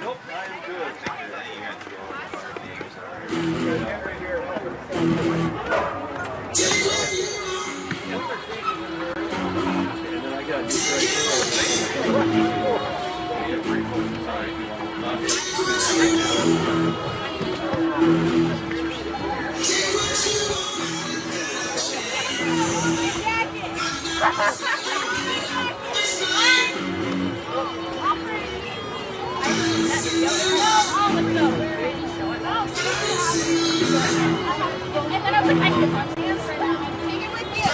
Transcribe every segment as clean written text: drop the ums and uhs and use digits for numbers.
Nope, I'm good. And then I got And then I was like, I can answer that. Take it with you.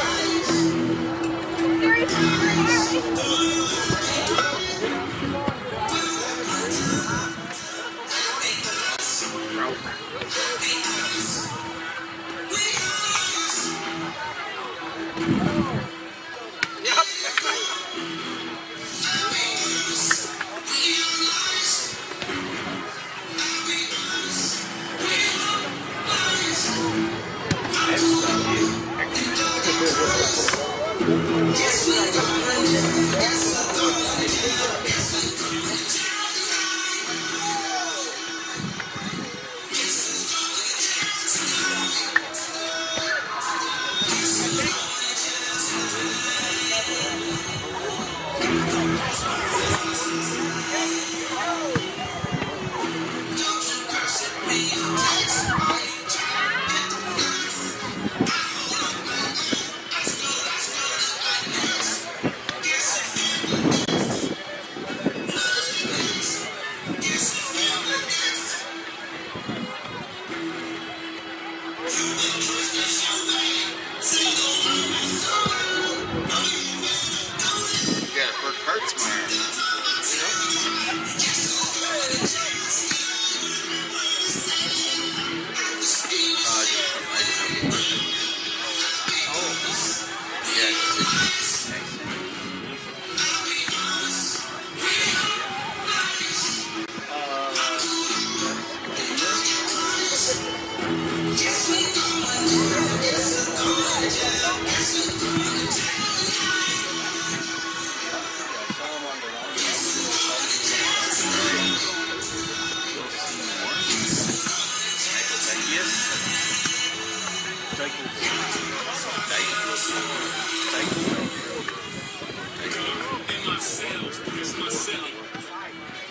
Seriously,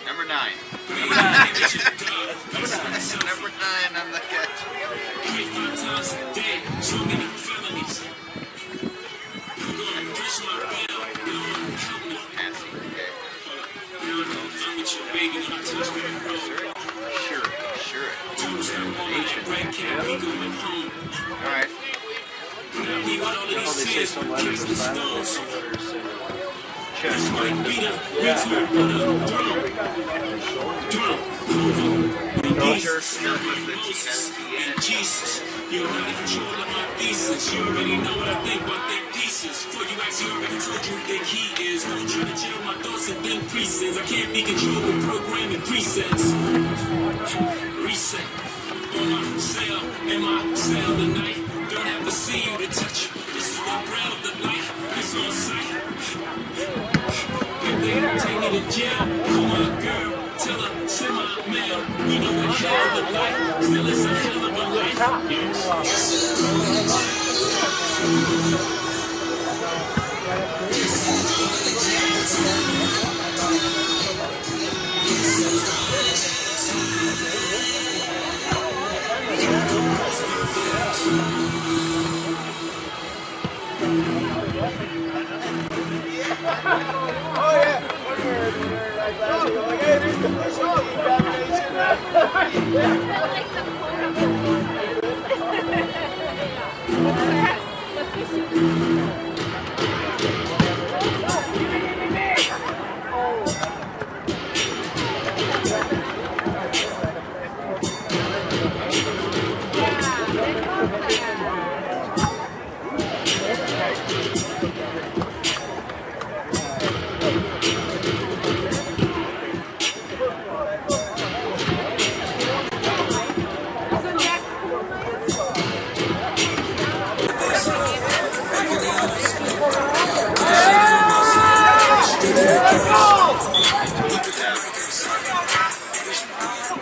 Number 9. Number 9 on the catch. Sure. All right. They say some letters are silent, some letters say chest. Jesus, you're not in control of my thesis. You already know what I think pieces. For you ask, you already told you think he is. Don't try to jail my thoughts and think precincts. I can't be controlled with programming presets. Reset on my cell, in my cell tonight. Don't have to see you to touch. This is the bread of the light. It's on sight. If they take me to jail, call my girl. Tell her, send my mail. We know what hell look like. Still it's a hell of a life. Oh yeah. Like, hey, there's the fish on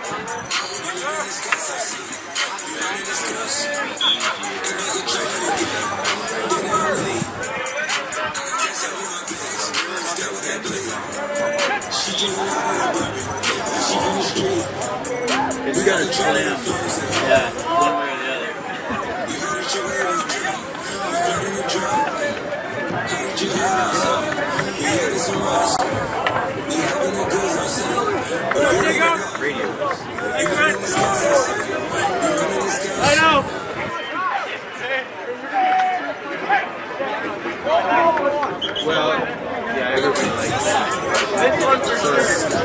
It's got a slam. Yeah, one way or the other. Radio. I know. Well, yeah, everybody likes that. This one's for sure.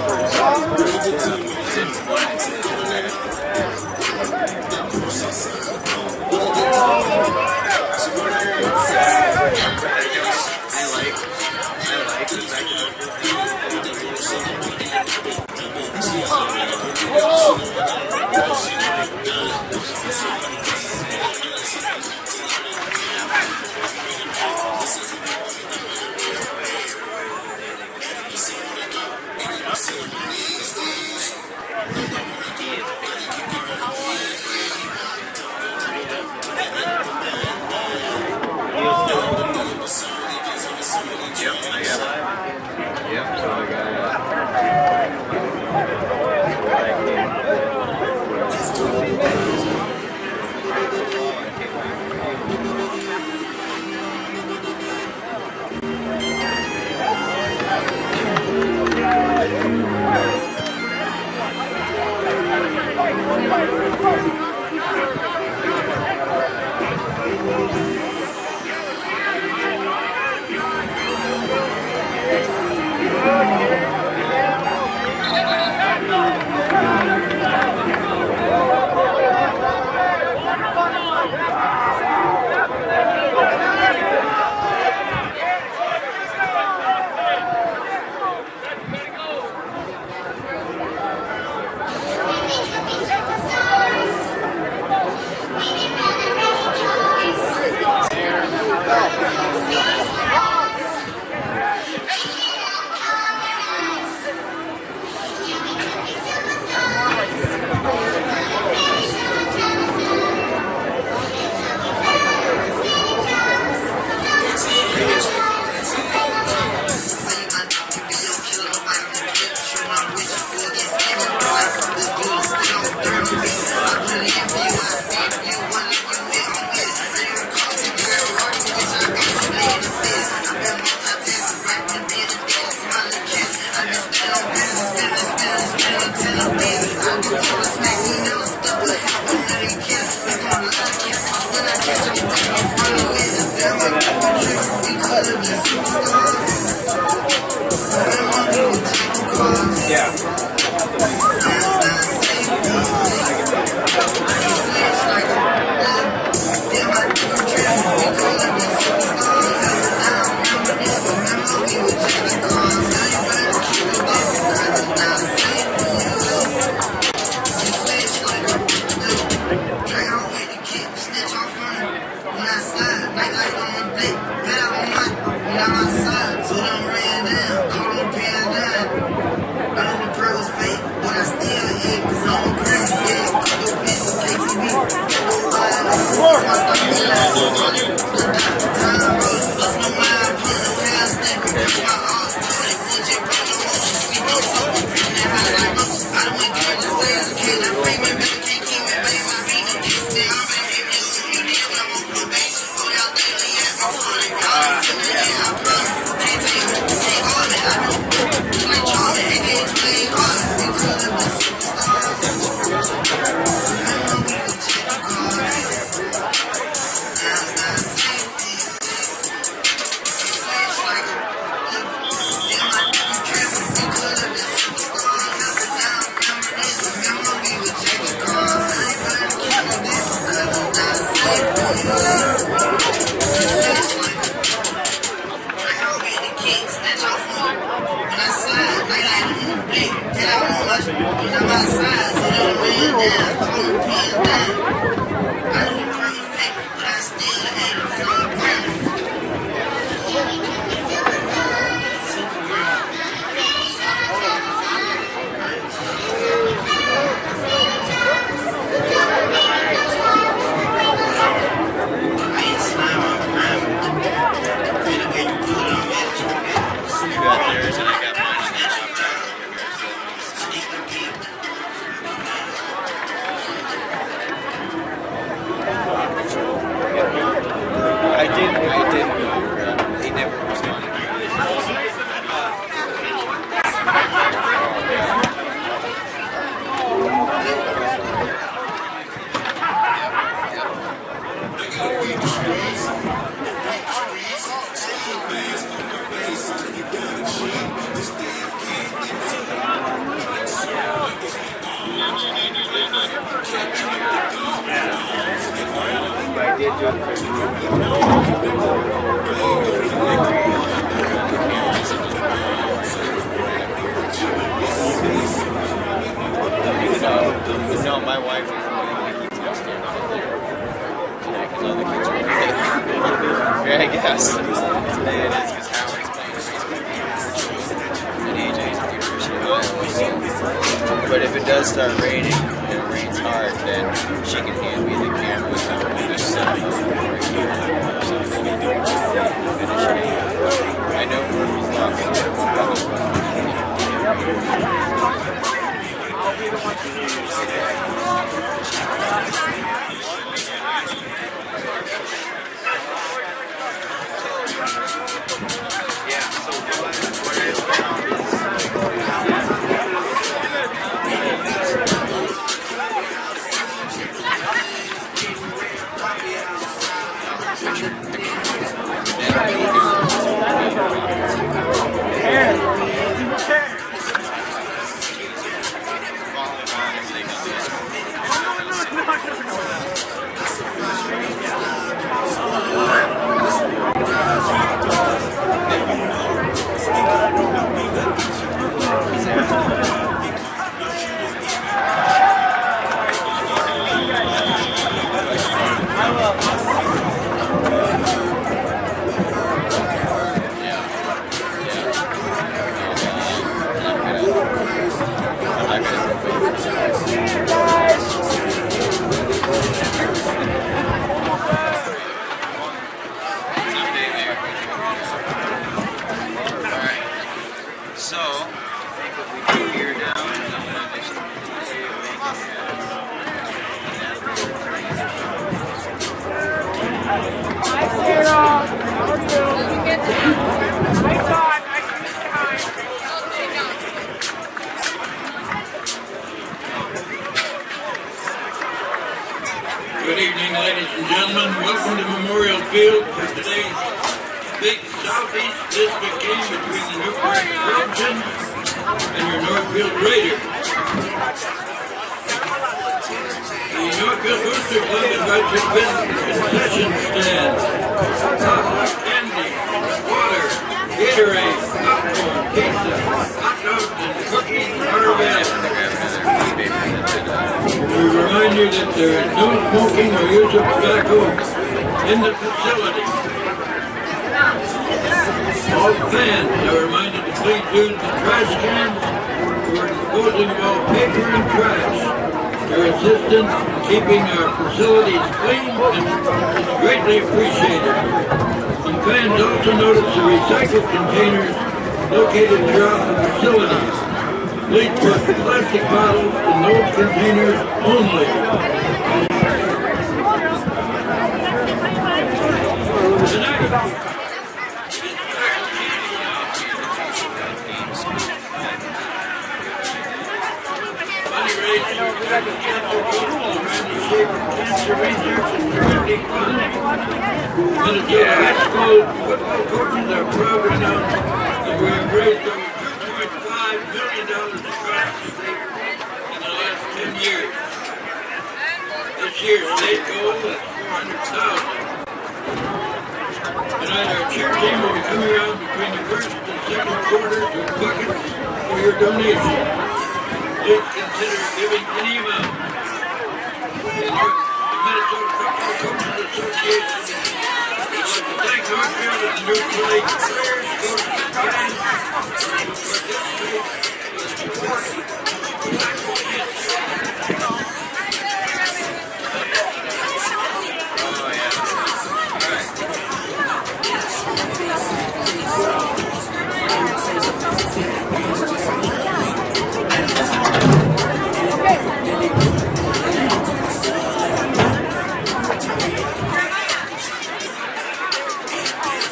did do it. No, my wife is gonna stand out there today because all the kids are yeah, I guess. Today it is because Howard's playing baseball and AJ's appreciative. But if it does start raining and it rains hard, then she can hand me the camera with her and just set it up right here. So finish it. I know Murphy's lost. Yeah, so what I found is Good evening, ladies and gentlemen. Welcome to Memorial Field for today's big Southeast District game between the Newport Trojans and your Northfield Raiders. The Northfield Booster Club invites you to visit the concession stand. Pop, candy, water, Gatorade, popcorn, pizza, hot dogs, and cookies are available. We remind you that there is no smoking or use of tobacco in the facility. All fans are reminded to please use the trash cans for disposing of all paper and trash. Your assistance in keeping our facilities clean is greatly appreciated. And fans also notice the recycled containers located throughout the facilities. Please put plastic bottles in those containers only. Tonight, money raising for cancer research and charity fund. Minnesota high school football coaches are proud to announce that we have raised over $2.5 million across the state in the last 10 years. This year's state goal is $400,000. Tonight our cheer team will be coming around between the first and second quarters with buckets for your donation. Please consider giving any amount. The Minnesota Football Coaches Association would like to thank Northfield and the Newport players, coaches, and fans who participate in support black kids. oh yeah. All right.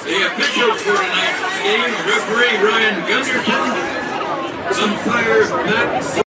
The officials for tonight's game, referee Ryan Gunderson, umpire Matt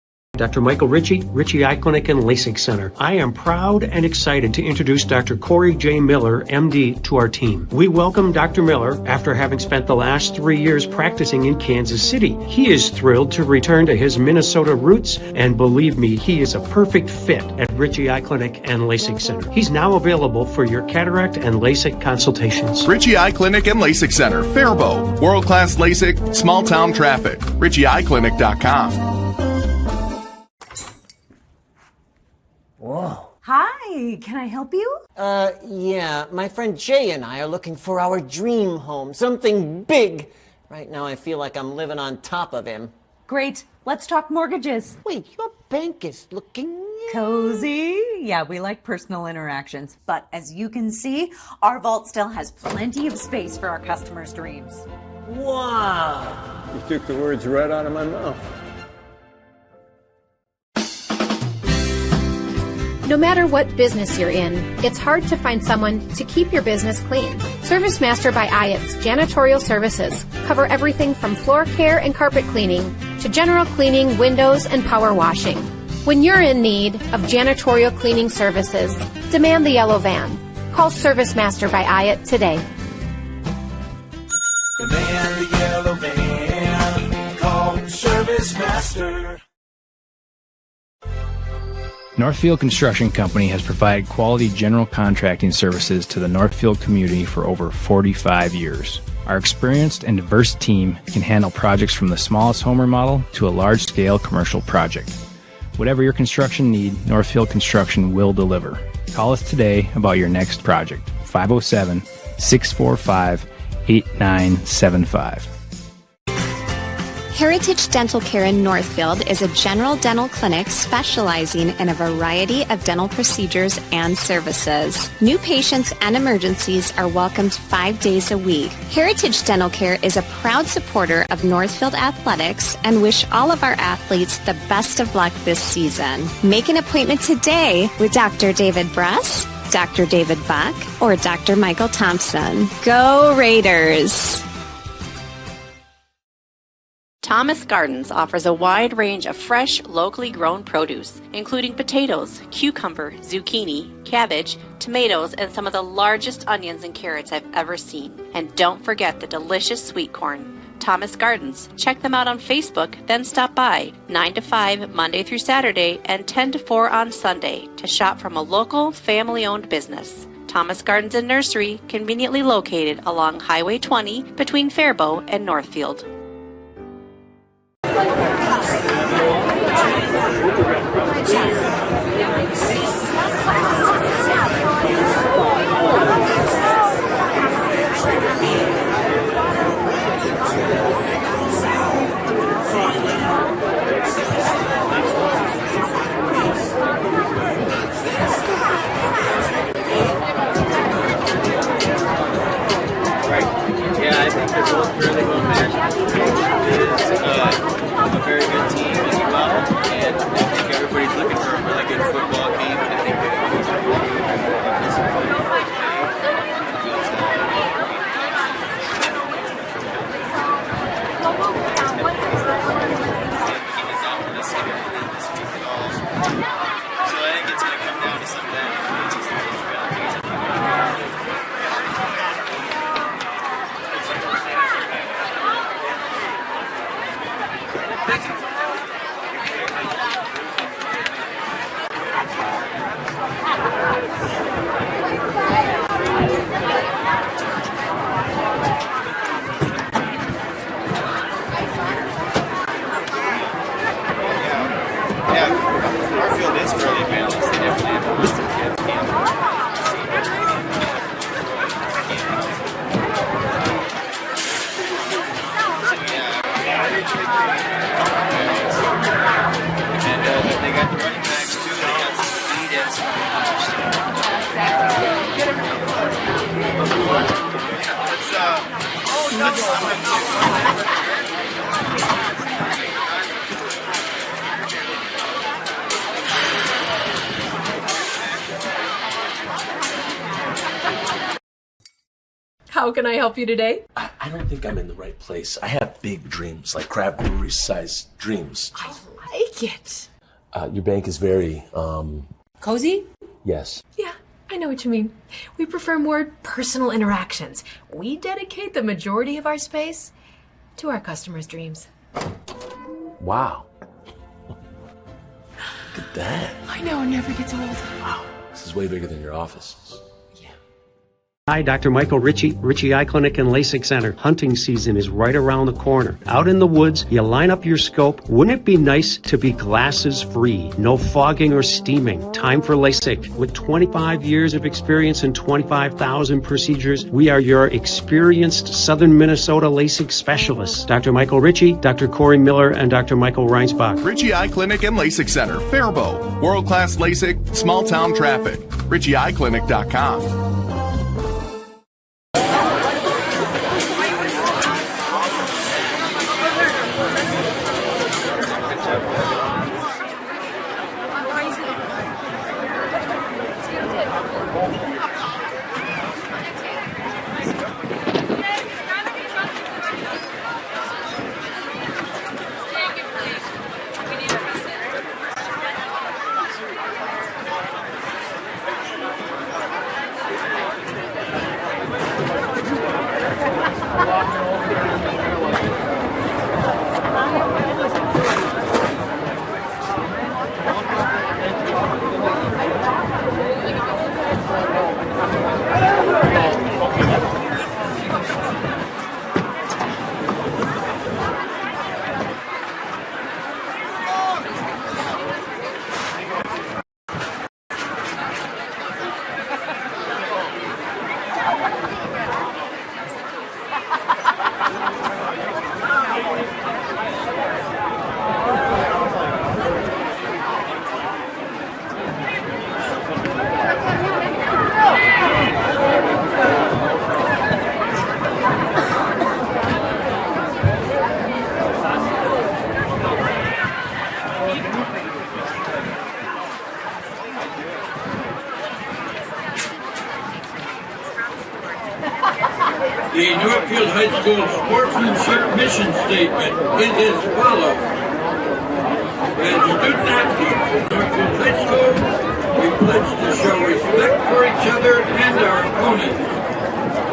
Dr. Michael Ritchie, Ritchie Eye Clinic and LASIK Center. I am proud and excited to introduce Dr. Corey J. Miller, MD, to our team. We welcome Dr. Miller after having spent the last 3 years practicing in Kansas City. He is thrilled to return to his Minnesota roots, and believe me, he is a perfect fit at Ritchie Eye Clinic and LASIK Center. He's now available for your cataract and LASIK consultations. Ritchie Eye Clinic and LASIK Center, Faribault. World-class LASIK, small-town traffic. RitchieEyeClinic.com. Whoa. Hi, can I help you? Yeah, my friend Jay and I are looking for our dream home, something big. Right now I feel like I'm living on top of him. Great, let's talk mortgages. Wait, your bank is looking... Cozy? Yeah, we like personal interactions. But as you can see, our vault still has plenty of space for our customers' dreams. Wow. You took the words right out of my mouth. No matter what business you're in, it's hard to find someone to keep your business clean. ServiceMaster by Ayatt's janitorial services cover everything from floor care and carpet cleaning to general cleaning, windows, and power washing. When you're in need of janitorial cleaning services, demand the yellow van. Call ServiceMaster by Ayatt today. Demand the yellow van. Call ServiceMaster. Northfield Construction Company has provided quality general contracting services to the Northfield community for over 45 years. Our experienced and diverse team can handle projects from the smallest home remodel to a large-scale commercial project. Whatever your construction need, Northfield Construction will deliver. Call us today about your next project. 507-645-8975. Heritage Dental Care in Northfield is a general dental clinic specializing in a variety of dental procedures and services. New patients and emergencies are welcomed 5 days a week. Heritage Dental Care is a proud supporter of Northfield Athletics and wish all of our athletes the best of luck this season. Make an appointment today with Dr. David Bress, Dr. David Buck, or Dr. Michael Thompson. Go Raiders! Thomas Gardens offers a wide range of fresh, locally grown produce, including potatoes, cucumber, zucchini, cabbage, tomatoes, and some of the largest onions and carrots I've ever seen. And don't forget the delicious sweet corn. Thomas Gardens. Check them out on Facebook, then stop by 9 to 5 Monday through Saturday and 10 to 4 on Sunday to shop from a local, family-owned business. Thomas Gardens and Nursery, conveniently located along Highway 20 between Faribault and Northfield. Yeah, I think they're both really well matched. A very good team as well, and I think everybody's looking for a really good football game. I think it's going to come down to some of that. Yeah, Northfield is fairly balanced. They definitely have most of the kids. And they got the running backs too. They got some speed and some How can I help you today? I don't think I'm in the right place. I have big dreams, like Crab Brewery-sized dreams. I like it. Your bank is very, Cozy? yes. Yeah, I know what you mean. We prefer more personal interactions. We dedicate the majority of our space to our customers' dreams. Wow. Look at that. I know, it never gets old. Wow. This is way bigger than your office. Hi, Dr. Michael Ritchie, Ritchie Eye Clinic and LASIK Center. Hunting season is right around the corner. Out in the woods, you line up your scope. Wouldn't it be nice to be glasses free? No fogging or steaming. Time for LASIK. With 25 years of experience and 25,000 procedures, we are your experienced Southern Minnesota LASIK specialists. Dr. Michael Ritchie, Dr. Corey Miller, and Dr. Michael Reinsbach. Ritchie Eye Clinic and LASIK Center, Faribault. World-class LASIK, small-town traffic. RitchieEyeClinic.com. The Northfield High School sportsmanship mission statement is as follows. As student athletes at Northfield High School, we pledge to show respect for each other and our opponents.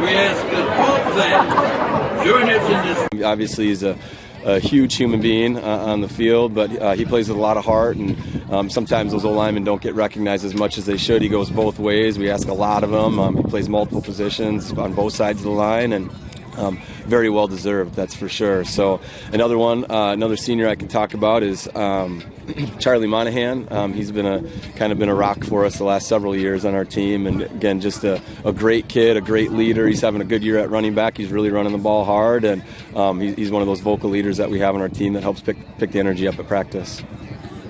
We ask that all fans join us in this. Obviously, he's a huge human being on the field, but he plays with a lot of heart, and sometimes those O-linemen don't get recognized as much as they should. He goes both ways. We ask a lot of him. He plays multiple positions on both sides of the line, and very well deserved, that's for sure. So another senior I can talk about is Charlie Monahan. He's been a rock for us the last several years on our team, and again, just a great kid, a great leader. He's having a good year at running back. He's really running the ball hard, and he's one of those vocal leaders that we have on our team that helps pick the energy up at practice.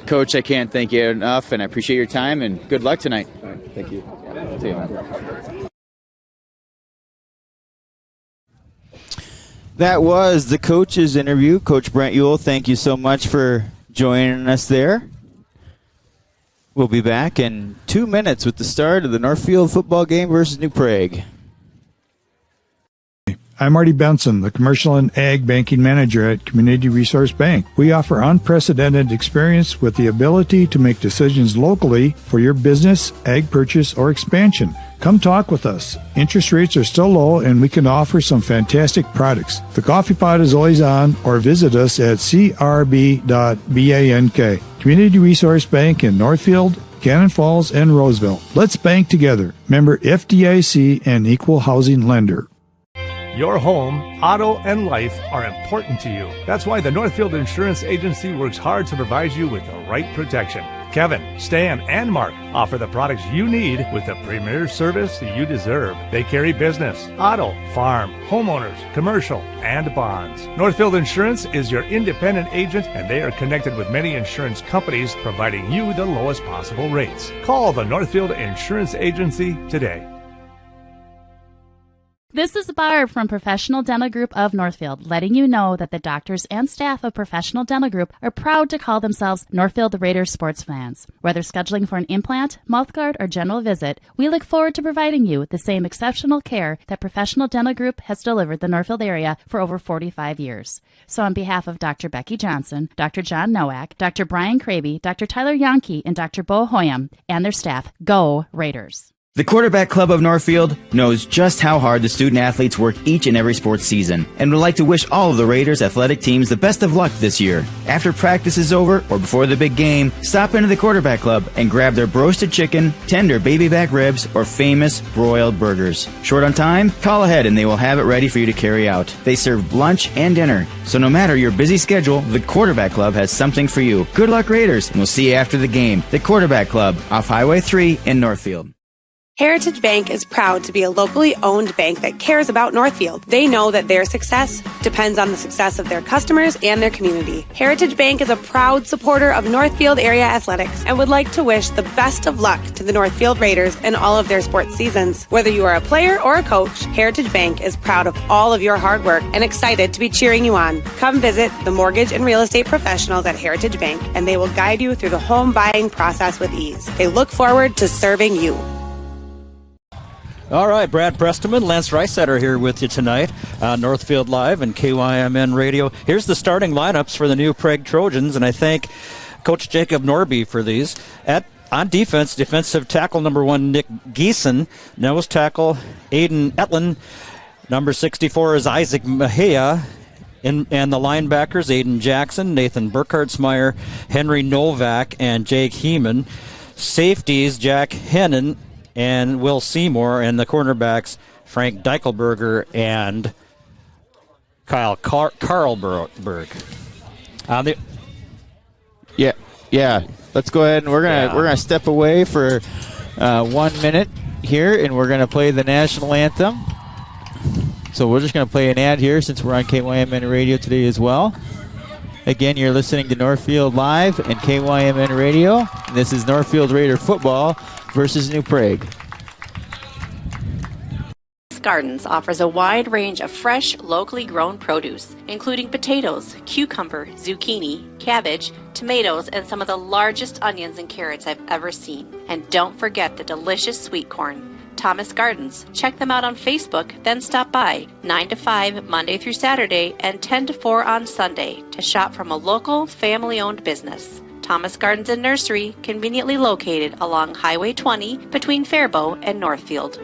Coach, I can't thank you enough, and I appreciate your time, and good luck tonight. All right, thank you. See you, man. That was the coach's interview. Coach Brent Ewell, thank you so much for joining us there. We'll be back in 2 minutes with the start of the Northfield football game versus New Prague. I'm Marty Benson, the Commercial and Ag Banking Manager at Community Resource Bank. We offer unprecedented experience with the ability to make decisions locally for your business, ag purchase, or expansion. Come talk with us. Interest rates are still low, and we can offer some fantastic products. The coffee pot is always on, or visit us at crb.bank. Community Resource Bank in Northfield, Cannon Falls, and Roseville. Let's bank together. Member FDIC and equal housing lender. Your home, auto, and life are important to you. That's why the Northfield Insurance Agency works hard to provide you with the right protection. Kevin, Stan, and Mark offer the products you need with the premier service you deserve. They carry business, auto, farm, homeowners, commercial, and bonds. Northfield Insurance is your independent agent, and they are connected with many insurance companies, providing you the lowest possible rates. Call the Northfield Insurance Agency today. This is Barb from Professional Dental Group of Northfield, letting you know that the doctors and staff of Professional Dental Group are proud to call themselves Northfield Raiders sports fans. Whether scheduling for an implant, mouthguard, or general visit, we look forward to providing you the same exceptional care that Professional Dental Group has delivered the Northfield area for over 45 years. So on behalf of Dr. Becky Johnson, Dr. John Nowak, Dr. Brian Kraby, Dr. Tyler Yonke, and Dr. Bo Hoyam, and their staff, go Raiders. The Quarterback Club of Northfield knows just how hard the student athletes work each and every sports season and would like to wish all of the Raiders athletic teams the best of luck this year. After practice is over or before the big game, stop into the Quarterback Club and grab their roasted chicken, tender baby back ribs, or famous broiled burgers. Short on time? Call ahead and they will have it ready for you to carry out. They serve lunch and dinner, so no matter your busy schedule, the Quarterback Club has something for you. Good luck, Raiders, and we'll see you after the game. The Quarterback Club off Highway 3 in Northfield. Heritage Bank is proud to be a locally owned bank that cares about Northfield. They know that their success depends on the success of their customers and their community. Heritage Bank is a proud supporter of Northfield area athletics and would like to wish the best of luck to the Northfield Raiders in all of their sports seasons. Whether you are a player or a coach, Heritage Bank is proud of all of your hard work and excited to be cheering you on. Come visit the mortgage and real estate professionals at Heritage Bank and they will guide you through the home buying process with ease. They look forward to serving you. All right, Brad Presteman, Lance Reisetter here with you tonight on Northfield Live and KYMN Radio. Here's the starting lineups for the new Prague Trojans, and I thank Coach Jacob Norby for these. On defense, defensive tackle number 1, Nick Geeson. Nose tackle, Aiden Etlin. Number 64 is Isaac Mejia. And the linebackers, Aiden Jackson, Nathan Burkhartsmeyer, Henry Novak, and Jake Heeman. Safeties, Jack Hennon and Will Seymour, and the cornerbacks, Frank Deichelberger and Kyle Carlberg. Yeah. Let's go ahead and we're gonna step away for 1 minute here, and we're gonna play the national anthem. So we're just gonna play an ad here since we're on KYMN Radio today as well. Again, you're listening to Northfield Live and KYMN Radio. This is Northfield Raider football versus New Prague. Gardens offers a wide range of fresh, locally grown produce, including potatoes, cucumber, zucchini, cabbage, tomatoes, and some of the largest onions and carrots I've ever seen. And don't forget the delicious sweet corn. Thomas Gardens. Check them out on Facebook, then stop by 9 to 5 Monday through Saturday and 10 to 4 on Sunday to shop from a local, family-owned business. Thomas Gardens and Nursery, conveniently located along Highway 20 between Faribault and Northfield.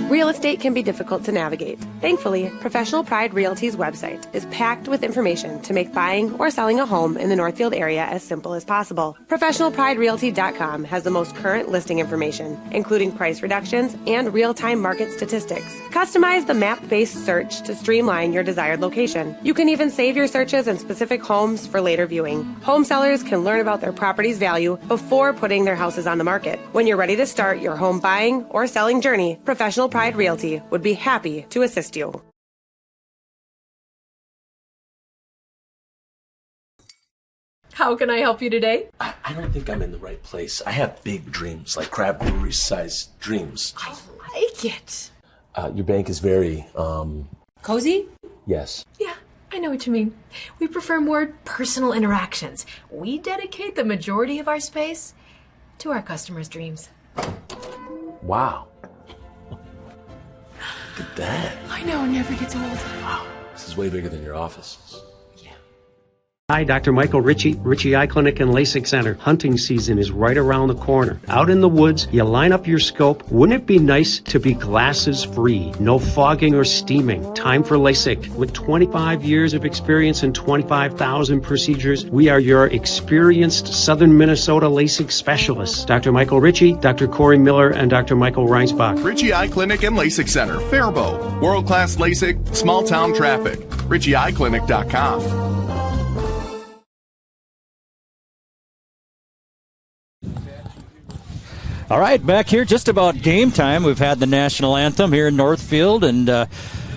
Real estate can be difficult to navigate. Thankfully, Professional Pride Realty's website is packed with information to make buying or selling a home in the Northfield area as simple as possible. ProfessionalPrideRealty.com has the most current listing information, including price reductions and real-time market statistics. Customize the map-based search to streamline your desired location. You can even save your searches in specific homes for later viewing. Home sellers can learn about their property's value before putting their houses on the market. When you're ready to start your home buying or selling journey, Professional Pride Realty would be happy to assist you. How can I help you today? I don't think I'm in the right place. I have big dreams, like crab brewery-sized dreams. I like it. Your bank is very, Cozy? yes. Yeah, I know what you mean. We prefer more personal interactions. We dedicate the majority of our space to our customers' dreams. Wow. Look at that. I know, it never gets old. Wow. This is way bigger than your office. Hi, Dr. Michael Ritchie, Ritchie Eye Clinic and LASIK Center. Hunting season is right around the corner. Out in the woods, you line up your scope. Wouldn't it be nice to be glasses free? No fogging or steaming. Time for LASIK. With 25 years of experience and 25,000 procedures, we are your experienced Southern Minnesota LASIK specialists. Dr. Michael Ritchie, Dr. Corey Miller, and Dr. Michael Reinsbach. Ritchie Eye Clinic and LASIK Center, Faribault. World-class LASIK, small town traffic. RitchieEyeClinic.com. All right, back here just about game time. We've had the national anthem here in Northfield, and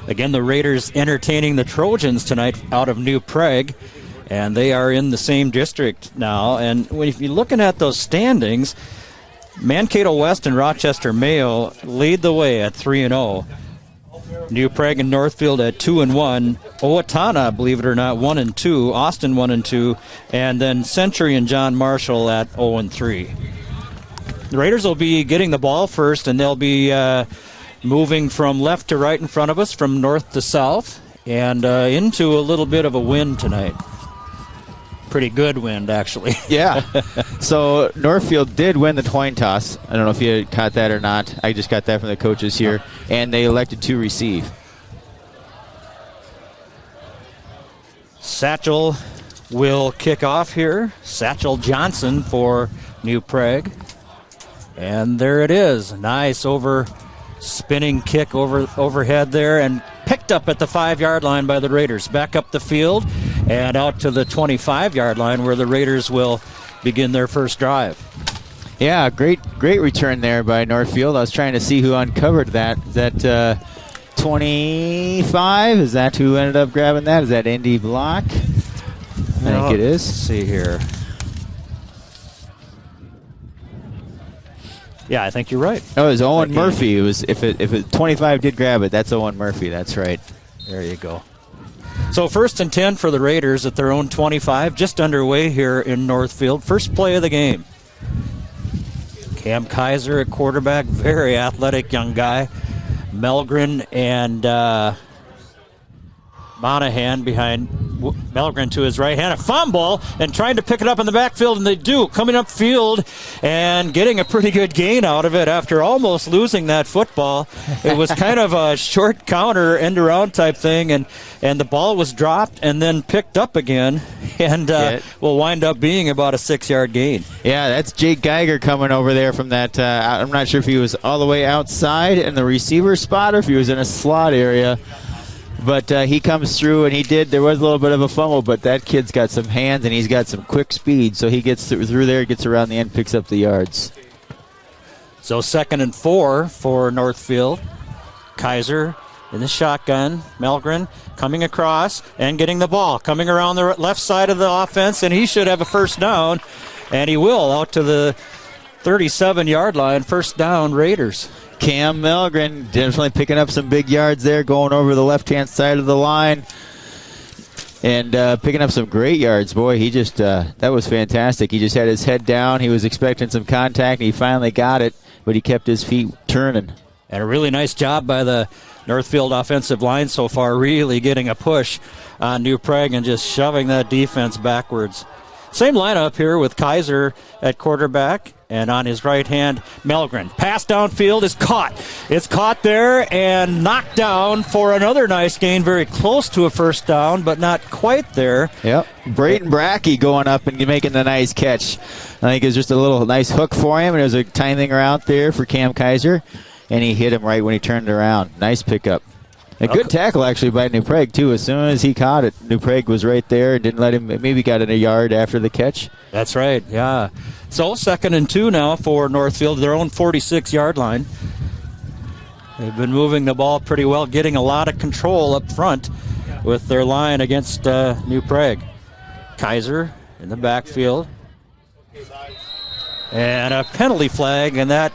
again, the Raiders entertaining the Trojans tonight out of New Prague, and they are in the same district now. And if you're looking at those standings, Mankato West and Rochester Mayo lead the way at 3-0. New Prague and Northfield at 2-1. Owatonna, believe it or not, 1-2. Austin 1-2, and then Century and John Marshall at 0-3. The Raiders will be getting the ball first, and they'll be moving from left to right in front of us, from north to south, and into a little bit of a wind tonight. Pretty good wind, actually. Yeah. So Northfield did win the coin toss. I don't know if you caught that or not. I just got that from the coaches here. And they elected to receive. Satchel will kick off here. Satchel Johnson for New Prague. And there it is. Nice spinning kick overhead there, and picked up at the 5-yard line by the Raiders. Back up the field and out to the 25-yard line where the Raiders will begin their first drive. Yeah, great return there by Northfield. I was trying to see who uncovered that. Is that 25? Is that who ended up grabbing that? Is that Indy Block? I think it is. Let's see here. Yeah, I think you're right. Oh, it was Owen Murphy. It was if 25 did grab it, that's Owen Murphy. That's right. There you go. So 1st and 10 for the Raiders at their own 25, just underway here in Northfield. First play of the game. Cam Kaiser at quarterback, very athletic young guy. Melgren and Monahan behind Melgren to his right hand. A fumble and trying to pick it up in the backfield, and they do. Coming upfield and getting a pretty good gain out of it after almost losing that football. It was kind of a short counter, end-around type thing, and the ball was dropped and then picked up again, and will wind up being about a 6-yard gain. Yeah, that's Jake Geiger coming over there from that. I'm not sure if he was all the way outside in the receiver spot or if he was in a slot area. But he comes through, and there was a little bit of a fumble, but that kid's got some hands, and he's got some quick speed. So he gets through there, gets around the end, picks up the yards. So 2nd and 4 for Northfield. Kaiser in the shotgun. Melgren coming across and getting the ball. Coming around the left side of the offense, and he should have a first down. And he will, out to the 37-yard line. First down, Raiders. Cam Melgren definitely picking up some big yards there, going over the left-hand side of the line and picking up some great yards. Boy, he just that was fantastic. He just had his head down. He was expecting some contact, and he finally got it, but he kept his feet turning. And a really nice job by the Northfield offensive line so far, really getting a push on New Prague and just shoving that defense backwards. Same lineup here with Kaiser at quarterback, and on his right hand, Melgren. Pass downfield is caught. It's caught there and knocked down for another nice gain, very close to a first down, but not quite there. Yep. Brayton Brackey going up and making the nice catch. I think it was just a little nice hook for him, and it was a timing out there for Cam Kaiser, and he hit him right when he turned around. Nice pickup. A good tackle, actually, by New Prague, too. As soon as he caught it, New Prague was right there and didn't let him, maybe got in a yard after the catch. That's right, yeah. So 2nd and 2 now for Northfield, their own 46-yard line. They've been moving the ball pretty well, getting a lot of control up front with their line against New Prague. Kaiser in the backfield. And a penalty flag, and that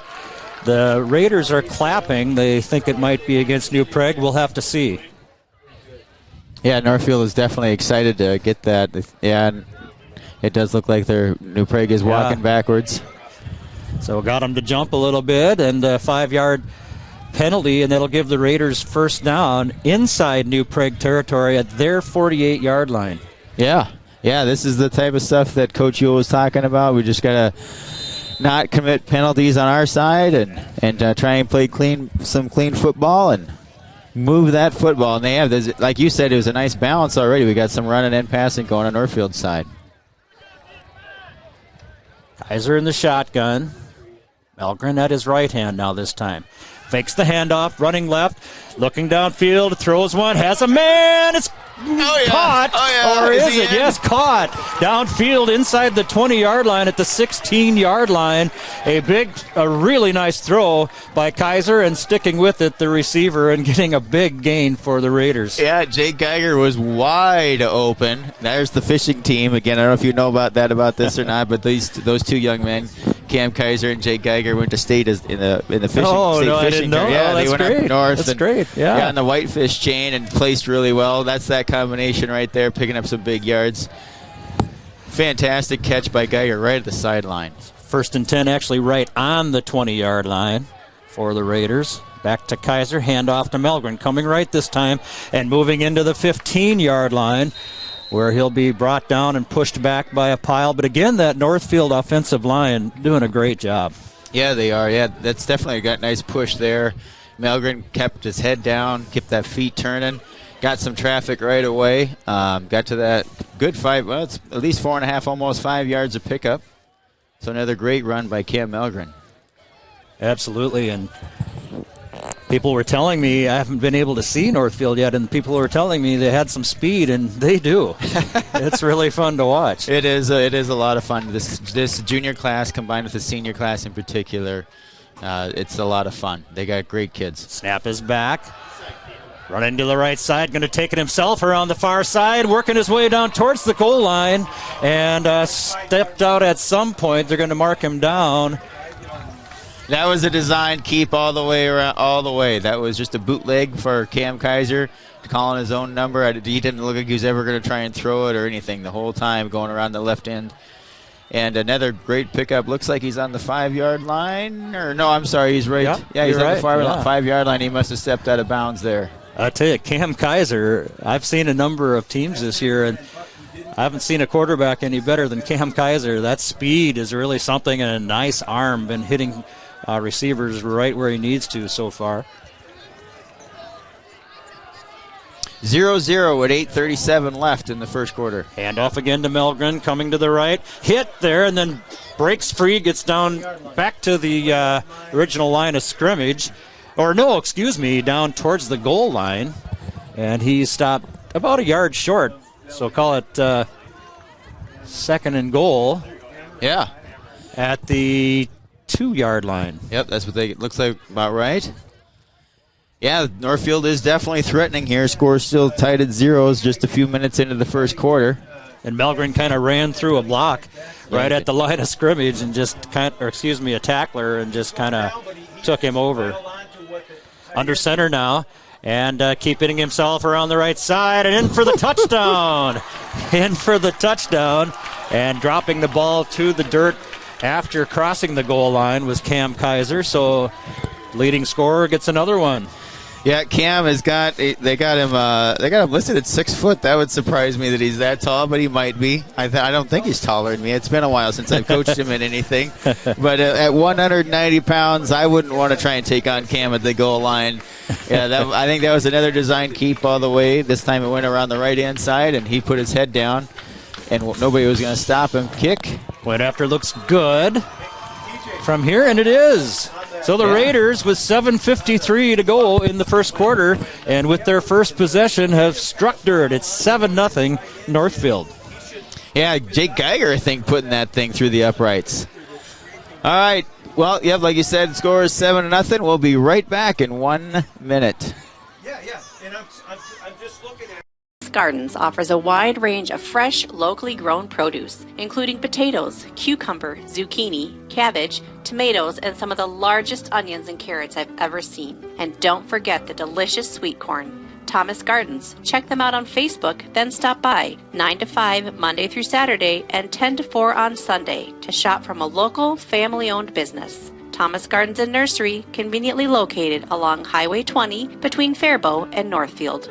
the Raiders are clapping. They think it might be against New Prague. We'll have to see. Yeah, Northfield is definitely excited to get that. Yeah, it does look like New Prague is walking backwards. So got them to jump a little bit, and a 5-yard penalty, and that'll give the Raiders first down inside New Prague territory at their 48-yard line. Yeah, this is the type of stuff that Coach Yule was talking about. We just got to not commit penalties on our side and try and play some clean football and move that football. And they have this, like you said, it was a nice balance already. We got some running and passing going on Northfield's side. Kaiser in the shotgun. Melgren at his right hand now this time. Fakes the handoff, running left, looking downfield, throws one, has a man, it's caught, or is it? Yes, caught. Downfield inside the 20-yard line at the 16-yard line. A really nice throw by Kaiser, and sticking with it, the receiver, and getting a big gain for the Raiders. Yeah, Jake Geiger was wide open. There's the fishing team. Again, I don't know if you know about this or not, but those two young men Cam Kaiser and Jake Geiger went to state in the fishing. State I fishing didn't know. Yeah, that's they went great. up north. That's and great. Yeah. got on the whitefish chain and placed really well. That's that combination right there, picking up some big yards. Fantastic catch by Geiger right at the sideline. 1st and 10, actually right on the 20-yard line for the Raiders. Back to Kaiser, handoff to Melgren, coming right this time and moving into the 15-yard line, where he'll be brought down and pushed back by a pile. But again, that Northfield offensive line doing a great job. Yeah, they are. Yeah, that's definitely got a nice push there. Melgren kept his head down, kept that feet turning, got some traffic right away. Got to that good 5, well, it's at least 4.5, almost 5 yards of pickup. So another great run by Cam Melgren. Absolutely, and people were telling me, I haven't been able to see Northfield yet, and people were telling me they had some speed, and they do. It's really fun to watch. It is a lot of fun. This junior class combined with the senior class in particular, it's a lot of fun. They got great kids. Snap is back. Running to the right side, going to take it himself around the far side, working his way down towards the goal line, and stepped out at some point. They're going to mark him down. That was a design keep all the way around, all the way. That was just a bootleg for Cam Kaiser, calling his own number. He didn't look like he was ever going to try and throw it or anything the whole time, going around the left end. And another great pickup. Looks like he's on the 5-yard line. Or no, I'm sorry, he's right. Yeah, he's on the 5-yard line. He must have stepped out of bounds there. I tell you, Cam Kaiser, I've seen a number of teams this year, and I haven't seen a quarterback any better than Cam Kaiser. That speed is really something, and a nice arm, been hitting receivers right where he needs to so far. 0-0 with 8:37 left in the first quarter. Hand off again to Melgren, coming to the right. Hit there, and then breaks free, gets down back to the original line of scrimmage. Or no, excuse me, down towards the goal line. And he stopped about a yard short. So call it 2nd and goal. Yeah. At the 2-yard line. Yep, that's what they looks like about right. Yeah, Northfield is definitely threatening here. Score still tied at 0s just a few minutes into the first quarter. And Melgren kind of ran through a block right at the line of scrimmage and just a tackler, and just kind of took him over. Under center now, and keep hitting himself around the right side, and in for the touchdown. In for the touchdown, and dropping the ball to the dirt after crossing the goal line was Cam Kaiser. So leading scorer gets another one. Yeah, Cam they got him listed at 6 foot. That would surprise me that he's that tall, but he might be. I don't think he's taller than me. It's been a while since I've coached him in anything. But at 190 pounds, I wouldn't want to try and take on Cam at the goal line. Yeah, I think that was another design keep all the way. This time it went around the right-hand side, and he put his head down, and nobody was going to stop him. Kick. Went after, looks good from here, and it is. So the Raiders, with 7:53 to go in the first quarter, and with their first possession, have struck dirt. It's 7-0 Northfield. Yeah, Jake Geiger, I think, putting that thing through the uprights. All right. Well, yeah, like you said, score is 7-0. We'll be right back in 1 minute. Yeah. And I'm just looking at. Gardens offers a wide range of fresh, locally grown produce, including potatoes, cucumber, zucchini, cabbage, tomatoes, and some of the largest onions and carrots I've ever seen. And don't forget the delicious sweet corn. Thomas Gardens. Check them out on Facebook, then stop by 9 to 5 Monday through Saturday and 10 to 4 on Sunday to shop from a local, family-owned business. Thomas Gardens and Nursery, conveniently located along Highway 20 between Faribault and Northfield.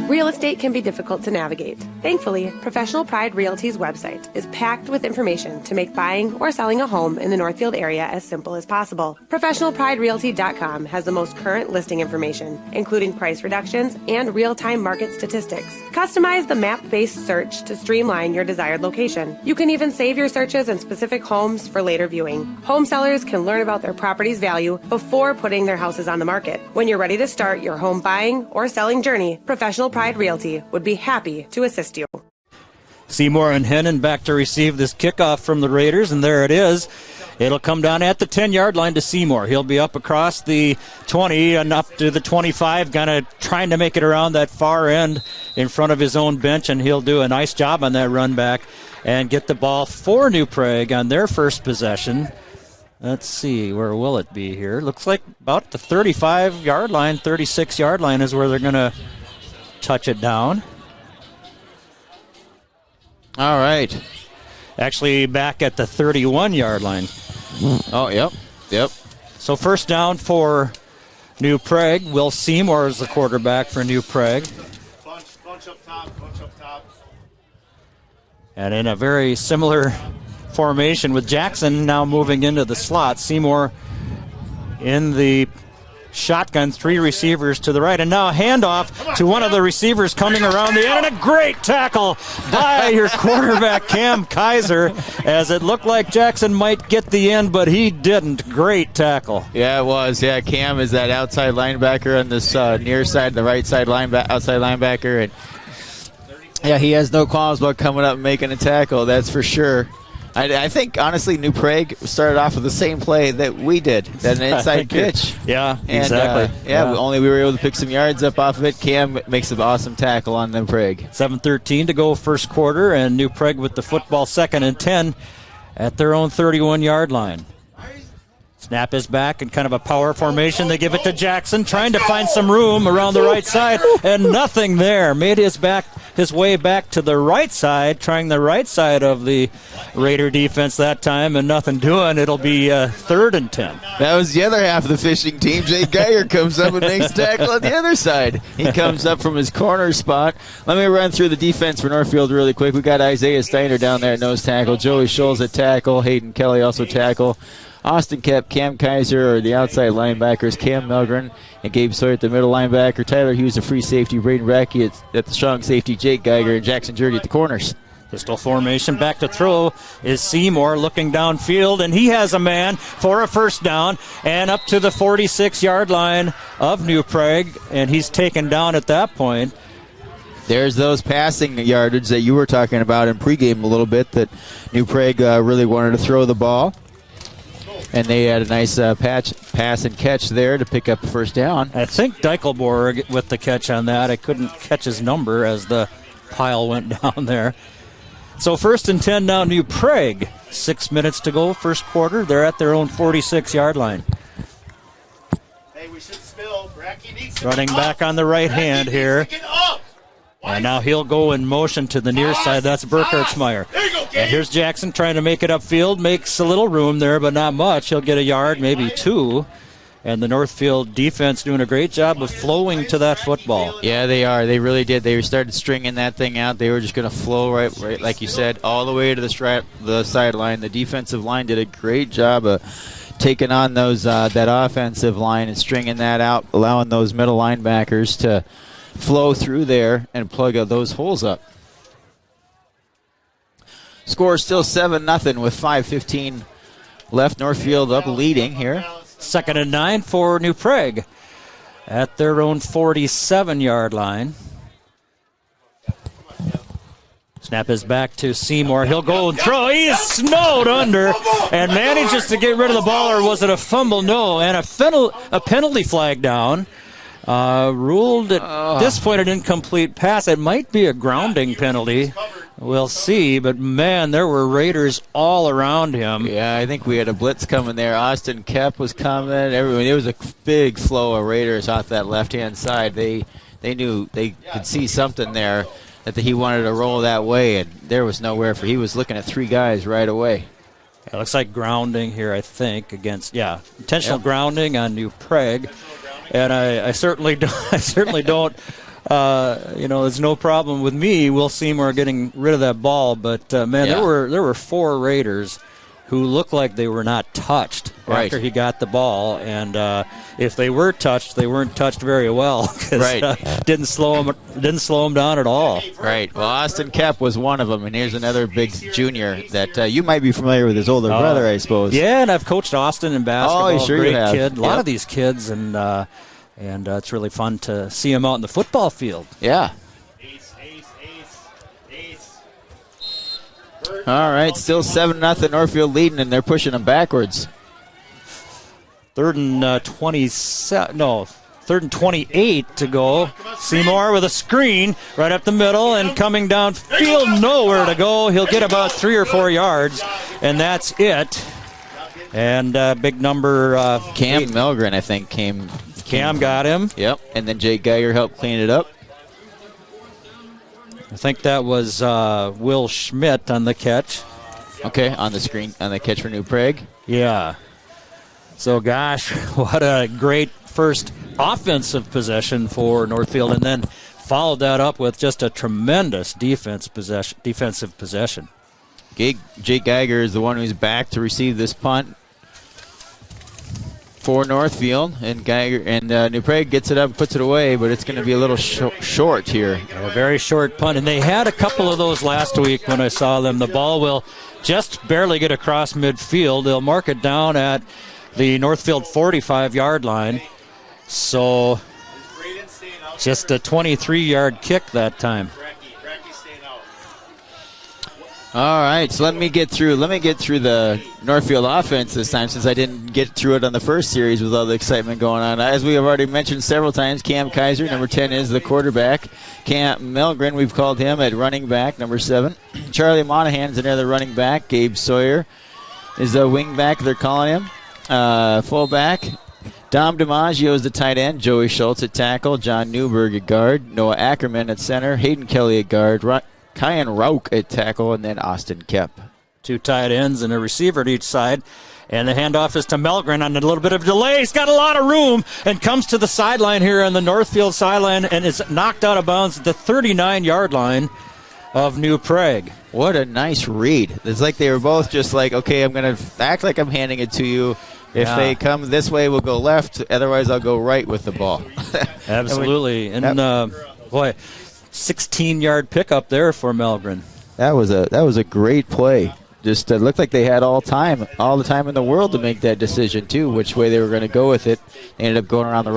Real estate can be difficult to navigate. Thankfully, Professional Pride Realty's website is packed with information to make buying or selling a home in the Northfield area as simple as possible. ProfessionalPrideRealty.com has the most current listing information, including price reductions and real-time market statistics. Customize the map-based search to streamline your desired location. You can even save your searches in specific homes for later viewing. Home sellers can learn about their property's value before putting their houses on the market. When you're ready to start your home buying or selling journey, Professional Pride Realty would be happy to assist you. Seymour and Hennon back to receive this kickoff from the Raiders, and there it is. It'll come down at the 10-yard line to Seymour. He'll be up across the 20 and up to the 25, kind of trying to make it around that far end in front of his own bench, and he'll do a nice job on that run back. and get the ball for New Prague on their first possession. Let's see, where will it be here? Looks like about the 35-yard line, 36-yard line is where they're going to touch it down. All right. Actually, back at the 31-yard line. Oh, yep. So first down for New Prague. Will Seymour is the quarterback for New Prague. Bunch up top. And in a very similar formation with Jackson now moving into the slot. Seymour in the shotgun, 3 receivers to the right. And now a handoff to one of the receivers coming around the end. And a great tackle by your quarterback, Cam Kaiser, as it looked like Jackson might get the end, but he didn't. Great tackle. Yeah, it was. Yeah, Cam is that outside linebacker on this near side, the right side outside linebacker. And yeah, he has no qualms about coming up and making a tackle, that's for sure. I think, honestly, New Prague started off with the same play that we did, an inside pitch. Yeah, and, exactly. Only we were able to pick some yards up off of it. Cam makes an awesome tackle on New Prague. 7:13 to go first quarter, and New Prague with the football 2nd and 10 at their own 31-yard line. Snap is back in kind of a power formation. They give it to Jackson, trying to find some room around the right side, and nothing there. Made his way back to the right side, trying the right side of the Raider defense that time, and nothing doing. It'll be 3rd and 10. That was the other half of the fishing team. Jake Geiger comes up and makes tackle on the other side. He comes up from his corner spot. Let me run through the defense for Northfield really quick. We got Isaiah Steiner down there at nose tackle. Joey Scholes at tackle. Hayden Kelly also tackle. Austin Kep, Cam Kaiser are the outside linebackers. Cam Milgren and Gabe Sawyer at the middle linebacker. Tyler Hughes, the free safety. Braden Racky at the strong safety. Jake Geiger and Jackson Jurdy at the corners. Pistol formation, back to throw is Seymour looking downfield, and he has a man for a first down and up to the 46-yard line of New Prague, and he's taken down at that point. There's those passing yardage that you were talking about in pregame a little bit that New Prague really wanted to throw the ball. And they had a nice pass and catch there to pick up the first down. I think Deichelborg with the catch on that. I couldn't catch his number as the pile went down there. So 1st and 10 now, New Prague. 6 minutes to go, first quarter. They're at their own 46-yard line. Hey, we should spill. Bracky needs Running back on the right hand here. And now he'll go in motion to the near side. That's Burkhartsmeyer. And here's Jackson trying to make it upfield. Makes a little room there, but not much. He'll get a yard, maybe 2. And the Northfield defense doing a great job of flowing to that football. Yeah, they are. They really did. They started stringing that thing out. They were just going to flow right, like you said, all the way to the sideline. The defensive line did a great job of taking on those that offensive line and stringing that out, allowing those middle linebackers to flow through there and plug those holes up. Score still 7-0 with 5:15 left. Northfield up leading here. 2nd and 9 for New Prague at their own 47-yard line. Snap is back to Seymour. He'll go and throw. He's snowed under and manages to get rid of the ball, or was it a fumble? No, and a penalty flag down. Ruled at this point an incomplete pass. It might be a grounding penalty. We'll see, but man, there were Raiders all around him. Yeah, I think we had a blitz coming there. Austin Kep was coming. Everyone. It was a big flow of Raiders off that left-hand side. They knew they could see something there that he wanted to roll that way, and there was nowhere for. He was looking at 3 guys right away. It looks like grounding here, I think, against intentional grounding on New Prague. And I certainly don't. There's no problem with me, Will Seymour, getting rid of that ball. But there were 4 Raiders who looked like they were not touched after he got the ball, and if they were touched, they weren't touched very well. Didn't slow them down at all. Right. Well, Austin Kep was one of them, and here's another big junior that you might be familiar with his older brother, I suppose. Yeah, and I've coached Austin in basketball. Oh, sure Great you have. kid. A lot of these kids, and it's really fun to see him out in the football field. Yeah. All right, still 7-0 Northfield leading, and they're pushing them backwards. 3rd and 27. No, 3rd and 28 to go. Seymour with a screen right up the middle and coming downfield, nowhere to go. He'll get about 3 or 4 yards, and that's it. And big number. Cam Melgren, I think, came. Cam got him. Yep, and then Jake Geiger helped clean it up. I think that was Will Schmidt on the catch. Okay, on the screen, on the catch for New Prague. Yeah. So, gosh, what a great first offensive possession for Northfield, and then followed that up with just a tremendous defensive possession. Jake Geiger is the one who's back to receive this punt for Northfield, and Geiger and New Prague gets it up, puts it away, but it's going to be a little short here. A very short punt, and they had a couple of those last week when I saw them. The ball will just barely get across midfield. They'll mark it down at the Northfield 45-yard line. So just a 23-yard kick that time. All right, so let me get through the Northfield offense this time, since I didn't get through it on the first series with all the excitement going on. As we have already mentioned several times, Cam Kaiser, number 10, is the quarterback. Cam Melgren, we've called him at running back, number 7. Charlie Monahan's another running back. Gabe Sawyer is a wing back, they're calling him. Fullback. Dom DiMaggio is the tight end. Joey Schultz at tackle. John Newberg at guard. Noah Ackerman at center. Hayden Kelly at guard. Kyan Rauk at tackle, and then Austin Kep. 2 tight ends and a receiver at each side. And the handoff is to Melgren on a little bit of delay. He's got a lot of room and comes to the sideline here on the Northfield sideline and is knocked out of bounds at the 39-yard line of New Prague. What a nice read. It's like they were both just like, okay, I'm going to act like I'm handing it to you. If they come this way, we'll go left. Otherwise, I'll go right with the ball. Absolutely. And, boy, 16-yard pickup there for Melgren. That was a great play. Just looked like they had all the time in the world to make that decision too, which way they were going to go with it. They ended up going around the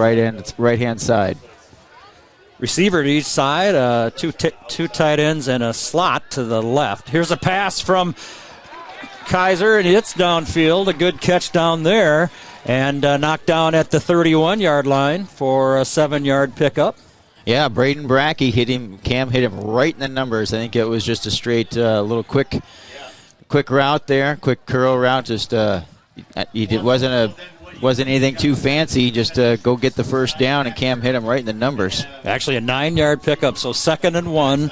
right hand side. Receiver to each side, two tight ends and a slot to the left. Here's a pass from Kaiser, and it's downfield. A good catch down there, and knocked down at the 31-yard line for a 7-yard pickup. Yeah, Braden Brackey hit him. Cam hit him right in the numbers. I think it was just a straight little quick route there, quick curl route. Just wasn't anything too fancy. Just go get the first down, and Cam hit him right in the numbers. Actually, a 9-yard pickup. So 2nd and 1.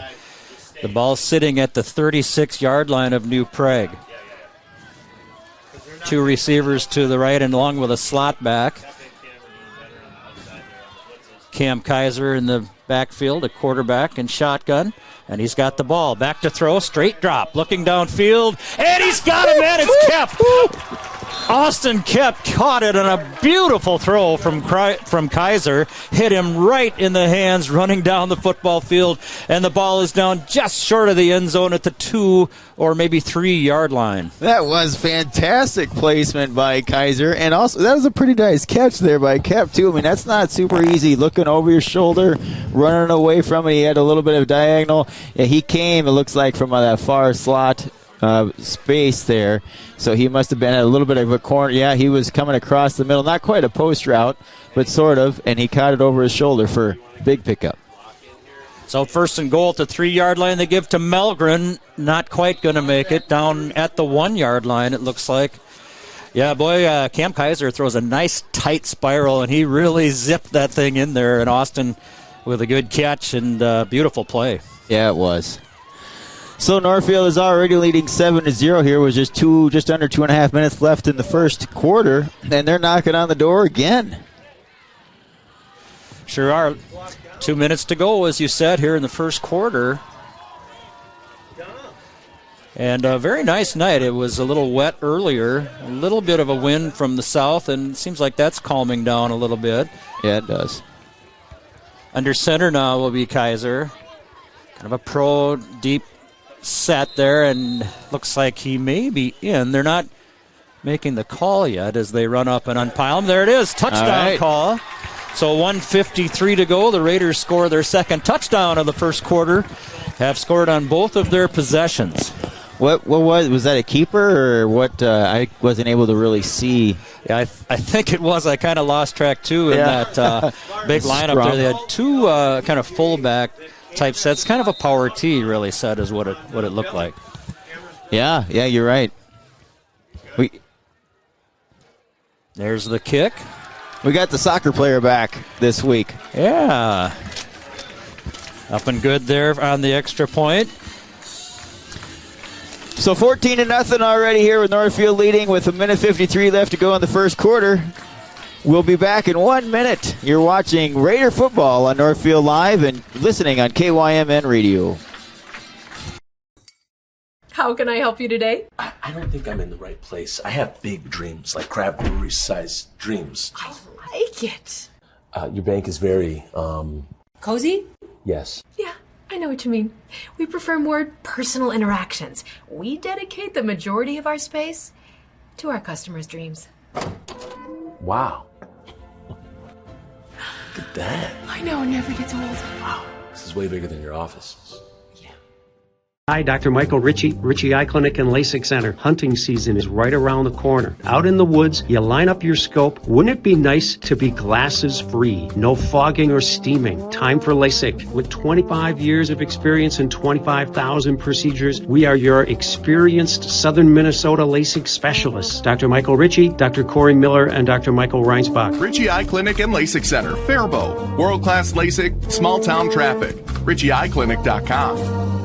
The ball's sitting at the 36-yard line of New Prague. 2 receivers to the right and along with a slot back. Cam Kaiser in the backfield, a quarterback and shotgun, and he's got the ball. Back to throw, straight drop, looking downfield, and he's got him, and it's Kep. Austin Kep caught it on a beautiful throw from Kaiser, hit him right in the hands, running down the football field, and the ball is down just short of the end zone at the 2 or maybe 3-yard line. That was fantastic placement by Kaiser, and also that was a pretty nice catch there by Kep too. I mean, that's not super easy, looking over your shoulder, running away from it. He had a little bit of diagonal. Yeah, he came, it looks like, from that far slot space there, so he must have been at a little bit of a corner. Yeah, he was coming across the middle, not quite a post route, but sort of, and he caught it over his shoulder for big pickup. So 1st and goal at the 3-yard line. They give to Melgren, not quite going to make it, down at the 1-yard line, it looks like. Yeah, boy, Cam Kaiser throws a nice tight spiral, and he really zipped that thing in there, and Austin with a good catch and beautiful play. Yeah, it was. So Northfield is already leading 7-0 here with just under 2.5 minutes left in the first quarter, and they're knocking on the door again. Sure are. 2 minutes to go, as you said, here in the first quarter. And a very nice night. It was a little wet earlier, a little bit of a wind from the south, and it seems like that's calming down a little bit. Yeah, it does. Under center now will be Kaiser. Kind of a pro deep set there, and looks like he may be in. They're not making the call yet as they run up and unpile him. There it is, touchdown call. So 1:53 to go. The Raiders score their second touchdown of the first quarter. Have scored on both of their possessions. What was that a keeper or what? I wasn't able to really see. Yeah, I think it was. I kind of lost track too in that big lineup there. They had two kind of fullback type sets, kind of a power T really set is what it looked like. Yeah, you're right. There's the kick. We got the soccer player back this week. Yeah. Up and good there on the extra point. So 14-0 already here with Northfield leading with 1:53 left to go in the first quarter. We'll be back in 1 minute. You're watching Raider football on Northfield Live and listening on KYMN Radio. How can I help you today? I don't think I'm in the right place. I have big dreams, like Crab Brewery-sized dreams. I like it. Your bank is very, Cozy? yes. Yeah, I know what you mean. We prefer more personal interactions. We dedicate the majority of our space to our customers' dreams. Wow. Look at that. I know, it never gets old. Wow. This is way bigger than your office. Hi, Dr. Michael Ritchie, Ritchie Eye Clinic and LASIK Center. Hunting season is right around the corner. Out in the woods, you line up your scope. Wouldn't it be nice to be glasses free? No fogging or steaming. Time for LASIK. With 25 years of experience and 25,000 procedures, we are your experienced Southern Minnesota LASIK specialists. Dr. Michael Ritchie, Dr. Corey Miller, and Dr. Michael Reinsbach. Ritchie Eye Clinic and LASIK Center, Faribault. World-class LASIK, small town traffic. RitchieEyeClinic.com.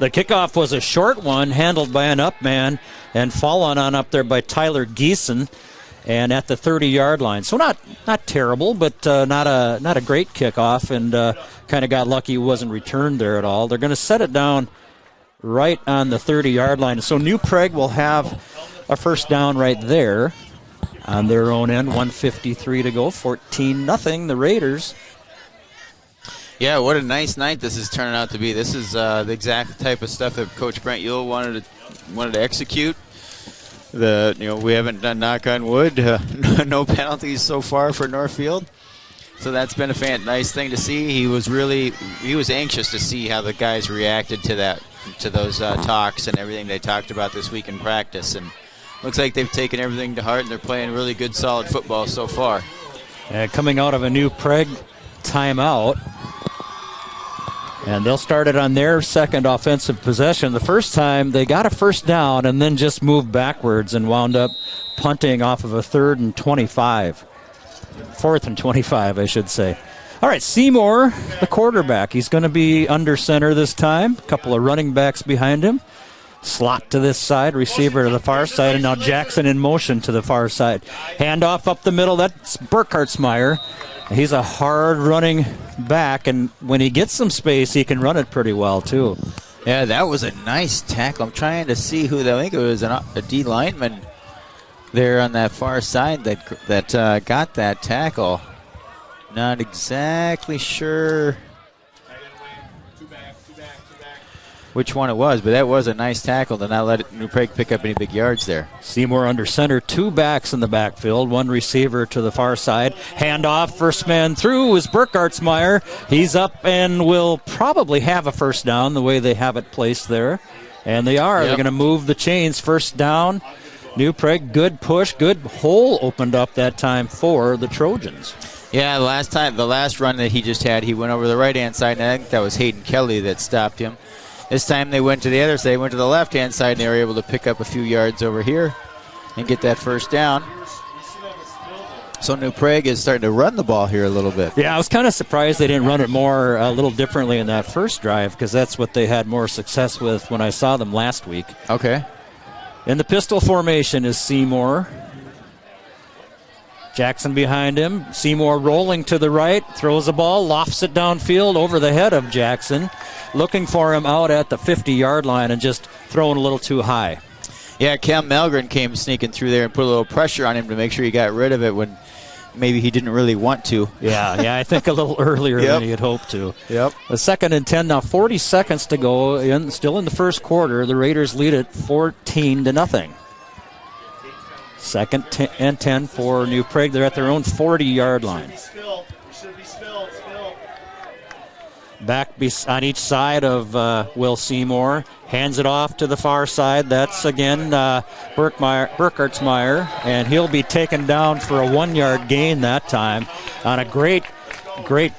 The kickoff was a short one, handled by an up man and fallen on up there by Tyler Geeson, and at the 30-yard line. So not terrible, but not a great kickoff, and kind of got lucky it wasn't returned there at all. They're going to set it down right on the 30-yard line. So New Prague will have a first down right there on their own end. 1:53 to go, 14-0 the Raiders. Yeah, what a nice night this is turning out to be. This is the exact type of stuff that Coach Brent Ewell wanted to execute. We haven't done, knock on wood, no penalties so far for Northfield. So that's been a nice thing to see. He was anxious to see how the guys reacted to those talks and everything they talked about this week in practice. And looks like they've taken everything to heart and they're playing really good, solid football so far. Coming out of a New Prague timeout. And they'll start it on their second offensive possession. The first time they got a first down and then just moved backwards and wound up punting off of a 4th and 25, I should say. All right, Seymour, the quarterback. He's going to be under center this time. A couple of running backs behind him. Slot to this side, receiver to the far side, and now Jackson in motion to the far side. Handoff up the middle. That's Burkhartsmeyer. He's a hard-running back, and when he gets some space, he can run it pretty well, too. Yeah, that was a nice tackle. I'm trying to see who I think it was a D lineman there on that far side that got that tackle. Not exactly sure which one it was, but that was a nice tackle to not let New Prague pick up any big yards there. Seymour under center, two backs in the backfield, one receiver to the far side. Handoff, first man through is Burkhartsmeyer. He's up and will probably have a first down the way they have it placed there. And they are. Yep. They're going to move the chains. First down. New Prague, good push, good hole opened up that time for the Trojans. Yeah, the last run that he just had, he went over the right-hand side, and I think that was Hayden Kelly that stopped him. This time they went to the other side. They went to the left-hand side, and they were able to pick up a few yards over here and get that first down. So New Prague is starting to run the ball here a little bit. Yeah, I was kind of surprised they didn't run it more a little differently in that first drive, because that's what they had more success with when I saw them last week. Okay. In the pistol formation is Seymour. Jackson behind him. Seymour rolling to the right, throws the ball, lofts it downfield over the head of Jackson, looking for him out at the 50-yard line and just throwing a little too high. Yeah, Cam Malgren came sneaking through there and put a little pressure on him to make sure he got rid of it when maybe he didn't really want to. Yeah, I think a little earlier than he had hoped to. Yep. The 2nd and 10, now 40 seconds to go. Still in the first quarter, the Raiders lead it 14-0. 2nd and 10 for New Prague. They're at their own 40-yard line. back on each side of Will Seymour. Hands it off to the far side. That's, again, Burkhartsmeyer, and he'll be taken down for a 1-yard gain that time on a great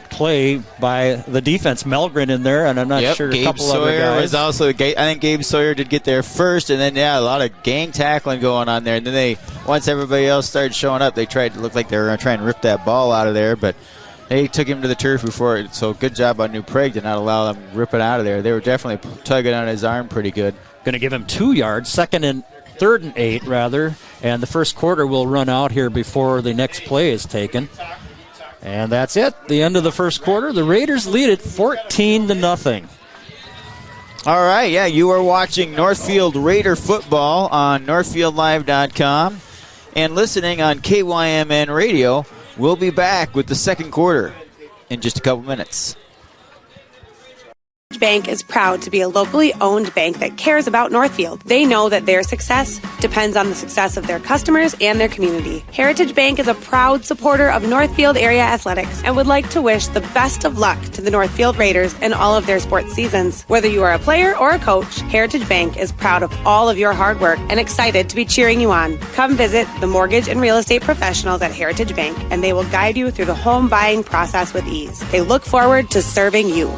play by the defense. Melgren in there, and I'm not sure Gabe a couple Sawyer other guys. was also, I think Gabe Sawyer did get there first, and then, a lot of gang tackling going on there. And then once everybody else started showing up, they tried to look like they were going to try and rip that ball out of there, but they took him to the turf before it. So good job on New Prague to not allow them to rip it out of there. They were definitely tugging on his arm pretty good. Going to give him 2 yards, third and 8, rather, and the first quarter will run out here before the next play is taken. And that's it. The end of the first quarter. The Raiders lead it 14-0. All right, you are watching Northfield Raider football on NorthfieldLive.com and listening on KYMN Radio. We'll be back with the second quarter in just a couple minutes. Bank is proud to be a locally owned bank that cares about Northfield. They know that their success depends on the success of their customers and their community. Heritage Bank is a proud supporter of Northfield area athletics and would like to wish the best of luck to the Northfield Raiders in all of their sports seasons. Whether you are a player or a coach, Heritage Bank is proud of all of your hard work and excited to be cheering you on. Come visit the mortgage and real estate professionals at Heritage Bank, and they will guide you through the home buying process with ease. They look forward to serving you.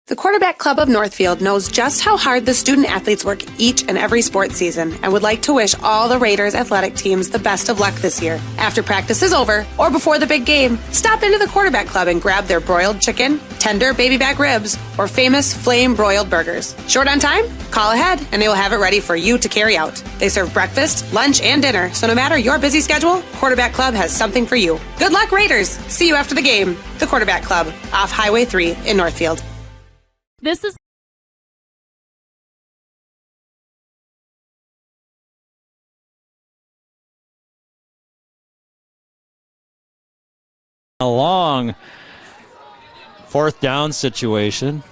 The Quarterback Club of Northfield knows just how hard the student athletes work each and every sports season and would like to wish all the Raiders athletic teams the best of luck this year. After practice is over or before the big game, stop into the Quarterback Club and grab their broiled chicken, tender baby back ribs, or famous flame broiled burgers. Short on time? Call ahead and they will have it ready for you to carry out. They serve breakfast, lunch, and dinner, so no matter your busy schedule, Quarterback Club has something for you. Good luck, Raiders! See you after the game. The Quarterback Club, off Highway 3 in Northfield. This is a long fourth down situation.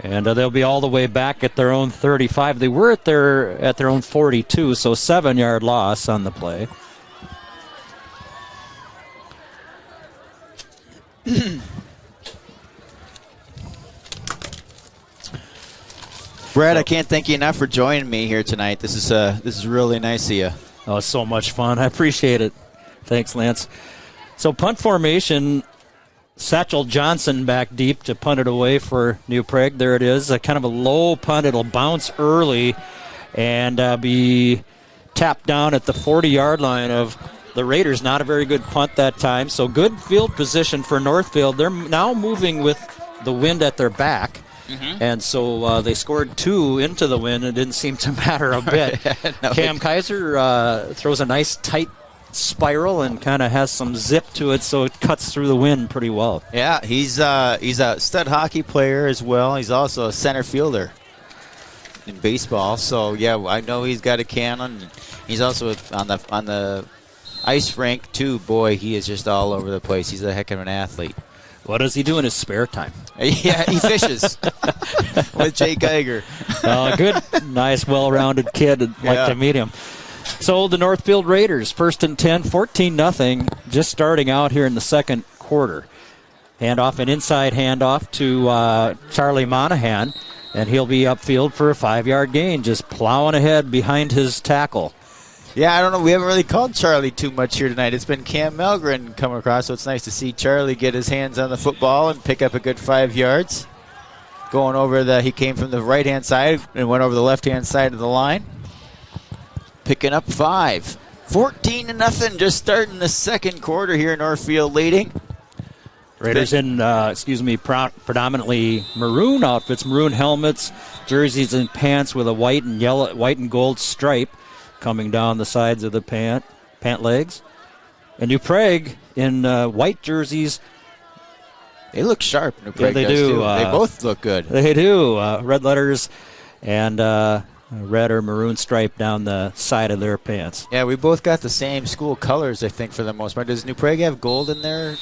And they'll be all the way back at their own 35. They were at their own 42, so 7-yard loss on the play. Brad, I can't thank you enough for joining me here tonight. This is really nice of you. Oh, it's so much fun. I appreciate it. Thanks, Lance. So punt formation, Satchel Johnson back deep to punt it away for New Prague. There it is, a kind of a low punt. It'll bounce early and be tapped down at the 40-yard line of the Raiders. Not a very good punt that time. So good field position for Northfield. They're now moving with the wind at their back. Mm-hmm. And so they scored 2 into the wind. It didn't seem to matter a bit. No, Cam Kaiser throws a nice tight spiral and kind of has some zip to it, so it cuts through the wind pretty well. Yeah, he's a stud hockey player as well. He's also a center fielder in baseball. So yeah, I know he's got a cannon. He's also on the ice rink too. Boy, he is just all over the place. He's a heck of an athlete. What does he do in his spare time? Yeah, he fishes with Jay Geiger. Good, nice, well-rounded kid. I'd like to meet him. So the Northfield Raiders, first and 10, 14-0, just starting out here in the second quarter. An inside handoff to Charlie Monahan, and he'll be upfield for a 5-yard gain, just plowing ahead behind his tackle. Yeah, I don't know. We haven't really called Charlie too much here tonight. It's been Cam Melgren come across, so it's nice to see Charlie get his hands on the football and pick up a good 5 yards. He came from the right-hand side and went over the left-hand side of the line. Picking up 5. 14-0, just starting the second quarter here, Northfield leading. Raiders in, predominantly maroon outfits, maroon helmets, jerseys and pants with a white and gold stripe coming down the sides of the pant legs. And New Prague in white jerseys. They look sharp, New Prague they do. They both look good. They do. Red letters and red or maroon stripe down the side of their pants. Yeah, we both got the same school colors, I think, for the most part. Does New Prague have gold in their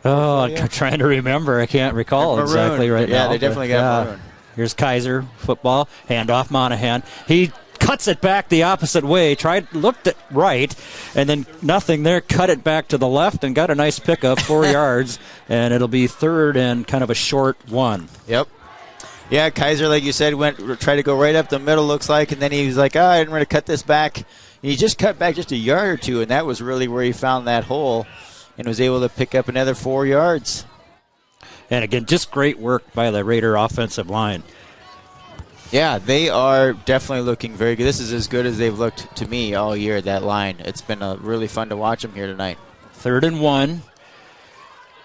I'm trying to remember. I can't recall exactly right now. Yeah, they definitely got maroon. Here's Kaiser, football, handoff Monahan. He cuts it back the opposite way, looked at right, and then nothing there, cut it back to the left and got a nice pickup, 4 yards, and it'll be third and kind of a short one. Yep. Yeah, Kaiser, like you said, tried to go right up the middle, looks like, and then he was like, I'm going to cut this back. And he just cut back just a yard or two, and that was really where he found that hole and was able to pick up another 4 yards. And again, just great work by the Raider offensive line. Yeah, they are definitely looking very good. This is as good as they've looked to me all year, that line. It's been really fun to watch them here tonight. 3rd and 1.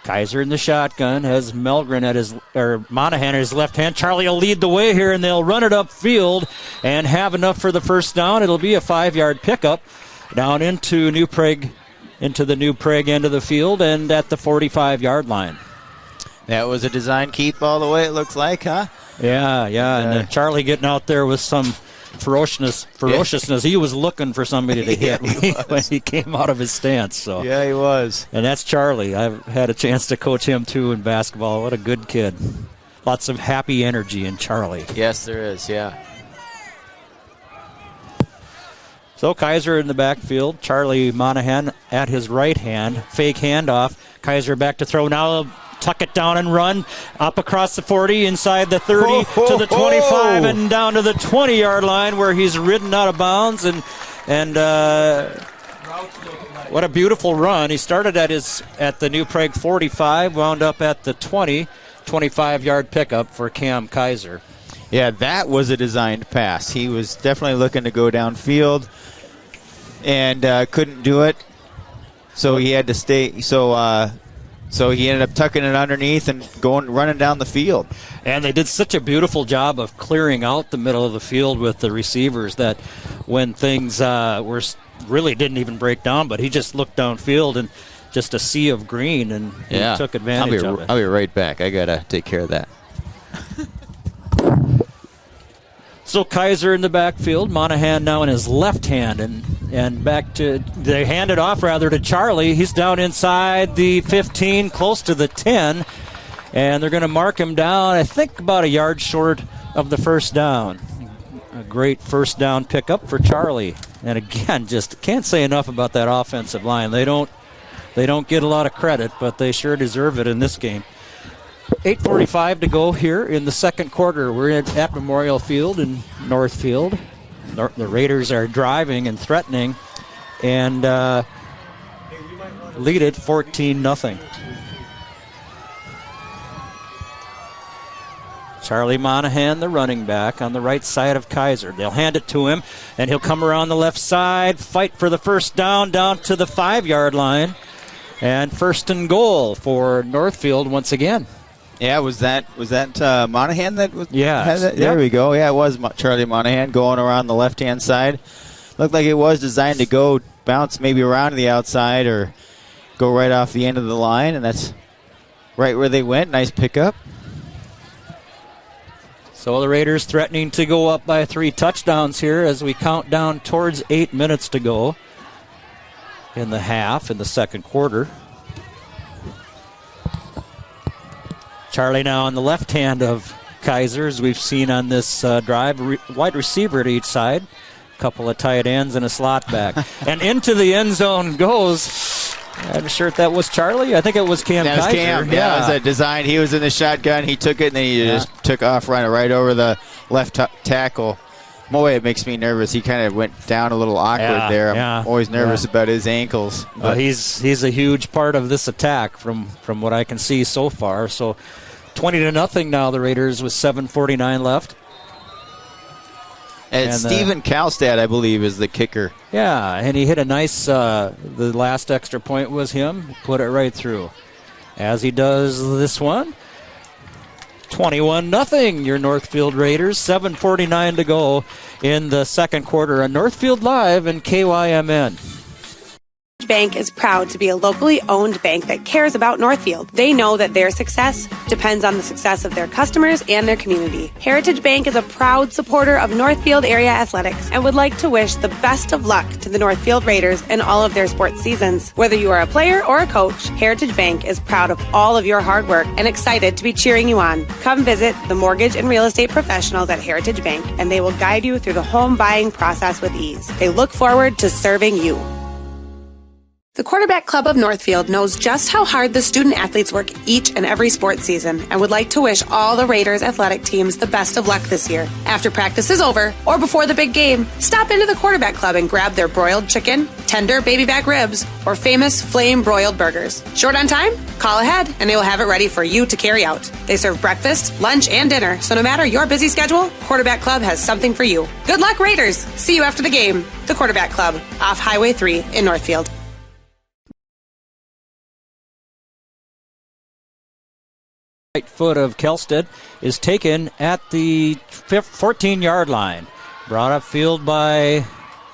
Kaiser in the shotgun has Monahan at his left hand. Charlie will lead the way here, and they'll run it upfield and have enough for the first down. It'll be a 5-yard pickup down into New Prague, into the New Prague end of the field, and at the 45-yard line. That was a design keep all the way, it looks like, huh? Yeah. And Charlie getting out there with some ferociousness. Yeah. He was looking for somebody to hit when he came out of his stance. So yeah, he was. And that's Charlie. I've had a chance to coach him, too, in basketball. What a good kid. Lots of happy energy in Charlie. Yes, there is, yeah. So Kaiser in the backfield. Charlie Monahan at his right hand. Fake handoff. Kaiser back to throw. Now tuck it down and run up across the 40, inside the 30 to the 25, and down to the 20-yard line where he's ridden out of bounds. And what a beautiful run. He started at the New Prague 45, wound up at the 25-yard pickup for Cam Kaiser. Yeah, that was a designed pass. He was definitely looking to go downfield and couldn't do it, so he had to stay. So he ended up tucking it underneath and running down the field. And they did such a beautiful job of clearing out the middle of the field with the receivers that when things really didn't even break down, but he just looked downfield and just a sea of green, and he took advantage of it. I'll be right back. I got to take care of that. So Kaiser in the backfield, Monahan now in his left hand, and back to, they hand it off rather to Charlie. He's down inside the 15, close to the 10, and they're going to mark him down, I think about a yard short of the first down. A great first down pickup for Charlie. And again, just can't say enough about that offensive line. They don't get a lot of credit, but they sure deserve it in this game. 8:45 to go here in the second quarter. We're at Memorial Field in Northfield. The Raiders are driving and threatening and lead it 14-0. Charlie Monahan, the running back, on the right side of Kaiser. They'll hand it to him, and he'll come around the left side, fight for the first down to the 5-yard line. And first and goal for Northfield once again. Yeah, was that Monahan that was? Yeah. There we go. Yeah, it was Charlie Monahan going around the left-hand side. Looked like it was designed to go bounce maybe around to the outside or go right off the end of the line, and that's right where they went. Nice pickup. So the Raiders threatening to go up by 3 touchdowns here as we count down towards 8 minutes to go in the half, in the second quarter. Charlie now on the left hand of Kaiser, as we've seen on this drive. Wide receiver at each side. A couple of tight ends and a slot back. And into the end zone goes. I'm sure if that was Charlie. I think it was Cam Kaiser. That was Cam. Yeah, it was a design. He was in the shotgun. He took it, and then he just took off running right over the left tackle. Boy, it makes me nervous. He kind of went down a little awkward there. I'm always nervous about his ankles. But he's a huge part of this attack from what I can see so far. So 20-0 now, the Raiders with 7:49 left. And Steven Kalstad, I believe, is the kicker. Yeah, and he hit a nice, the last extra point was him. Put it right through. As he does this one. 21-0, your Northfield Raiders. 7:49 to go in the second quarter on Northfield Live and KYMN. Bank is proud to be a locally owned bank that cares about Northfield. They know that their success depends on the success of their customers and their community. Heritage Bank is a proud supporter of Northfield area athletics and would like to wish the best of luck to the Northfield Raiders in all of their sports seasons. Whether you are a player or a coach, Heritage Bank is proud of all of your hard work and excited to be cheering you on. Come visit the mortgage and real estate professionals at Heritage Bank, and they will guide you through the home buying process with ease. They look forward to serving you. The Quarterback Club of Northfield knows just how hard the student athletes work each and every sports season and would like to wish all the Raiders athletic teams the best of luck this year. After practice is over, or before the big game, stop into the Quarterback Club and grab their broiled chicken, tender baby back ribs, or famous flame broiled burgers. Short on time? Call ahead and they will have it ready for you to carry out. They serve breakfast, lunch, and dinner, so no matter your busy schedule, Quarterback Club has something for you. Good luck, Raiders! See you after the game. The Quarterback Club, off Highway 3 in Northfield. Right foot of Kelstead is taken at the 14-yard line. Brought up field by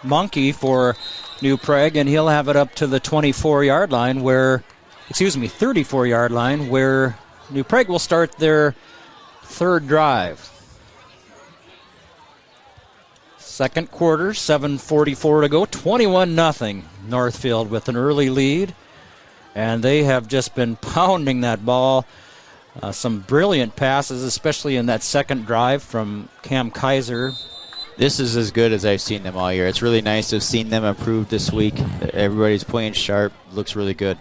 Monkey for New Prague, and he'll have it up to the 34-yard line 34-yard line where New Prague will start their third drive. Second quarter, 7:44 to go, 21-0. Northfield with an early lead, and they have just been pounding that ball. Some brilliant passes, especially in that second drive from Cam Kaiser. This is as good as I've seen them all year. It's really nice to have seen them improve this week. Everybody's playing sharp. Looks really good.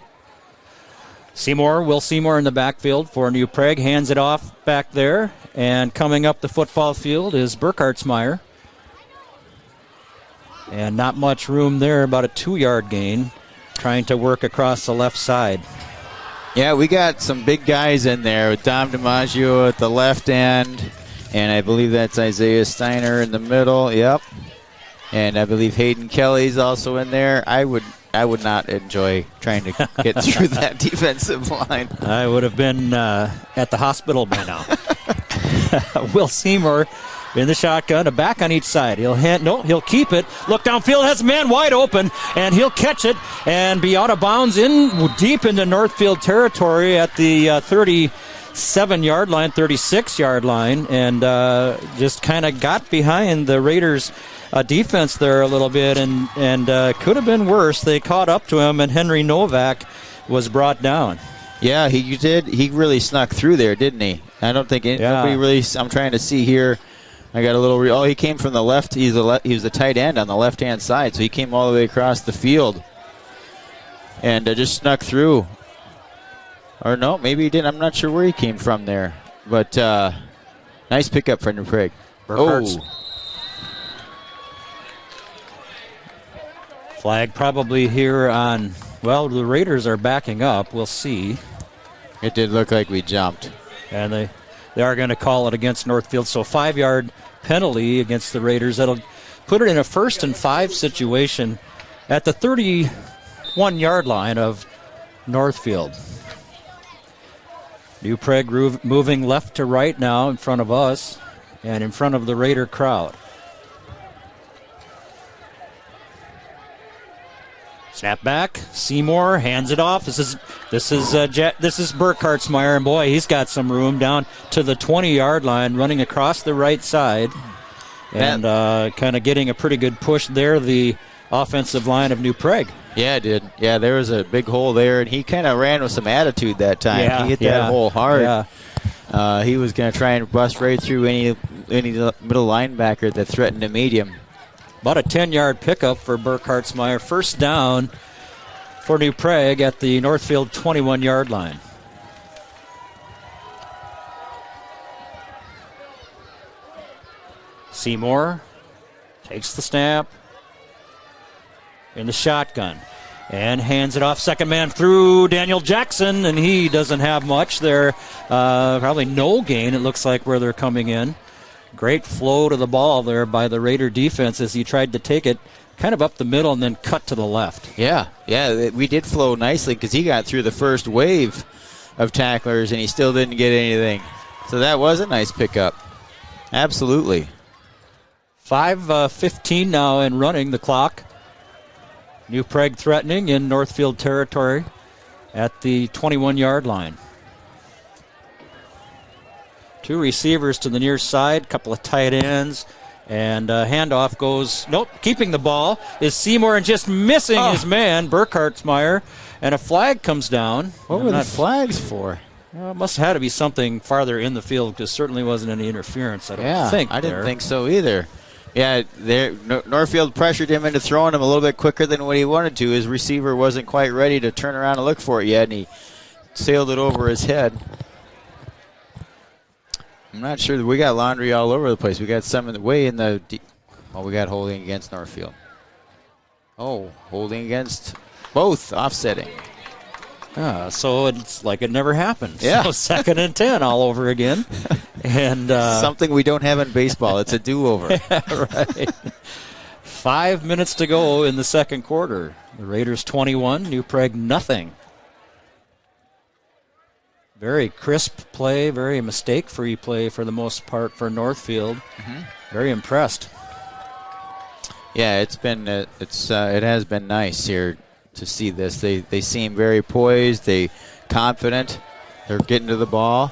Will Seymour in the backfield for New Prague. Hands it off back there. And coming up the football field is Burkhartsmeyer. And not much room there, about a 2-yard gain, trying to work across the left side. Yeah, we got some big guys in there with Dom DiMaggio at the left end, and I believe that's Isaiah Steiner in the middle. Yep. And I believe Hayden Kelly's also in there. I would not enjoy trying to get through that defensive line. I would have been at the hospital by now. Will Seymour in the shotgun, a back on each side. He'll keep it. Look downfield, has a man wide open, and he'll catch it and be out of bounds deep into Northfield territory at the 37-yard line, 36-yard line, and just kind of got behind the Raiders' defense there a little bit, and could have been worse. They caught up to him, and Henry Novak was brought down. Yeah, he did. He really snuck through there, didn't he? I don't think nobody really. I'm trying to see here. I got a little. He came from the left. He was a tight end on the left-hand side, so he came all the way across the field and just snuck through. Or no, maybe he didn't. I'm not sure where he came from there, but nice pickup for New Prague. Flag probably here on. Well, the Raiders are backing up. We'll see. It did look like we jumped, and they are going to call it against Northfield. So 5-yard penalty against the Raiders. That'll put it in a 1st and 5 situation at the 31-yard line of Northfield. New Prague moving left to right now in front of us and in front of the Raider crowd. Snap back. Seymour hands it off. This is Burkhartsmeyer, and boy, he's got some room down to the 20-yard line, running across the right side, and kind of getting a pretty good push there. The offensive line of New Prague. Yeah, it did. Yeah, there was a big hole there, and he kind of ran with some attitude that time. Yeah, he hit that hole hard. Yeah. He was going to try and bust right through any middle linebacker that threatened to meet him. About a 10-yard pickup for Burkhartsmeyer. First down for New Prague at the Northfield 21-yard line. Seymour takes the snap in the shotgun and hands it off. Second man through Daniel Jackson, and he doesn't have much there. Probably no gain, it looks like, where they're coming in. Great flow to the ball there by the Raider defense as he tried to take it kind of up the middle and then cut to the left. Yeah, we did flow nicely because he got through the first wave of tacklers and he still didn't get anything. So that was a nice pickup. Absolutely. 5:15 now and running the clock. New Prague threatening in Northfield territory at the 21-yard line. 2 receivers to the near side, couple of tight ends, and handoff goes, keeping the ball is Seymour and just missing his man, Burkhartsmeyer, and a flag comes down. What were the flags for? Well, it must have had to be something farther in the field because certainly wasn't any interference, I don't think. I didn't think so either. Yeah, Northfield pressured him into throwing him a little bit quicker than what he wanted to. His receiver wasn't quite ready to turn around and look for it yet, and he sailed it over his head. I'm not sure. We got laundry all over the place. We got some we got holding against Northfield. Oh, holding against both, offsetting. So it's like it never happened. Yeah. So 2nd and 10 all over again. And something we don't have in baseball. It's a do-over. Right. 5 minutes to go in the second quarter. The Raiders 21, New Prague nothing. Very crisp play, very mistake-free play for the most part for Northfield. Very impressed. Yeah, it has been nice here to see this. They seem very poised, confident. They're getting to the ball.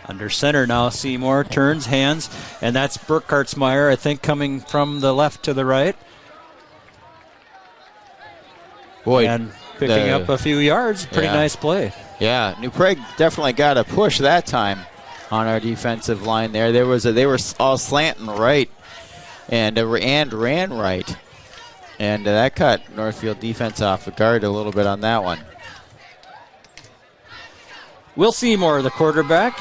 Under center now, Seymour turns hands, and that's Burkhartsmeyer, I think, coming from the left to the right. Boy, and picking up a few yards. Pretty nice play. Yeah, New Prague definitely got a push that time on our defensive line there. They were all slanting right and ran right. And that caught Northfield defense off the guard a little bit on that one. Will Seymour, the quarterback.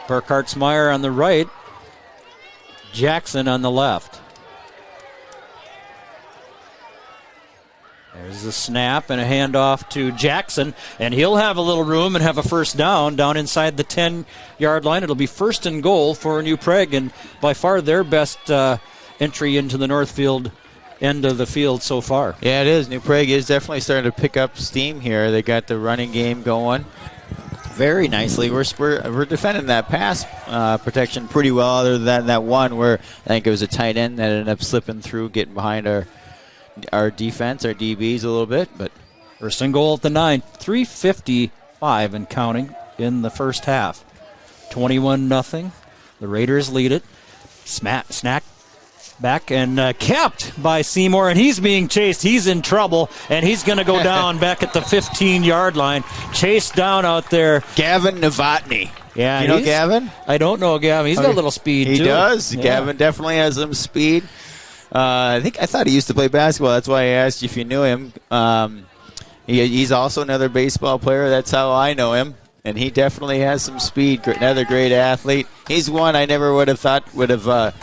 Burkhartsmeyer on the right. Jackson on the left. There's a snap and a handoff to Jackson, and he'll have a little room and have a first down inside the 10-yard line. It'll be 1st and goal for New Prague, and by far their best entry into the Northfield end of the field so far. Yeah, it is. New Prague is definitely starting to pick up steam here. They got the running game going very nicely. We're defending that pass protection pretty well, other than that one where I think it was a tight end that ended up slipping through, getting behind our defense, our DBs a little bit. But 1st and goal at the 9, 3:55 and counting in the first half. 21-0. The Raiders lead it. Snack back and kept by Seymour, and he's being chased. He's in trouble, and he's going to go down back at the 15-yard line. Chased down out there. Gavin Novotny. Yeah, you know Gavin? I don't know Gavin. He's got a little speed, too. He does. Yeah. Gavin definitely has some speed. I thought he used to play basketball. That's why I asked you if you knew him. He's also another baseball player. That's how I know him. And he definitely has some speed. Another great athlete. He's one I never would have thought would have.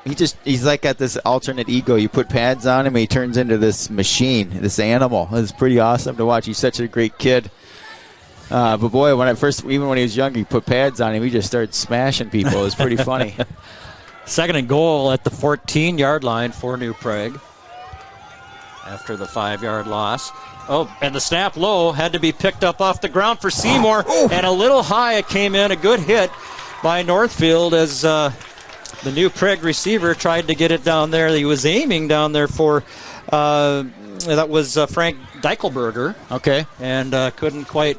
He's like got this alternate ego. You put pads on him, he turns into this machine, this animal. It's pretty awesome to watch. He's such a great kid. But boy, even when he was young, he put pads on him. He just started smashing people. It was pretty funny. 2nd and goal at the 14-yard line for New Prague after the 5-yard loss. Oh, and the snap low had to be picked up off the ground for Seymour, and a little high it came in. A good hit by Northfield as the New Prague receiver tried to get it down there. He was aiming down there for that was Frank Deichelberger. Okay. And couldn't quite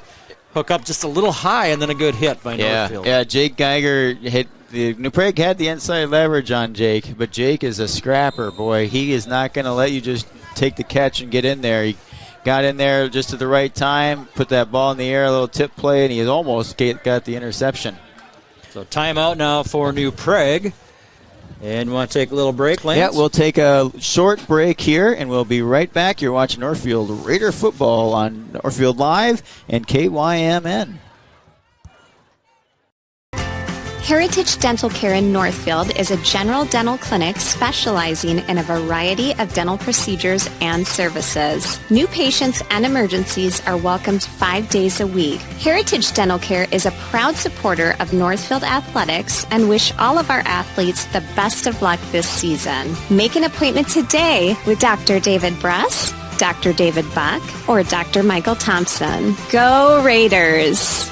hook up, just a little high, and then a good hit by Northfield. Yeah, Jake Geiger hit. New Prague had the inside leverage on Jake, but Jake is a scrapper, boy. He is not going to let you just take the catch and get in there. He got in there just at the right time, put that ball in the air, a little tip play, and he almost got the interception. So timeout now for New Prague. And you want to take a little break, Lance? Yeah, we'll take a short break here, and we'll be right back. You're watching Northfield Raider football on Northfield Live and KYMN. Heritage Dental Care in Northfield is a general dental clinic specializing in a variety of dental procedures and services. New patients and emergencies are welcomed 5 days a week. Heritage Dental Care is a proud supporter of Northfield Athletics and wish all of our athletes the best of luck this season. Make an appointment today with Dr. David Bress, Dr. David Buck, or Dr. Michael Thompson. Go Raiders!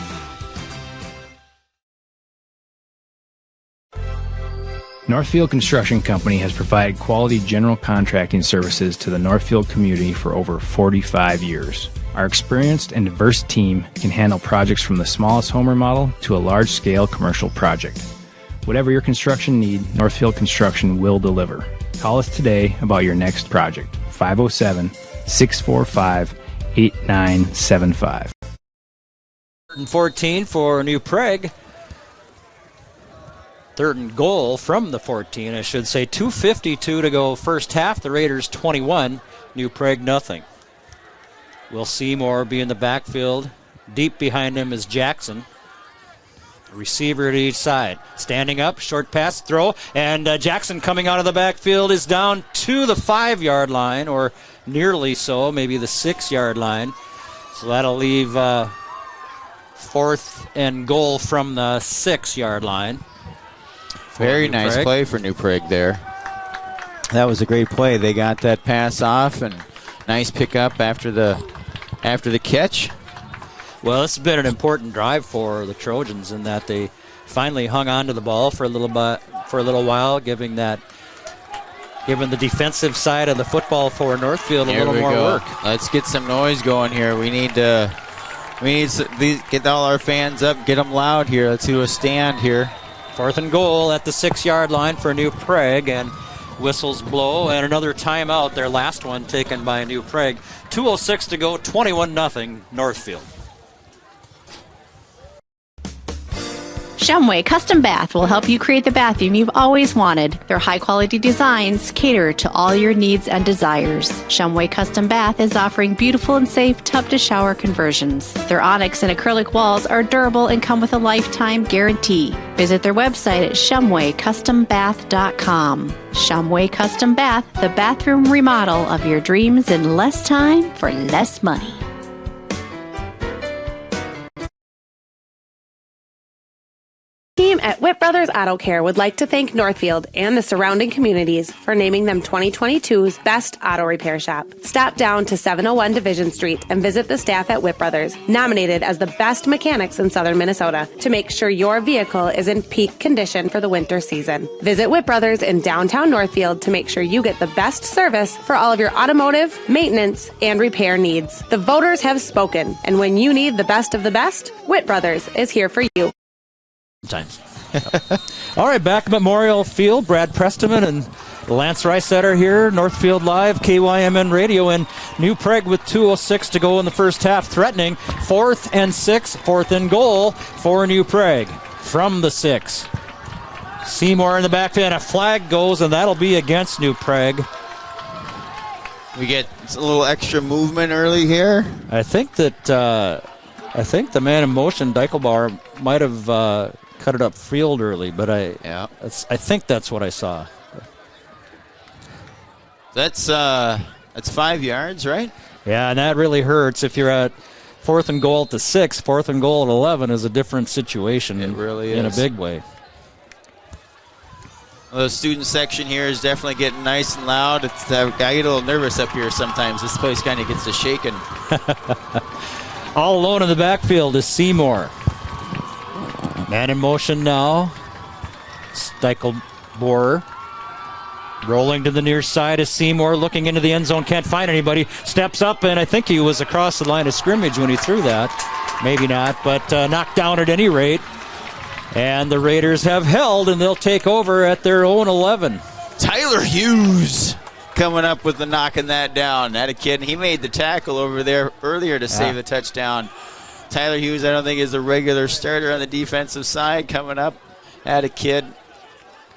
Northfield Construction Company has provided quality general contracting services to the Northfield community for over 45 years. Our experienced and diverse team can handle projects from the smallest home remodel to a large-scale commercial project. Whatever your construction need, Northfield Construction will deliver. Call us today about your next project. 507-645-8975. 14 for New Prague. Third and goal from the 14, I should say. 2:52 to go first half. The Raiders 21, New Prague nothing. Will Seymour be in the backfield. Deep behind him is Jackson. Receiver at each side. Standing up, short pass, throw, and Jackson coming out of the backfield is down to the 5-yard line, or nearly so, maybe the 6-yard line. So that'll leave fourth and goal from the 6-yard line. Very nice play for New Prague there. That was a great play. They got that pass off, and nice pickup after the catch. Well, this has been an important drive for the Trojans in that they finally hung on to the ball for a little while, giving the defensive side of the football for Northfield a little more work. Let's get some noise going here. We need to get all our fans up, get them loud here. Let's do a stand here. Fourth and goal at the 6-yard line for New Prague, and whistles blow, and another timeout, their last one taken by New Prague. 2:06 to go, 21-0 Northfield. Shumway Custom Bath will help you create the bathroom you've always wanted. Their high-quality designs cater to all your needs and desires. Shumway Custom Bath is offering beautiful and safe tub-to-shower conversions. Their onyx and acrylic walls are durable and come with a lifetime guarantee. Visit their website at shumwaycustombath.com. Shumway Custom Bath, the bathroom remodel of your dreams in less time for less money. Team at Whit Brothers Auto Care would like to thank Northfield and the surrounding communities for naming them 2022's Best Auto Repair Shop. Stop down to 701 Division Street and visit the staff at Whit Brothers, nominated as the best mechanics in southern Minnesota, to make sure your vehicle is in peak condition for the winter season. Visit Whit Brothers in downtown Northfield to make sure you get the best service for all of your automotive, maintenance, and repair needs. The voters have spoken, and when you need the best of the best, Whit Brothers is here for you. Times. All right, back at Memorial Field, Brad Presteman and Lance Reisetter here, Northfield Live, KYMN Radio, and New Prague with 2:06 to go in the first half, threatening 4th and 6, 4th and goal for New Prague from the 6. Seymour in the backfield, and a flag goes, and that'll be against New Prague. We get a little extra movement early here. I think the man in motion, Deichelbauer, might have cut it up field early, but I think that's what I saw. That's 5 yards, right? Yeah, and that really hurts if you're at 4th and goal at the 6. 4th and goal at 11 is a different situation. It really is. In a big way. Well, the student section here is definitely getting nice and loud. I get a little nervous up here sometimes. This place kind of gets to shaking. All alone in the backfield is Seymour. Man in motion now. Deichelbauer rolling to the near side is Seymour, looking into the end zone, can't find anybody. Steps up, and I think he was across the line of scrimmage when he threw that. Maybe not, but knocked down at any rate. And the Raiders have held, and they'll take over at their own 11. Tyler Hughes coming up with the knocking that down. That a kid, he made the tackle over there earlier to save the touchdown. Tyler Hughes, I don't think, is a regular starter on the defensive side. Coming up, had a kid.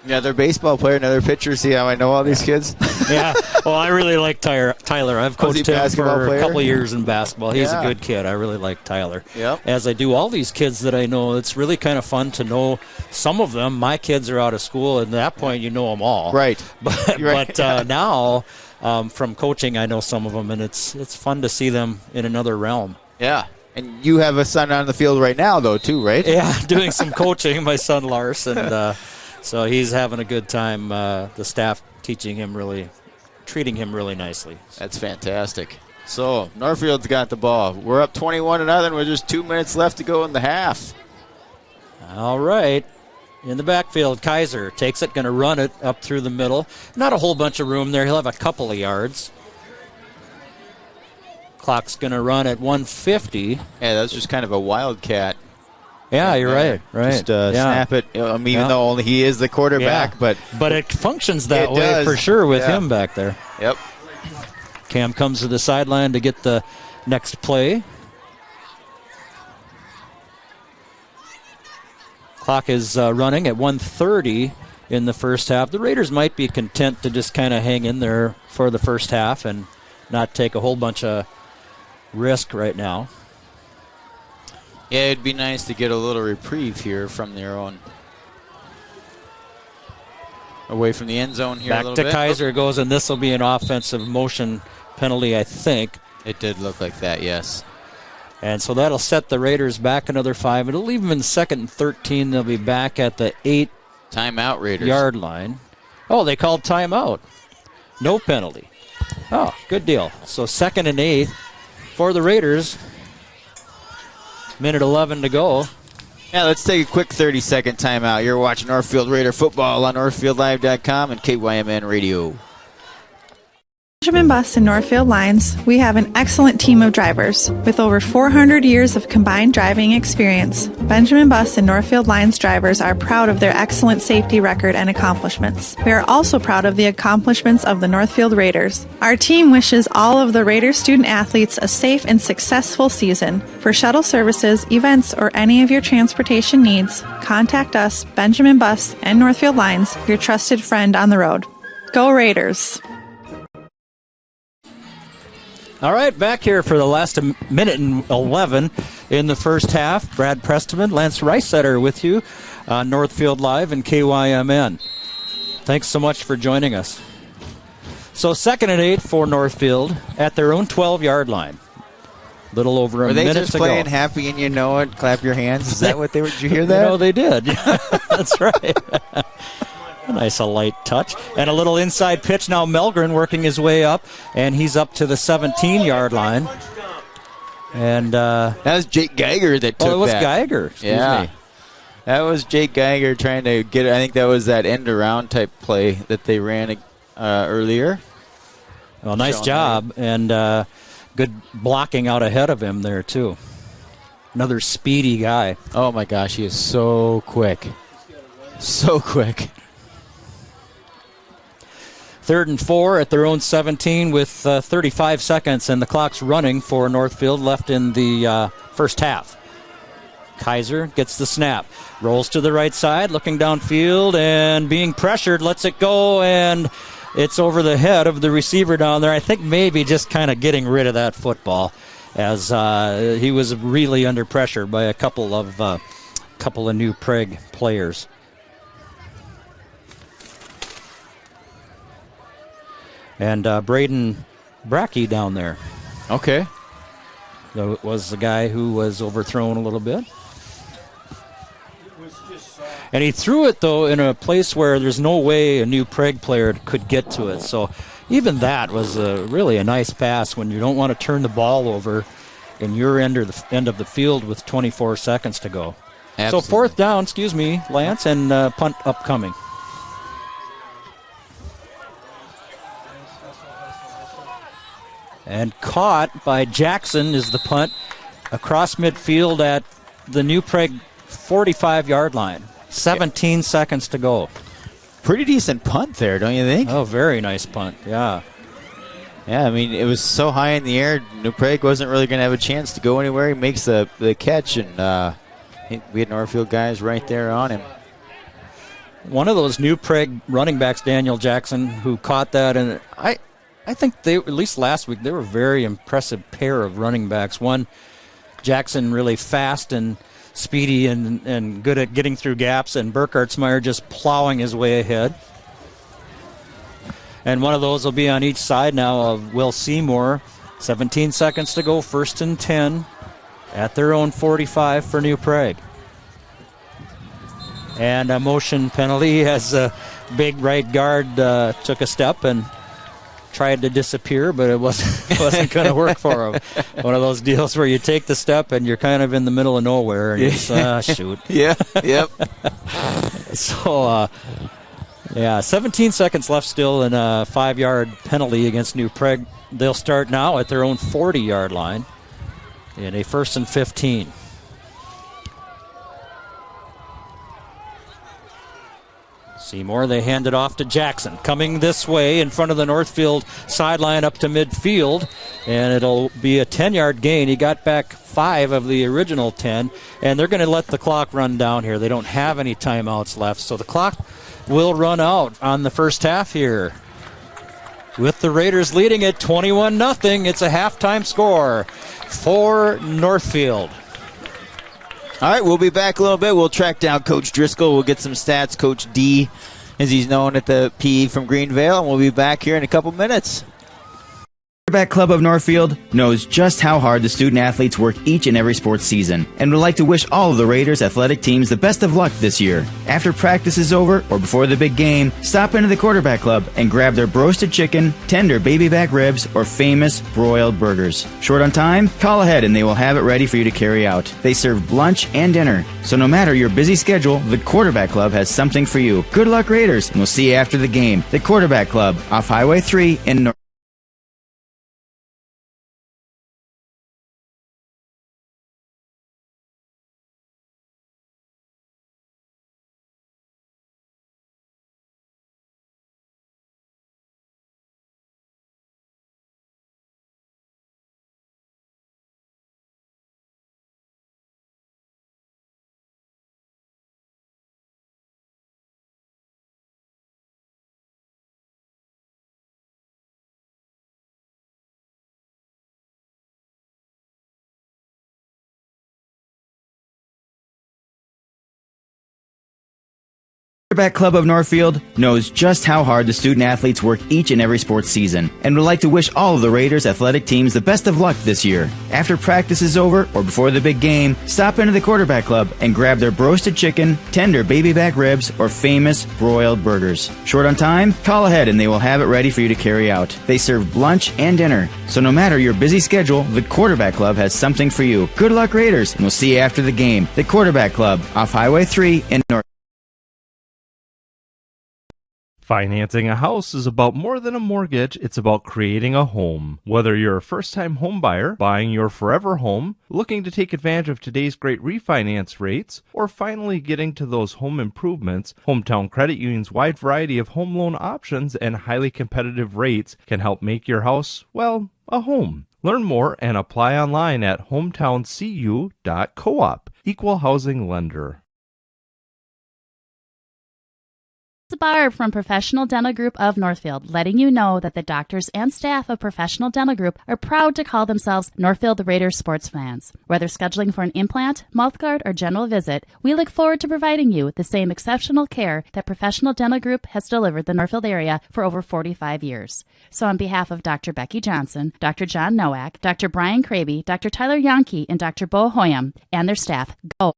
Another baseball player, another pitcher. See how I know all these kids? Yeah, well, I really like Tyler. I've coached him for a couple of years in basketball. He's a good kid. I really like Tyler. Yep. As I do all these kids that I know, it's really kind of fun to know some of them. My kids are out of school, and at that point, you know them all. Right. But now, from coaching, I know some of them, and it's fun to see them in another realm. Yeah. And you have a son on the field right now, though, too, right? Yeah, doing some coaching, my son Lars, and so he's having a good time. The staff treating him really nicely. That's fantastic. So Northfield's got the ball. We're up 21-0 with just 2 minutes left to go in the half. All right. in the backfield. Kaiser takes it, going to run it up through the middle. Not a whole bunch of room there. He'll have a couple of yards. Clock's going to run at 150. Yeah, that was just kind of a wildcat. Yeah, you're right. Just snap it. Even though only he is the quarterback, but it functions that way does. for sure with him back there. Yep. Cam comes to the sideline to get the next play. Clock is running at 1:30 in the first half. The Raiders might be content to just kind of hang in there for the first half and not take a whole bunch of risk right now. Yeah, it'd be nice to get a little reprieve here from their own. Away from the end zone here Back a little to bit. Kaiser it goes, and this will be an offensive motion penalty, I think. It did look like that, yes. And so that'll set the Raiders back another 5. It'll leave them in 2nd and 13. They'll be back at the 8 timeout Raiders yard line. Oh, they called timeout. No penalty. Oh, good deal. So 2nd and 8 for the Raiders. Minute 11 to go. Yeah, let's take a quick 30-second timeout. You're watching Northfield Raider football on NorthfieldLive.com and KYMN Radio. Benjamin Bus and Northfield Lines, we have an excellent team of drivers. With over 400 years of combined driving experience, Benjamin Bus and Northfield Lines drivers are proud of their excellent safety record and accomplishments. We are also proud of the accomplishments of the Northfield Raiders. Our team wishes all of the Raiders student athletes a safe and successful season. For shuttle services, events, or any of your transportation needs, contact us, Benjamin Bus and Northfield Lines, your trusted friend on the road. Go Raiders! All right, back here for the last minute and 11 in the first half. Brad Prestman, Lance Reisetter with you on Northfield Live and KYMN. Thanks so much for joining us. So 2nd and 8 for Northfield at their own 12-yard line. Little over a minute to go. Were they just playing Happy and You Know It, Clap Your Hands? Is that what they were? Did you hear that? No, they did. That's right. A nice light touch. And a little inside pitch now. Melgren working his way up, and he's up to the 17-yard line. And that was Jake Geiger that took that. Oh, it was Geiger. Excuse me. That was Jake Geiger trying to get it. I think that was that end-around type play that they ran earlier. Well, nice job, and good blocking out ahead of him there, too. Another speedy guy. Oh, my gosh, he is so quick. So quick. 3rd and 4 at their own 17 with 35 seconds, and the clock's running for Northfield left in the first half. Kaiser gets the snap, rolls to the right side, looking downfield, and being pressured, lets it go, and it's over the head of the receiver down there. I think maybe just kind of getting rid of that football, as he was really under pressure by a couple of new Prague players. And Braden Brackey down there. Okay. That was the guy who was overthrown a little bit. And he threw it, though, in a place where there's no way a new Prague player could get to it. So even that was really a nice pass when you don't want to turn the ball over in your end of the field with 24 seconds to go. Absolutely. So 4th down, Lance, and punt upcoming. And caught by Jackson is the punt across midfield at the New Prague 45-yard line. 17 seconds to go. Pretty decent punt there, don't you think? Oh, very nice punt, yeah. Yeah, I mean, it was so high in the air, New Prague wasn't really going to have a chance to go anywhere. He makes the catch, and we had Northfield guys right there on him. One of those New Prague running backs, Daniel Jackson, who caught that, and I think they, at least last week, they were a very impressive pair of running backs. One, Jackson really fast and speedy and good at getting through gaps, and Burkhartsmeyer just plowing his way ahead. And one of those will be on each side now of Will Seymour. 17 seconds to go, 1st and 10 at their own 45 for New Prague. And a motion penalty as a big right guard took a step and tried to disappear, but it wasn't going to work for him. One of those deals where you take the step and you're kind of in the middle of nowhere, and shoot. Yeah, yep. So, 17 seconds left still in a 5-yard penalty against New Prague. They'll start now at their own 40-yard line in a 1st and 15. Seymour, they hand it off to Jackson. Coming this way in front of the Northfield sideline up to midfield, and it'll be a 10-yard gain. He got back 5 of the original 10, and they're going to let the clock run down here. They don't have any timeouts left, so the clock will run out on the first half here. With the Raiders leading at 21-0, it's a halftime score for Northfield. All right, we'll be back a little bit. We'll track down Coach Driscoll. We'll get some stats. Coach D, as he's known at the PE from Greenvale, and we'll be back here in a couple minutes. Quarterback Club of Northfield knows just how hard the student athletes work each and every sports season and would like to wish all of the Raiders athletic teams the best of luck this year. After practice is over or before the big game, stop into the Quarterback Club and grab their roasted chicken, tender baby back ribs, or famous broiled burgers. Short on time? Call ahead and they will have it ready for you to carry out. They serve lunch and dinner, so no matter your busy schedule, the Quarterback Club has something for you. Good luck, Raiders, and we'll see you after the game. The Quarterback Club off Highway 3 in North. Quarterback Club of Northfield knows just how hard the student athletes work each and every sports season and would like to wish all of the Raiders athletic teams the best of luck this year. After practice is over or before the big game, stop into the Quarterback Club and grab their roasted chicken, tender baby back ribs, or famous broiled burgers. Short on time? Call ahead and they will have it ready for you to carry out. They serve lunch and dinner, so no matter your busy schedule, the Quarterback Club has something for you. Good luck, Raiders, and we'll see you after the game. The Quarterback Club off Highway 3 in North. Financing a house is about more than a mortgage. It's about creating a home. Whether you're a first-time home buyer, buying your forever home, looking to take advantage of today's great refinance rates, or finally getting to those home improvements, Hometown Credit Union's wide variety of home loan options and highly competitive rates can help make your house, well, a home. Learn more and apply online at hometowncu.coop. Equal housing lender. Barb from Professional Dental Group of Northfield, letting you know that the doctors and staff of Professional Dental Group are proud to call themselves Northfield Raiders sports fans. Whether scheduling for an implant, mouthguard, or general visit, we look forward to providing you the same exceptional care that Professional Dental Group has delivered the Northfield area for over 45 years. So on behalf of Dr. Becky Johnson, Dr. John Nowak, Dr. Brian Kraby, Dr. Tyler Yonke, and Dr. Bo Hoyam, and their staff, go.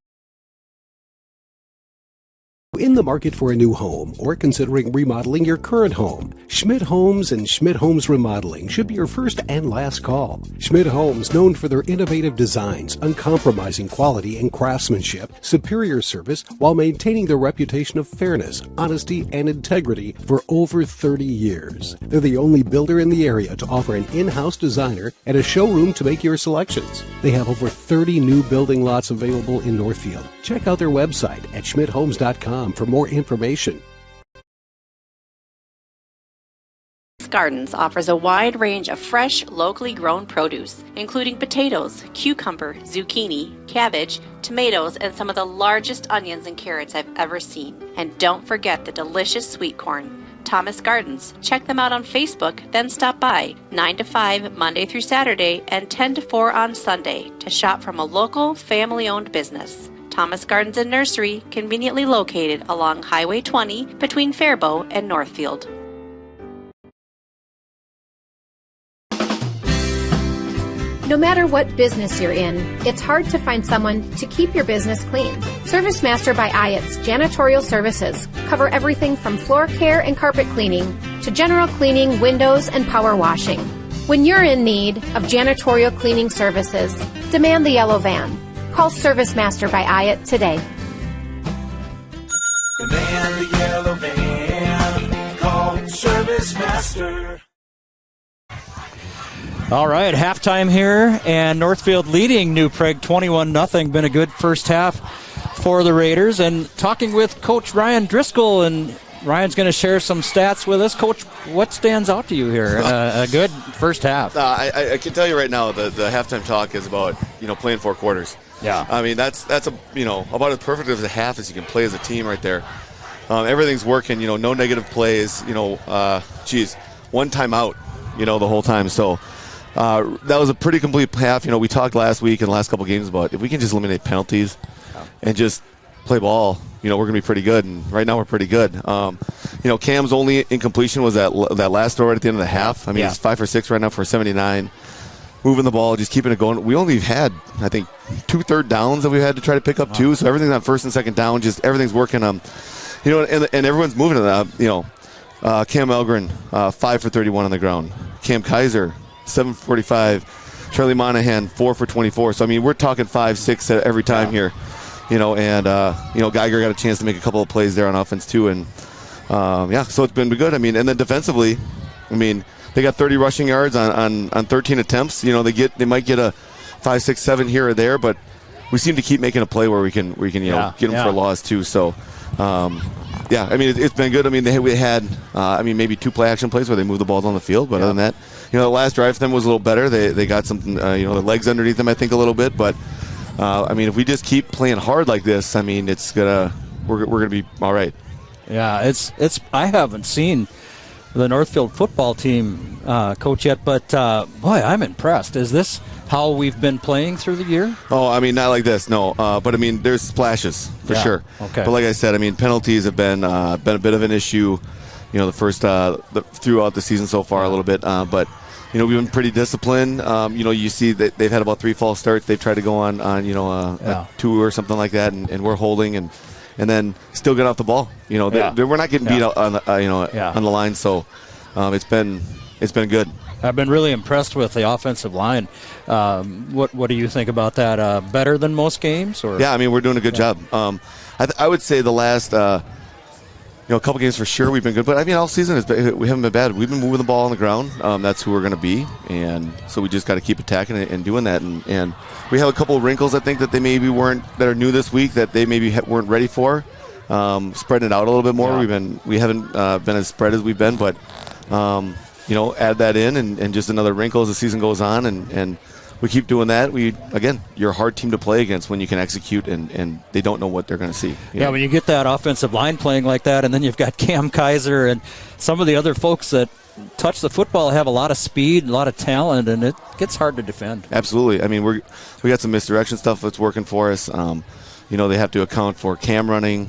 In the market for a new home or considering remodeling your current home, Schmidt Homes and Schmidt Homes Remodeling should be your first and last call. Schmidt Homes, known for their innovative designs, uncompromising quality and craftsmanship, superior service, while maintaining their reputation of fairness, honesty, and integrity for over 30 years. They're the only builder in the area to offer an in-house designer and a showroom to make your selections. They have over 30 new building lots available in Northfield. Check out their website at schmidthomes.com for more information. Gardens offers a wide range of fresh, locally grown produce, including potatoes, cucumber, zucchini, cabbage, tomatoes, and some of the largest onions and carrots I've ever seen. And don't forget the delicious sweet corn. Thomas Gardens. Check them out on Facebook, then stop by 9 to 5 Monday through Saturday and 10 to 4 on Sunday to shop from a local, family-owned business. Thomas Gardens and Nursery, conveniently located along Highway 20 between Faribault and Northfield. No matter what business you're in, it's hard to find someone to keep your business clean. ServiceMaster by Ayatt's Janitorial Services cover everything from floor care and carpet cleaning to general cleaning, windows, and power washing. When you're in need of janitorial cleaning services, demand the yellow van. Call Service Master by Hyatt today. Demand the yellow van. Call Service Master. All right, halftime here, and Northfield leading New Prague 21-0. Been a good first half for the Raiders. And talking with Coach Ryan Driscoll, and Ryan's going to share some stats with us. Coach, what stands out to you here? A good first half. I can tell you right now the halftime talk is about playing 4 quarters. Yeah. I mean that's about as perfect as a half as you can play as a team right there. Everything's working. No negative plays. One timeout. The whole time. So. That was a pretty complete half. We talked last week and the last couple games about if we can just eliminate penalties and just play ball, we're going to be pretty good. And right now we're pretty good. Cam's only incompletion was that last throw right at the end of the half. I mean, He's 5 for 6 right now for 79. Moving the ball, just keeping it going. We only had, I think, 2 third downs that we had to try to pick up too. So everything's on first and second down. Just everything's working. And everyone's moving to that. Cam Elgren, 5 for 31 on the ground. Cam Kaiser, 7:45. Charlie Monahan, 4 for 24. So, I mean, we're talking 5, 6 every time here. Geiger got a chance to make a couple of plays there on offense, too. And, so it's been good. I mean, and then defensively, they got 30 rushing yards on 13 attempts. They might get a 5, 6, 7 here or there, but we seem to keep making a play where we can get them for a loss, too. So, it's been good. I mean, we had, maybe 2 play action plays where they moved the ball down the field, but other than that, the last drive for them was a little better. They got something, the legs underneath them, I think, a little bit. But if we just keep playing hard like this, we're gonna be all right. Yeah, it's. I haven't seen the Northfield football team, coach, yet, but boy, I'm impressed. Is this how we've been playing through the year? Oh, not like this, no. But there's splashes for sure. Okay. But like I said, penalties have been a bit of an issue. The first throughout the season so far a little bit, but. We've been pretty disciplined. You see that they've had about 3 false starts. They've tried to go on a 2 or something like that, and we're holding and then still get off the ball. We're not getting beat out on the on the line. So it's been good. I've been really impressed with the offensive line. What do you think about that? Better than most games? Or? Yeah, we're doing a good job. I would say the last. A couple games for sure we've been good, but all season we haven't been bad. We've been moving the ball on the ground. That's who we're going to be, and so we just got to keep attacking it and doing that. And we have a couple of wrinkles I think that they maybe that are new this week that they maybe weren't ready for. Spreading it out a little bit more. Yeah. We haven't been as spread as we've been, but add that in and just another wrinkle as the season goes on, and we keep doing that. You're a hard team to play against when you can execute and they don't know what they're going to see. When you get that offensive line playing like that, and then you've got Cam Kaiser and some of the other folks that touch the football have a lot of speed, a lot of talent, and it gets hard to defend. Absolutely. We got some misdirection stuff that's working for us. They have to account for Cam running,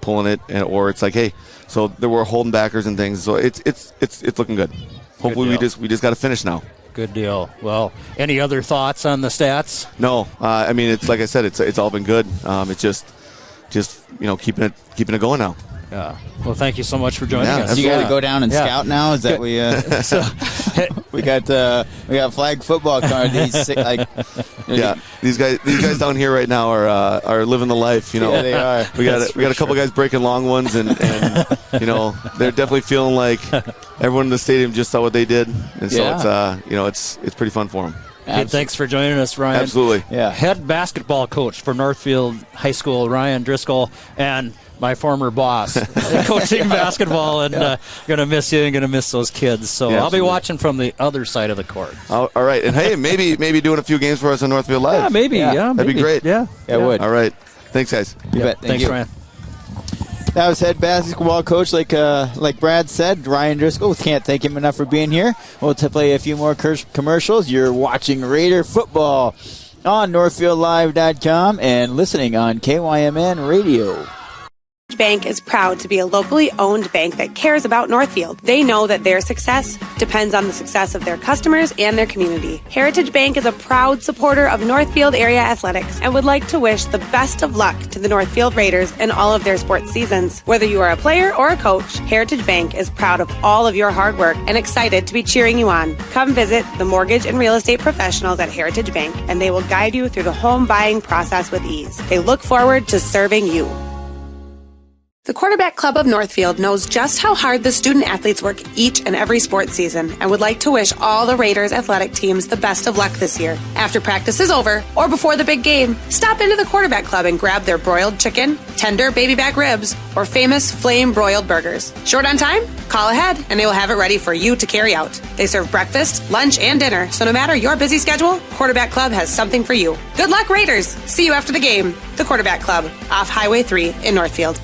pulling it, or it's like, hey, so there were holding backers and things. So it's looking good. Hopefully we just got to finish now. Good deal. Well, any other thoughts on the stats? No. It's like I said, it's all been good. It's just keeping it going now. Yeah. Well, thank you so much for joining us. You got to go down and scout now. Is that we got flag football card. These guys down here right now are living the life. Yeah, they are. We got a couple guys breaking long ones, and they're definitely feeling like everyone in the stadium just saw what they did, and so it's pretty fun for them. Hey, thanks for joining us, Ryan. Absolutely. Yeah. Head basketball coach for Northfield High School, Ryan Driscoll, and my former boss, coaching basketball, and going to miss you and going to miss those kids. So I'll be watching from the other side of the court. All right. And, hey, maybe doing a few games for us on Northfield Live. Yeah, maybe. That'd be great. Yeah, it would. All right. Thanks, guys. You bet. Thanks, Ryan. That was head basketball coach, like Brad said, Ryan Driscoll. Can't thank him enough for being here. We'll play a few more commercials. You're watching Raider football on NorthfieldLive.com and listening on KYMN Radio. Bank is proud to be a locally owned bank that cares about Northfield. They know that their success depends on the success of their customers and their community. Heritage Bank is a proud supporter of Northfield area athletics and would like to wish the best of luck to the Northfield Raiders in all of their sports seasons. Whether you are a player or a coach, Heritage Bank is proud of all of your hard work and excited to be cheering you on. Come visit the mortgage and real estate professionals at Heritage Bank, and they will guide you through the home buying process with ease. They look forward to serving you. The Quarterback Club of Northfield knows just how hard the student athletes work each and every sports season and would like to wish all the Raiders athletic teams the best of luck this year. After practice is over or before the big game, stop into the Quarterback Club and grab their broiled chicken, tender baby back ribs, or famous flame broiled burgers. Short on time? Call ahead and they will have it ready for you to carry out. They serve breakfast, lunch, and dinner, so no matter your busy schedule, Quarterback Club has something for you. Good luck, Raiders! See you after the game. The Quarterback Club, off Highway 3 in Northfield.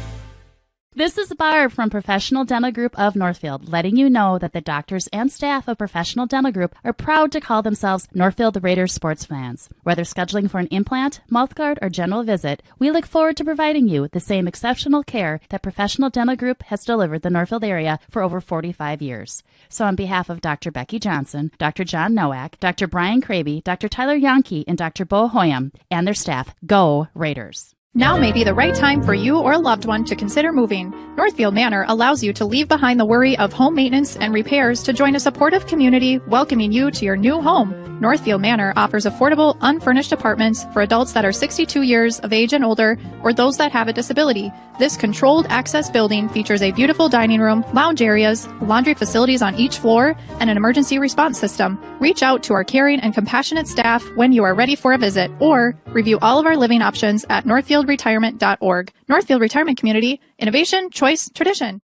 This is Barb from Professional Dental Group of Northfield, letting you know that the doctors and staff of Professional Dental Group are proud to call themselves Northfield Raiders sports fans. Whether scheduling for an implant, mouthguard, or general visit, we look forward to providing you the same exceptional care that Professional Dental Group has delivered the Northfield area for over 45 years. So on behalf of Dr. Becky Johnson, Dr. John Nowak, Dr. Brian Kraby, Dr. Tyler Yonke, and Dr. Bo Hoyam, and their staff, go Raiders! Now may be the right time for you or a loved one to consider moving. Northfield Manor allows you to leave behind the worry of home maintenance and repairs to join a supportive community welcoming you to your new home. Northfield Manor offers affordable, unfurnished apartments for adults that are 62 years of age and older or those that have a disability. This controlled access building features a beautiful dining room, lounge areas, laundry facilities on each floor, and an emergency response system. Reach out to our caring and compassionate staff when you are ready for a visit, or review all of our living options at northfieldretirement.org. Northfield Retirement Community, innovation, choice, tradition.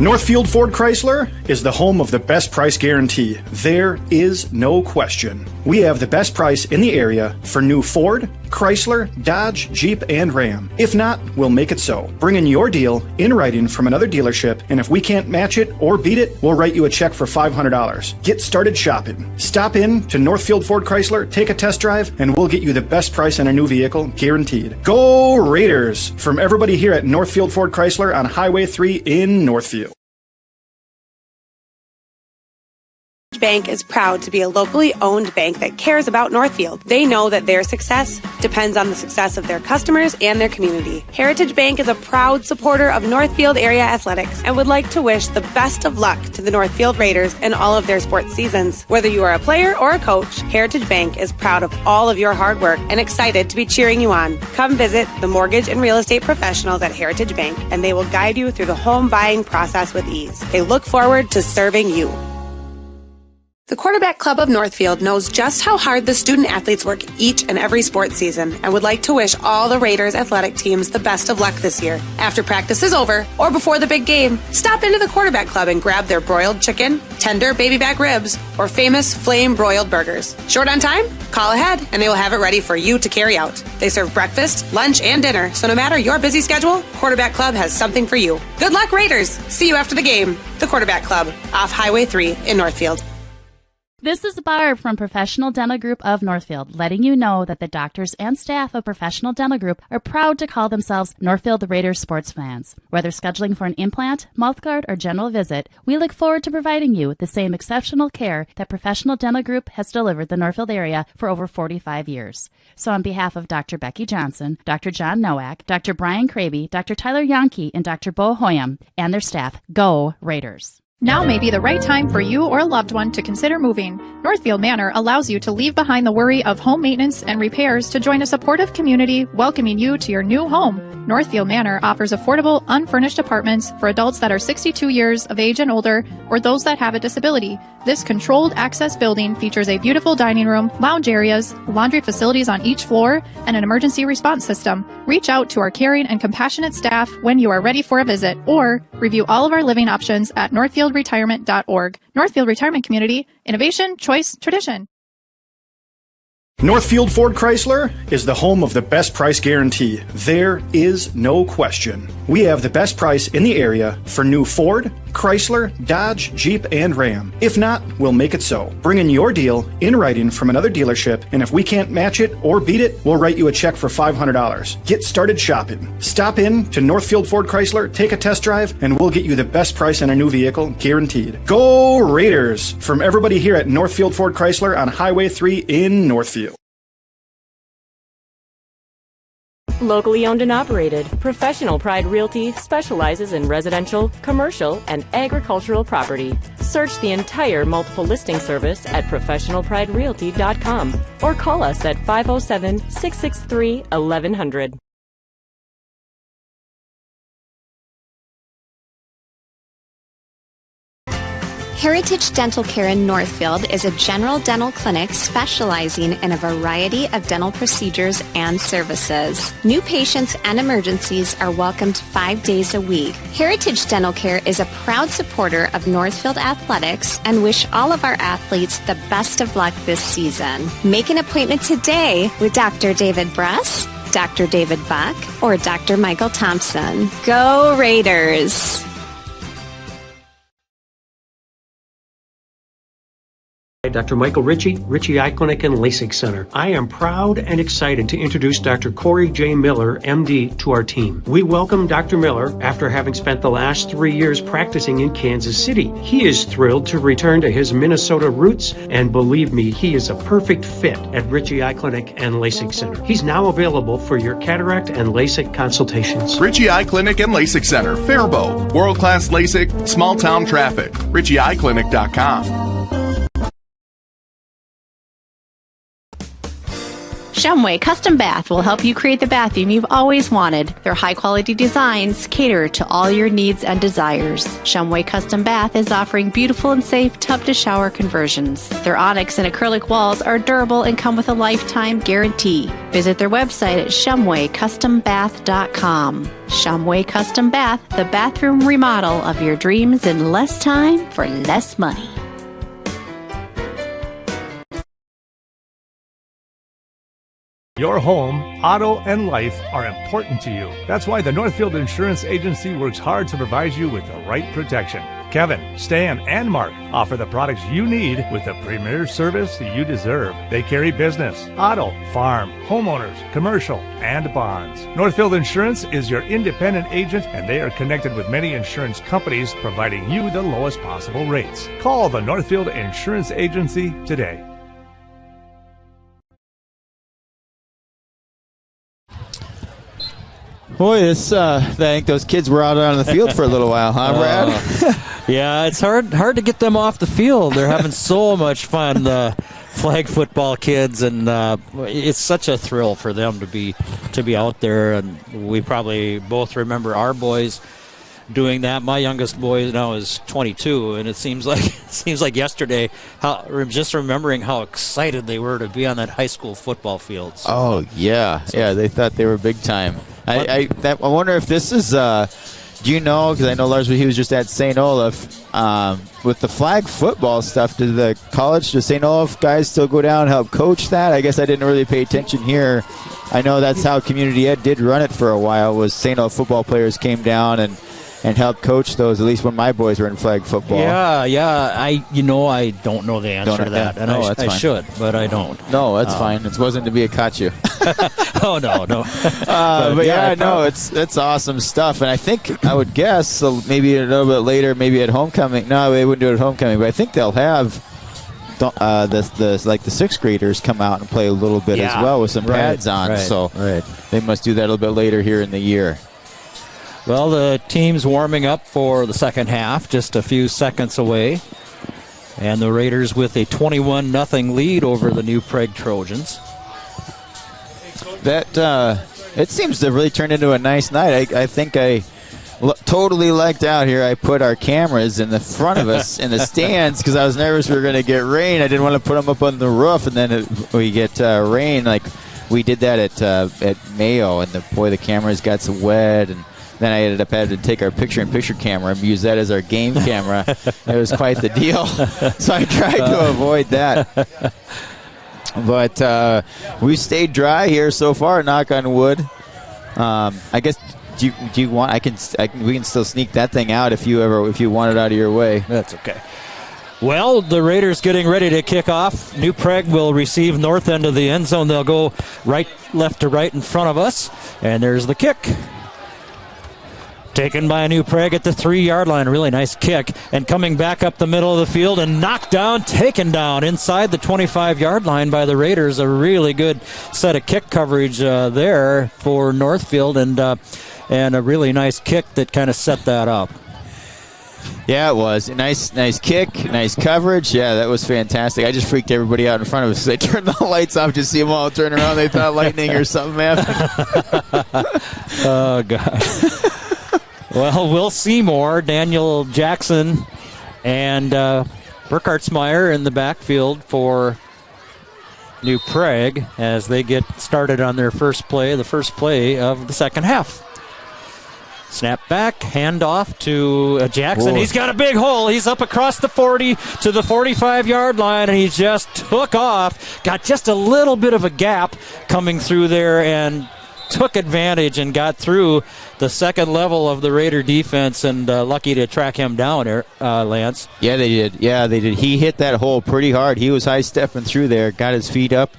Northfield Ford Chrysler is the home of the best price guarantee. There is no question. We have the best price in the area for new Ford, Chrysler, Dodge, Jeep, and Ram. If not, we'll make it so. Bring in your deal in writing from another dealership, and if we can't match it or beat it, we'll write you a check for $500. Get started shopping. Stop in to Northfield Ford Chrysler, take a test drive, and we'll get you the best price on a new vehicle, guaranteed. Go Raiders! From everybody here at Northfield Ford Chrysler on Highway 3 in Northfield. Bank is proud to be a locally owned bank that cares about Northfield. They know that their success depends on the success of their customers and their community. Heritage Bank is a proud supporter of Northfield area athletics and would like to wish the best of luck to the Northfield Raiders in all of their sports seasons. Whether you are a player or a coach, Heritage Bank is proud of all of your hard work and excited to be cheering you on. Come visit the mortgage and real estate professionals at Heritage Bank, and they will guide you through the home buying process with ease. They look forward to serving you. The Quarterback Club of Northfield knows just how hard the student athletes work each and every sports season and would like to wish all the Raiders athletic teams the best of luck this year. After practice is over or before the big game, stop into the Quarterback Club and grab their broiled chicken, tender baby back ribs, or famous flame broiled burgers. Short on time? Call ahead and they will have it ready for you to carry out. They serve breakfast, lunch, and dinner, so no matter your busy schedule, Quarterback Club has something for you. Good luck, Raiders! See you after the game. The Quarterback Club, off Highway 3 in Northfield. This is Barb from Professional Dental Group of Northfield, letting you know that the doctors and staff of Professional Dental Group are proud to call themselves Northfield Raiders sports fans. Whether scheduling for an implant, mouthguard, or general visit, we look forward to providing you the same exceptional care that Professional Dental Group has delivered the Northfield area for over 45 years. So on behalf of Dr. Becky Johnson, Dr. John Nowak, Dr. Brian Kraby, Dr. Tyler Yonke, and Dr. Bo Hoyam, and their staff, go Raiders! Now may be the right time for you or a loved one to consider moving. Northfield Manor allows you to leave behind the worry of home maintenance and repairs to join a supportive community welcoming you to your new home. Northfield Manor offers affordable, unfurnished apartments for adults that are 62 years of age and older or those that have a disability. This controlled access building features a beautiful dining room, lounge areas, laundry facilities on each floor, and an emergency response system. Reach out to our caring and compassionate staff when you are ready for a visit, or review all of our living options at northfieldretirement.org. Northfield Retirement Community, innovation, choice, tradition. Northfield Ford Chrysler is the home of the best price guarantee. There is no question. We have the best price in the area for new Ford, Chrysler, Dodge, Jeep, and Ram. If not, we'll make it so. Bring in your deal in writing from another dealership, and if we can't match it or beat it, we'll write you a check for $500. Get started shopping. Stop in to Northfield Ford Chrysler, take a test drive, and we'll get you the best price on a new vehicle, guaranteed. Go Raiders! From everybody here at Northfield Ford Chrysler on Highway 3 in Northfield. Locally owned and operated, Professional Pride Realty specializes in residential, commercial, and agricultural property. Search the entire multiple listing service at professionalpriderealty.com or call us at 507-663-1100. Heritage Dental Care in Northfield is a general dental clinic specializing in a variety of dental procedures and services. New patients and emergencies are welcomed 5 days a week. Heritage Dental Care is a proud supporter of Northfield Athletics and wish all of our athletes the best of luck this season. Make an appointment today with Dr. David Bress, Dr. David Buck, or Dr. Michael Thompson. Go Raiders! Dr. Michael Ritchie Eye Clinic and LASIK Center. I am proud and excited to introduce Dr. Corey J. Miller, MD, to our team. We welcome Dr. Miller after having spent the last 3 years practicing in Kansas City. He is thrilled to return to his Minnesota roots, and believe me, he is a perfect fit at Ritchie Eye Clinic and LASIK Center. He's now available for your cataract and LASIK consultations. Ritchie Eye Clinic and LASIK Center, Faribault. World-class LASIK, small-town traffic. RitchieEyeClinic.com. Shumway Custom Bath will help you create the bathroom you've always wanted. Their high-quality designs cater to all your needs and desires. Shumway Custom Bath is offering beautiful and safe tub-to-shower conversions. Their onyx and acrylic walls are durable and come with a lifetime guarantee. Visit their website at shumwaycustombath.com. Shumway Custom Bath, the bathroom remodel of your dreams in less time for less money. Your home, auto, and life are important to you. That's why the Northfield Insurance Agency works hard to provide you with the right protection. Kevin, Stan, and Mark offer the products you need with the premier service you deserve. They carry business, auto, farm, homeowners, commercial, and bonds. Northfield Insurance is your independent agent, and they are connected with many insurance companies, providing you the lowest possible rates. Call the Northfield Insurance Agency today. Boy, I think those kids were out on the field for a little while, huh, Brad? Yeah, it's hard to get them off the field. They're having so much fun, the flag football kids, and it's such a thrill for them to be out there. And we probably both remember our boys doing that. My youngest boy now is 22, and it seems like yesterday. Just remembering how excited they were to be on that high school football field. So, oh yeah, they thought they were big time. I wonder if this is. Do you know? Because I know Lars, he was just at St. Olaf with the flag football stuff. Did the college, does St. Olaf guys still go down and help coach that? I guess I didn't really pay attention here. I know that's how Community Ed did run it for a while. Was St. Olaf football players came down and helped coach those, at least when my boys were in flag football. Yeah. I don't know the answer to that, and I should, but I don't. No, that's fine. It wasn't to be a caught you. Oh no. But it's awesome stuff, and I think I would guess so maybe a little bit later, maybe at homecoming. No, they wouldn't do it at homecoming, but I think they'll have the sixth graders come out and play a little bit as well with some pads on. So they must do that a little bit later here in the year. Well, the team's warming up for the second half, just a few seconds away. And the Raiders with a 21-0 lead over the New Prague Trojans. It seems to really turn into a nice night. I think I totally lucked out here. I put our cameras in the front of us in the stands because I was nervous we were going to get rain. I didn't want to put them up on the roof, and then we get rain. Like we did that at Mayo, and the cameras got so wet, and then I ended up having to take our picture-in-picture camera and use that as our game camera. It was quite the deal. So I tried to avoid that. But we stayed dry here so far, knock on wood. I guess do you want? We can still sneak that thing out if you want it out of your way. That's okay. Well, the Raiders getting ready to kick off. New Prague will receive north end of the end zone. They'll go left to right in front of us. And there's the kick. Taken by New Prague at the 3-yard line. Really nice kick. And coming back up the middle of the field and knocked down, taken down inside the 25-yard line by the Raiders. A really good set of kick coverage there for Northfield, and a really nice kick that kind of set that up. Yeah, it was. Nice kick, nice coverage. Yeah, that was fantastic. I just freaked everybody out in front of us. They turned the lights off to see them all turn around. They thought lightning or something happened. Oh, gosh. Well, Will Seymour, Daniel Jackson, and Burkhartsmeyer in the backfield for New Prague as they get started on their first play, the first play of the second half. Snap back, handoff to Jackson. He's got a big hole. He's up across the 40 to the 45-yard line, and he just took off. Got just a little bit of a gap coming through there and took advantage and got through the second level of the Raider defense, and lucky to track him down there, Lance. Yeah, they did. He hit that hole pretty hard. He was high-stepping through there, got his feet up,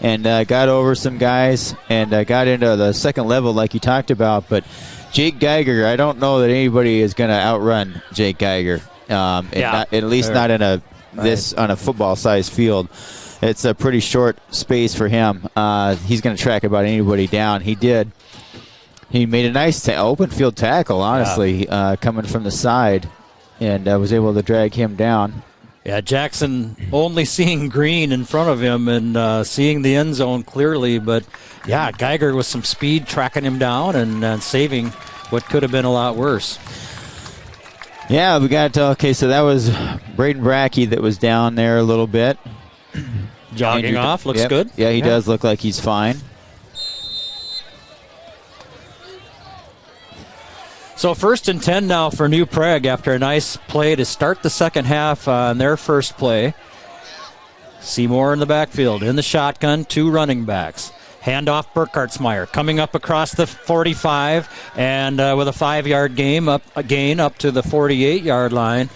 and got over some guys, and got into the second level like you talked about, but Jake Geiger, I don't know that anybody is going to outrun Jake Geiger, at least not in on a football-sized field. It's a pretty short space for him. He's going to track about anybody down. He did. He made a nice open field tackle, honestly, coming from the side, and was able to drag him down. Yeah, Jackson only seeing green in front of him and seeing the end zone clearly, but yeah, Geiger with some speed tracking him down and saving what could have been a lot worse. Yeah, we got so that was Braden Brackey that was down there a little bit. Jogging off, looks good. Yeah, he does look like he's fine. So 1st and 10 now for New Prague after a nice play to start the second half on their first play. Seymour in the backfield, in the shotgun, 2 running backs. Handoff Burkhartsmeyer coming up across the 45 and with a 5-yard gain up to the 48-yard line,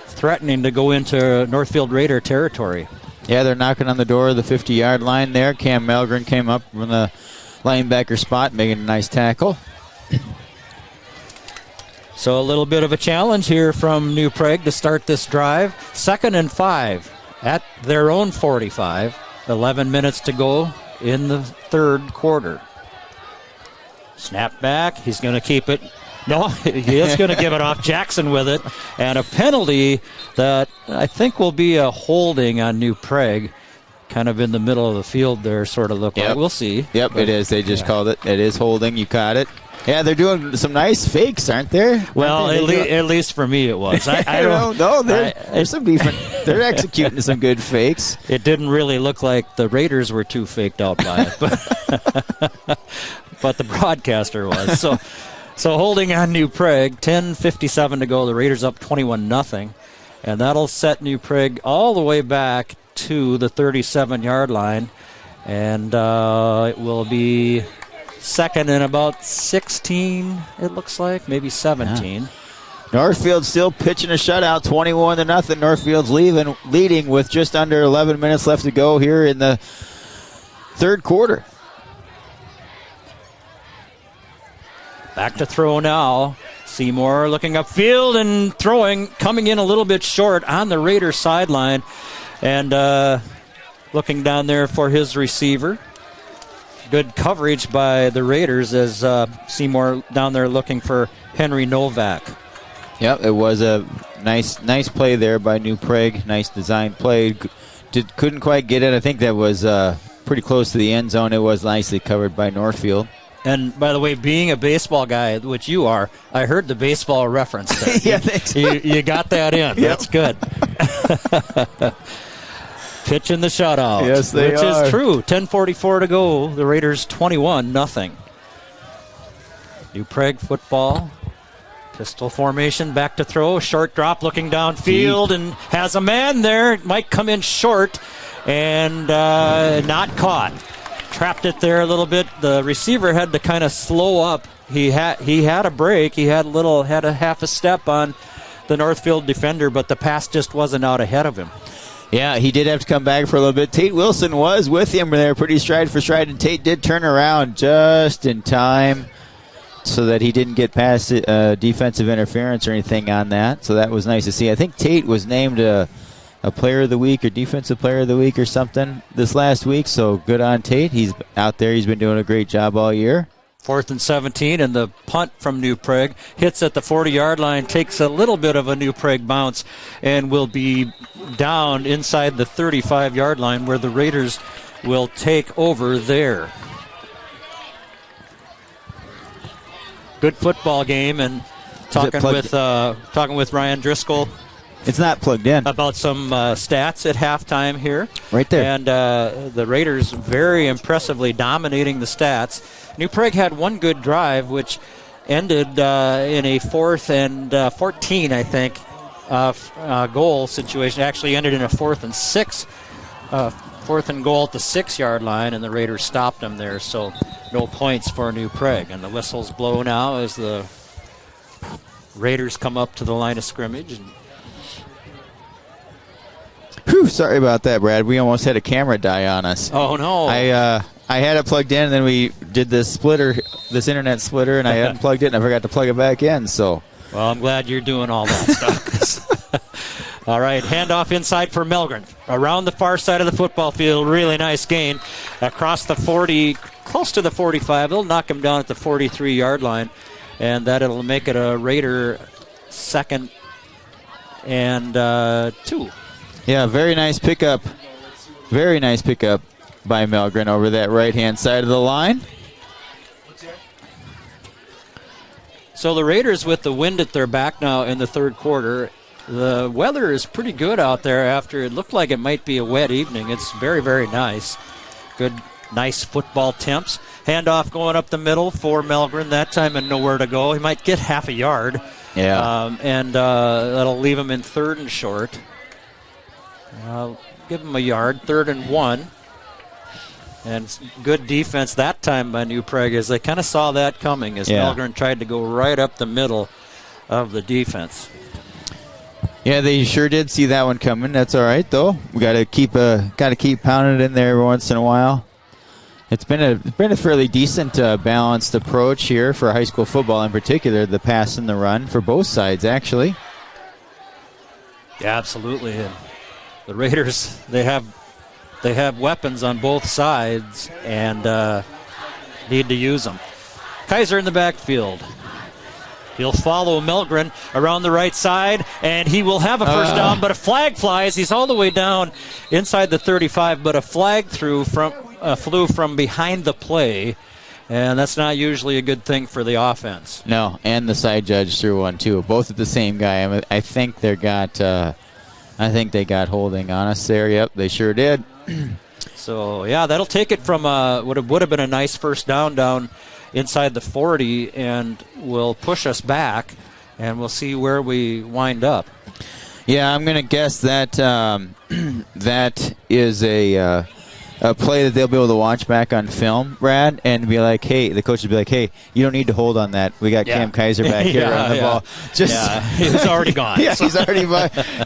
threatening to go into Northfield Raider territory. Yeah, they're knocking on the door of the 50-yard line there. Cam Melgren came up from the linebacker spot, making a nice tackle. So a little bit of a challenge here from New Prague to start this drive. 2nd and 5 at their own 45. 11 minutes to go in the third quarter. Snap back. He's going to keep it. No, he is going to give it off. Jackson with it. And a penalty that I think will be a holding on New Prague. Kind of in the middle of the field there, sort of look like. We'll see. Yep, it is. They just called it. It is holding. You caught it. Yeah, they're doing some nice fakes, aren't there? Well, at least for me it was. I don't know. There's some different. They're executing some good fakes. It didn't really look like the Raiders were too faked out by it, but the broadcaster was. So holding on New Prague, 10:57 to go. The Raiders up 21-0, and that'll set New Prague all the way back to the 37-yard line, and it will be second and about 16, it looks like, maybe 17. Yeah. Northfield still pitching a shutout, 21-0. Northfield's leading with just under 11 minutes left to go here in the third quarter. Back to throw now. Seymour looking upfield and throwing, coming in a little bit short on the Raiders sideline, and looking down there for his receiver. Good coverage by the Raiders as Seymour down there looking for Henry Novak. Yep, it was a nice play there by New Prague. Nice design play. Couldn't quite get it. I think that was pretty close to the end zone. It was nicely covered by Northfield. And by the way, being a baseball guy, which you are, I heard the baseball reference there. Yeah, thanks. You got that in. Yep. That's good. Pitching the shutout. Yes, they which are. Is true. 10:44 to go. The Raiders 21-0. New Prague football. Pistol formation. Back to throw. Short drop looking downfield and has a man there. It might come in short. and not caught. Trapped it there a little bit. The receiver had to kind of slow up. He had a break. He had a half a step on the Northfield defender, but the pass just wasn't out ahead of him. Yeah, he did have to come back for a little bit. Tate Wilson was with him there pretty stride for stride, and Tate did turn around just in time so that he didn't get past defensive interference or anything on that. So that was nice to see. I think Tate was named a player of the week or defensive player of the week or something this last week, so good on Tate. He's out there. He's been doing a great job all year. 4th and 17, and the punt from New Prague hits at the 40-yard line, takes a little bit of a New Prague bounce, and will be down inside the 35-yard line where the Raiders will take over there. Good football game, and talking with Ryan Driscoll. It's not plugged in. About some stats at halftime here. Right there. And the Raiders very impressively dominating the stats. New Prague had one good drive, which ended in a 4th and 14, I think, goal situation. Actually ended in a 4th and 6, 4th and goal at the 6-yard line, and the Raiders stopped them there. So no points for New Prague. And the whistles blow now as the Raiders come up to the line of scrimmage. And Whew, sorry about that, Brad. We almost had a camera die on us. Oh, no. I had it plugged in, and then we did this internet splitter, and I hadn't plugged it, and I forgot to plug it back in. So, well, I'm glad you're doing all that stuff. All right, handoff inside for Melgren. Around the far side of the football field, really nice gain. Across the 40, close to the 45. They'll knock him down at the 43-yard line, and that'll make it a Raider 2nd and 2. Yeah, very nice pickup. Very nice pickup by Melgren over that right-hand side of the line. So the Raiders with the wind at their back now in the third quarter. The weather is pretty good out there after it looked like it might be a wet evening. It's very, very nice. Good, nice football temps. Handoff going up the middle for Melgren. That time and nowhere to go. He might get half a yard. Yeah. And that'll leave him in 3rd and short. Give him a yard, 3rd and 1. And good defense that time by New Prague as they kind of saw that coming as Melgren tried to go right up the middle of the defense. Yeah, they sure did see that one coming. That's all right though. We got to keep pounding it in there every once in a while. It's been a fairly decent balanced approach here for high school football in particular. The pass and the run for both sides actually. Yeah, absolutely. And the Raiders, they have weapons on both sides and need to use them. Kaiser in the backfield. He'll follow Melgren around the right side, and he will have a first down, but a flag flies. He's all the way down inside the 35, but a flag flew from behind the play, and that's not usually a good thing for the offense. No, and the side judge threw one too. Both at the same guy. I think they got holding on us there. Yep, they sure did. So, yeah, that'll take it from would have been a nice first down inside the 40 and will push us back, and we'll see where we wind up. Yeah, I'm going to guess that that is a play that they'll be able to watch back on film, Brad, and be like, hey, the coach will be like, hey, you don't need to hold on that. We got Cam Kaiser back here on the ball. He's already gone. Yeah, he's already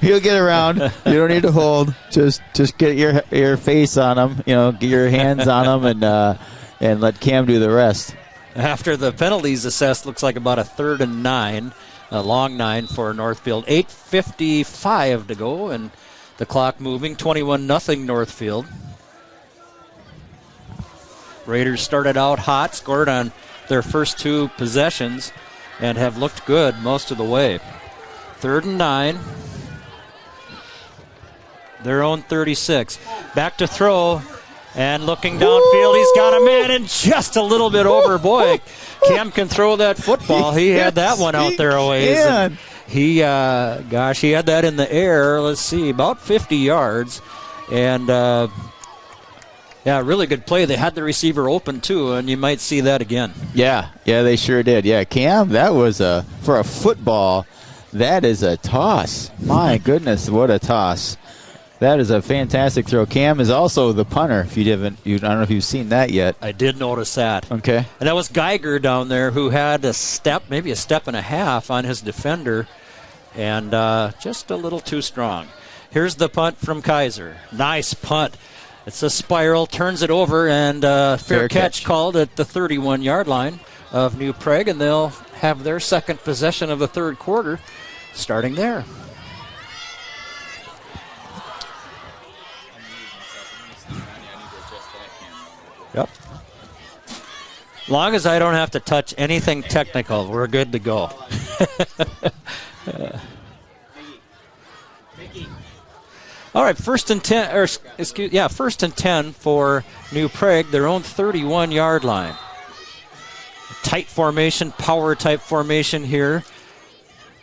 he'll get around. You don't need to hold. Just get your face on him, get your hands on him, and let Cam do the rest. After the penalties assessed, looks like about a 3rd and 9, a long 9 for Northfield. 8:55 to go, and the clock moving. 21-0 Northfield. Raiders started out hot, scored on their first 2 possessions, and have looked good most of the way. 3rd and 9. Their own 36. Back to throw. And looking downfield, he's got a man and just a little bit over. Boy, Cam can throw that football. He had that one out there a ways. And he had that in the air. Let's see, about 50 yards. And, really good play. They had the receiver open, too, and you might see that again. Yeah, they sure did. Yeah, Cam, that was for a football, that is a toss. My goodness, what a toss. That is a fantastic throw. Cam is also the punter. If I don't know if you've seen that yet. I did notice that. Okay. And that was Geiger down there who had a step, maybe a step and a half on his defender, and just a little too strong. Here's the punt from Kaiser. Nice punt. It's a spiral, turns it over, and fair catch called at the 31-yard line of New Prague, and they'll have their second possession of the third quarter starting there. Yep. Long as I don't have to touch anything technical, we're good to go. All right, first and 10 for New Prague, their own 31-yard line. Tight formation, power type formation here.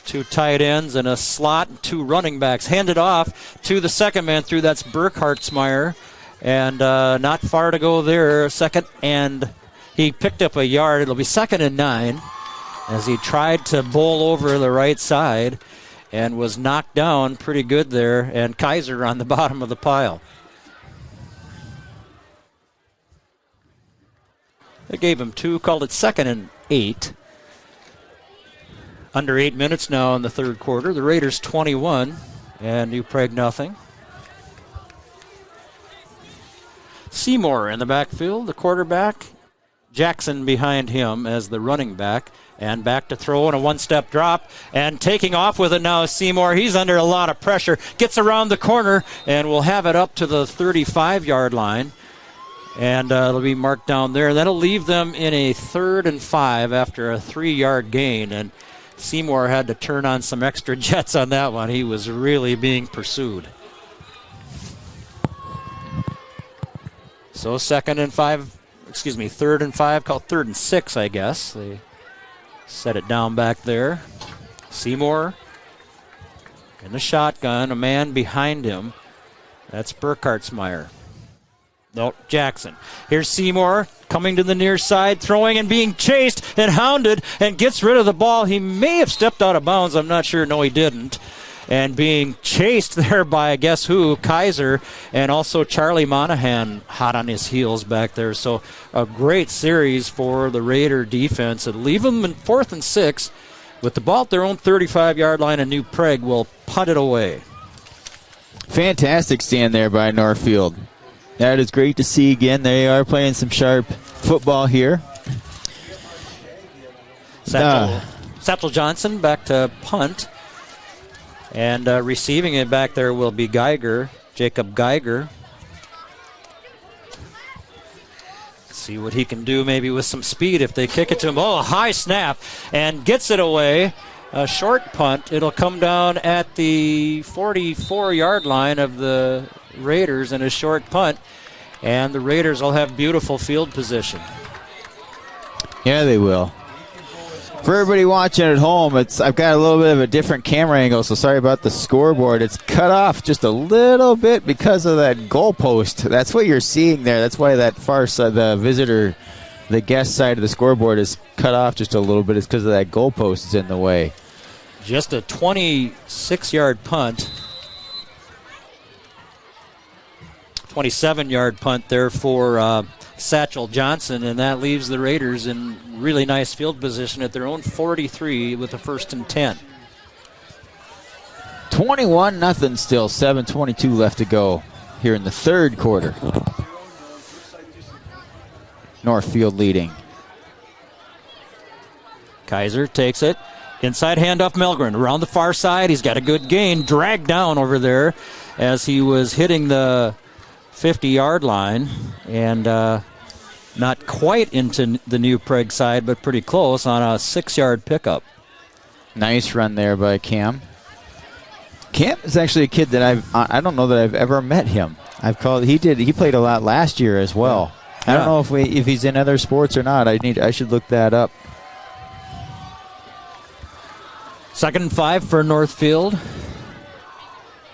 2 tight ends and a slot, and 2 running backs. Handed off to the second man through. That's Burkhartsmeyer. And not far to go there. Second, and he picked up a yard. It'll be 2nd and 9 as he tried to bowl over the right side and was knocked down pretty good there. And Kaiser on the bottom of the pile. They gave him 2, called it 2nd and 8. Under 8 minutes now in the third quarter. The Raiders 21 and New Prague nothing. Seymour in the backfield, the quarterback. Jackson behind him as the running back. And back to throw and a one-step drop. And taking off with it now is Seymour. He's under a lot of pressure. Gets around the corner and will have it up to the 35-yard line. And it'll be marked down there. That'll leave them in a 3rd and 5 after a 3-yard gain. And Seymour had to turn on some extra jets on that one. He was really being pursued. So 3rd and 5, called 3rd and 6, I guess. They set it down back there. Seymour in the shotgun, a man behind him. That's Burkhartsmeyer. No, Jackson. Here's Seymour coming to the near side, throwing and being chased and hounded, and gets rid of the ball. He may have stepped out of bounds. I'm not sure. No, he didn't. And being chased there by, guess who, Kaiser, and also Charlie Monahan hot on his heels back there. So a great series for the Raider defense. It'll leave them in 4th and 6 with the ball at their own 35-yard line, and New Prague will punt it away. Fantastic stand there by Northfield. That is great to see again. They are playing some sharp football here. Satchel Johnson back to punt. And receiving it back there will be Jacob Geiger. See what he can do maybe with some speed if they kick it to him. Oh, a high snap and gets it away. A short punt. It'll come down at the 44-yard line of the Raiders in a short punt. And the Raiders will have beautiful field position. Yeah, they will. For everybody watching at home, I've got a little bit of a different camera angle, so sorry about the scoreboard. It's cut off just a little bit because of that goalpost. That's what you're seeing there. That's why that far side, the guest side of the scoreboard is cut off just a little bit. It's because of that goalpost is in the way. Just a 26-yard punt. 27-yard punt there for Satchel Johnson, and that leaves the Raiders in really nice field position at their own 43 with a 1st and 10. 21-0 still, 7:22 left to go here in the third quarter. Northfield leading. Kaiser takes it. Inside handoff Melgren around the far side. He's got a good gain. Dragged down over there as he was hitting the 50-yard line, and not quite into the New Prague side, but pretty close on a 6-yard pickup. Nice run there by Cam. Cam is actually a kid that I don't know that I've ever met him. He played a lot last year as well. Yeah. I don't know if he's in other sports or not. I should look that up. 2nd and 5 for Northfield.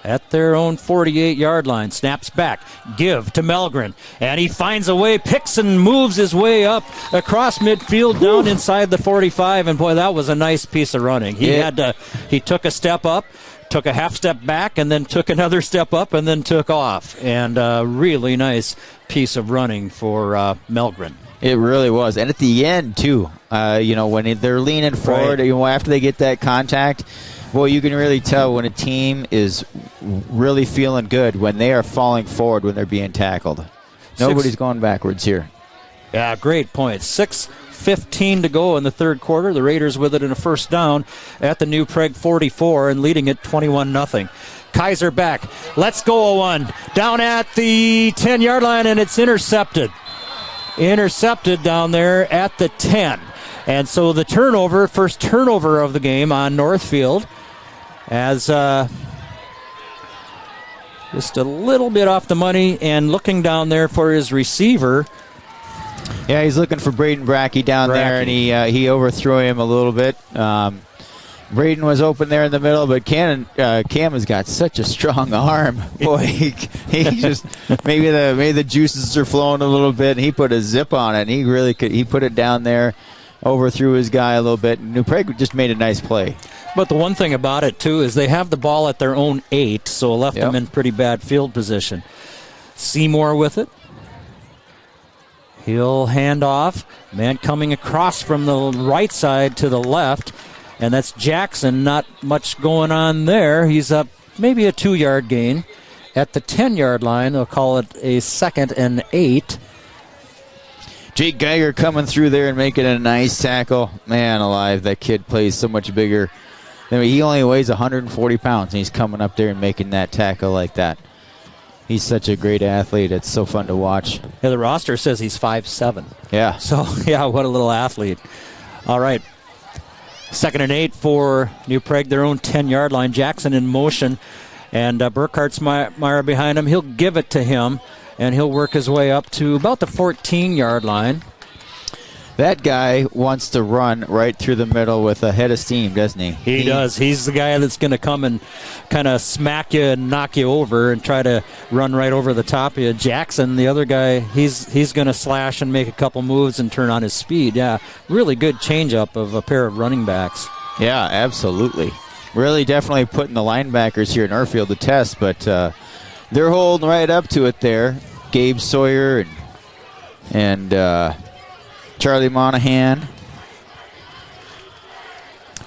At their own 48-yard line. Snaps back. Give to Melgren. And he finds a way, picks and moves his way up across midfield down inside the 45. And boy, that was a nice piece of running. He took a step up, took a half step back and then took another step up and then took off. And a really nice piece of running for Melgren. It really was. And at the end, too, when they're leaning forward, after they get that contact, boy, you can really tell when a team is really feeling good when they are falling forward when they're being tackled. Nobody's going backwards here. Yeah, great point. 6:15 to go in the third quarter. The Raiders with it in a first down at the New Prague 44 and leading it 21-0. Kaiser back. Let's go, 1. Down at the 10-yard line, and it's intercepted. Intercepted down there at the 10. And so the first turnover of the game on Northfield, as just a little bit off the money, and looking down there for his receiver. Yeah, he's looking for Braden Brackey down there, and he overthrew him a little bit. Braden was open there in the middle, but Cam has got such a strong arm. Boy, he just maybe the juices are flowing a little bit, and he put a zip on it, and he really could. He put it down there, overthrew his guy a little bit. And New Prague just made a nice play. But the one thing about it, too, is they have the ball at their own 8, so it left them in pretty bad field position. Seymour with it. He'll hand off. Man coming across from the right side to the left, and that's Jackson. Not much going on there. He's up maybe a 2-yard gain. At the 10-yard line, they'll call it a 2nd and 8. Jake Geiger coming through there and making a nice tackle. Man alive, that kid plays so much bigger. I mean, he only weighs 140 pounds, and he's coming up there and making that tackle like that. He's such a great athlete. It's so fun to watch. Yeah, the roster says he's 5'7". Yeah. So, yeah, what a little athlete. All right. 2nd and 8 for New Prague, their own 10-yard line. Jackson in motion, and Burkhart's Meyer behind him. He'll give it to him, and he'll work his way up to about the 14-yard line. That guy wants to run right through the middle with a head of steam, doesn't he? He does. He's the guy that's going to come and kind of smack you and knock you over and try to run right over the top of you. Jackson, the other guy, he's going to slash and make a couple moves and turn on his speed. Yeah, really good changeup of a pair of running backs. Yeah, absolutely. Really definitely putting the linebackers here in Northfield to test, but they're holding right up to it there. Gabe Sawyer and Charlie Monahan.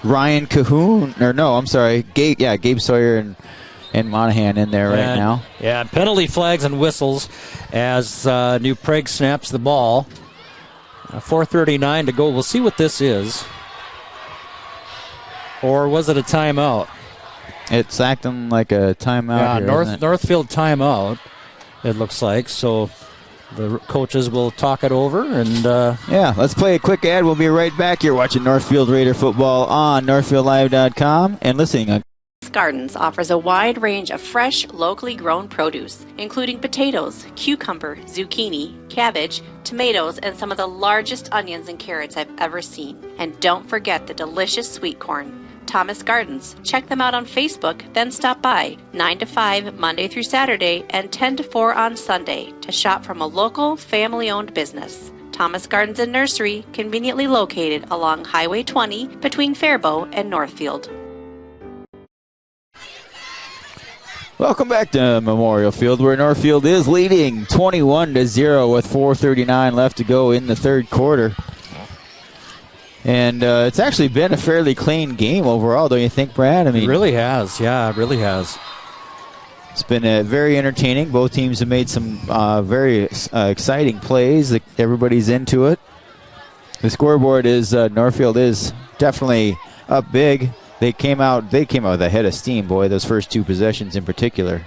Ryan Cahoon, Gabe Sawyer and Monahan in there right now. Yeah, penalty flags and whistles as New Prague snaps the ball. 4:39 to go. We'll see what this is. Or was it a timeout? It's acting like a timeout. Yeah, Northfield timeout, it looks like. So the coaches will talk it over. And let's play a quick ad. We'll be right back. You're watching Northfield Raider football on NorthfieldLive.com and listening on Gardens offers a wide range of fresh, locally grown produce, including potatoes, cucumber, zucchini, cabbage, tomatoes, and some of the largest onions and carrots I've ever seen. And don't forget the delicious sweet corn. Thomas Gardens. Check them out on Facebook, then stop by 9 to 5 Monday through Saturday and 10 to 4 on Sunday to shop from a local, family-owned business. Thomas Gardens and Nursery, conveniently located along Highway 20 between Faribault and Northfield. Welcome back to Memorial Field, where Northfield is leading 21-0 with 4:39 left to go in the third quarter. And it's actually been a fairly clean game overall, don't you think, Brad? I mean, it really has. Yeah, it really has. It's been very entertaining. Both teams have made some very exciting plays. Everybody's into it. The scoreboard is Northfield is definitely up big. They came out with a head of steam, boy, those first two possessions in particular.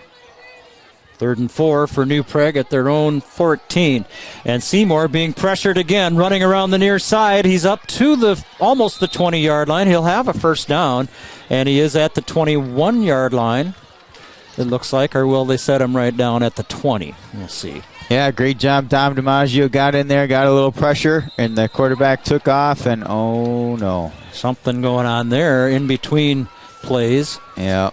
3rd and 4 for New Prague at their own 14. And Seymour being pressured again, running around the near side. He's up to almost the 20-yard line. He'll have a first down, and he is at the 21-yard line, it looks like, or will they set him right down at the 20? We'll see. Yeah, great job. Dom DiMaggio got in there, got a little pressure, and the quarterback took off, and oh no. Something going on there in between plays. Yeah.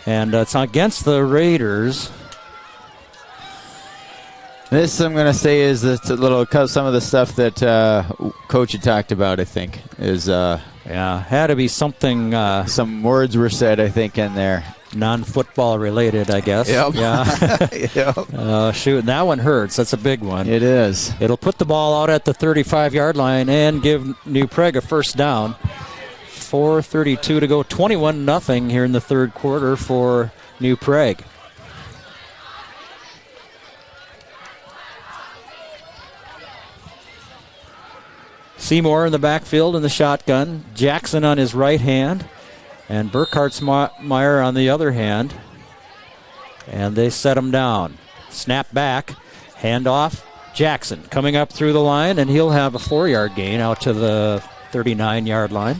And it's against the Raiders. This, I'm going to say, is some of the stuff that Coach had talked about, I think, is... had to be something... some words were said, I think, in there. non-football related, I guess. Yep. Yeah. Yep. Shoot, and that one hurts. That's a big one. It is. It'll put the ball out at the 35-yard line and give New Prague a first down. 4:32 to go. 21-0 here in the third quarter for New Prague. Seymour in the backfield in the shotgun. Jackson on his right hand. And Burkhardt-Meyer on the other hand. And they set him down. Snap back. Handoff. Jackson coming up through the line, and he'll have a 4-yard gain out to the 39-yard line.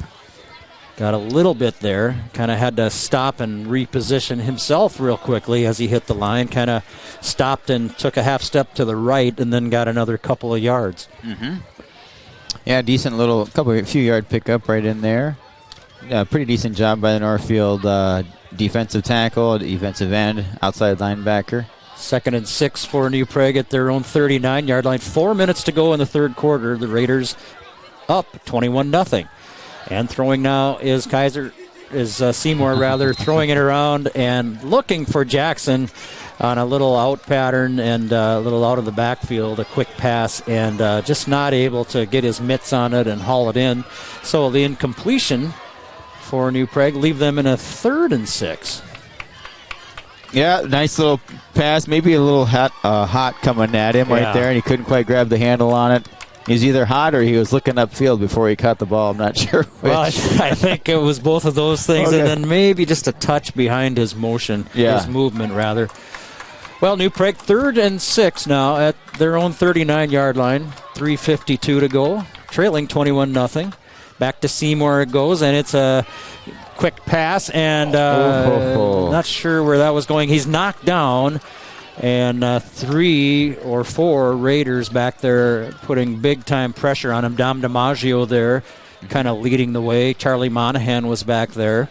Got a little bit there. Kind of had to stop and reposition himself real quickly as he hit the line. Kind of stopped and took a half step to the right and then got another couple of yards. Mm-hmm. Yeah, decent little few yard pickup right in there. Yeah, pretty decent job by the Northfield defensive tackle, defensive end, outside linebacker. 2nd and 6 for New Prague at their own 39-yard line. 4 minutes to go in the third quarter. The Raiders up 21-0. And throwing now is Seymour rather, throwing it around and looking for Jackson on a little out pattern and a little out of the backfield, a quick pass, and just not able to get his mitts on it and haul it in. So the incompletion for New Prague leave them in a 3rd and 6. Yeah, nice little pass. Maybe a little hot coming at him right there, and he couldn't quite grab the handle on it. He was either hot or he was looking upfield before he caught the ball. I'm not sure which. Well, I think it was both of those things, and then maybe just a touch behind his motion, his movement, rather. Well, New Prague 3rd and 6 now at their own 39-yard line. 3:52 to go, trailing 21-0. Back to Seymour it goes, and it's a quick pass, and not sure where that was going. He's knocked down. And 3 or 4 Raiders back there putting big-time pressure on him. Dom DiMaggio there kind of leading the way. Charlie Monahan was back there.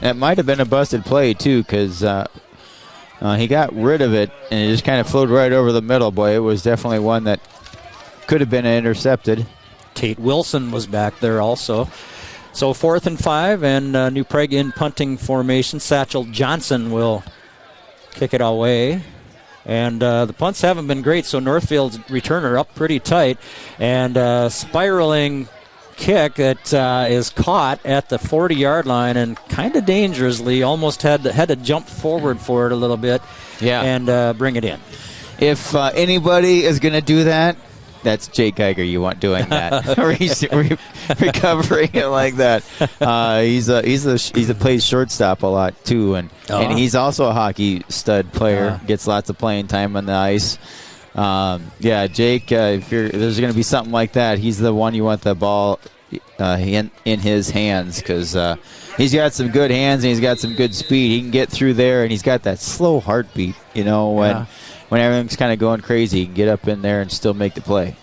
It might have been a busted play, too, because he got rid of it, and it just kind of flowed right over the middle. Boy, it was definitely one that could have been intercepted. Tate Wilson was back there also. So 4th and 5, and New Prague in punting formation. Satchel Johnson will kick it away. And the punts haven't been great, so Northfield's returner up pretty tight. And spiraling kick that is caught at the 40-yard line and kind of dangerously. Almost had to jump forward for it a little bit and bring it in. If anybody is going to do that, that's Jake Geiger you want doing that. Recovering it like that. He plays shortstop a lot too, and he's also a hockey stud player. Gets lots of playing time on the ice. Jake, if there's going to be something like that, he's the one you want the ball in his hands, because he's got some good hands and he's got some good speed. He can get through there, and he's got that slow heartbeat. When everything's kind of going crazy, he can get up in there and still make the play.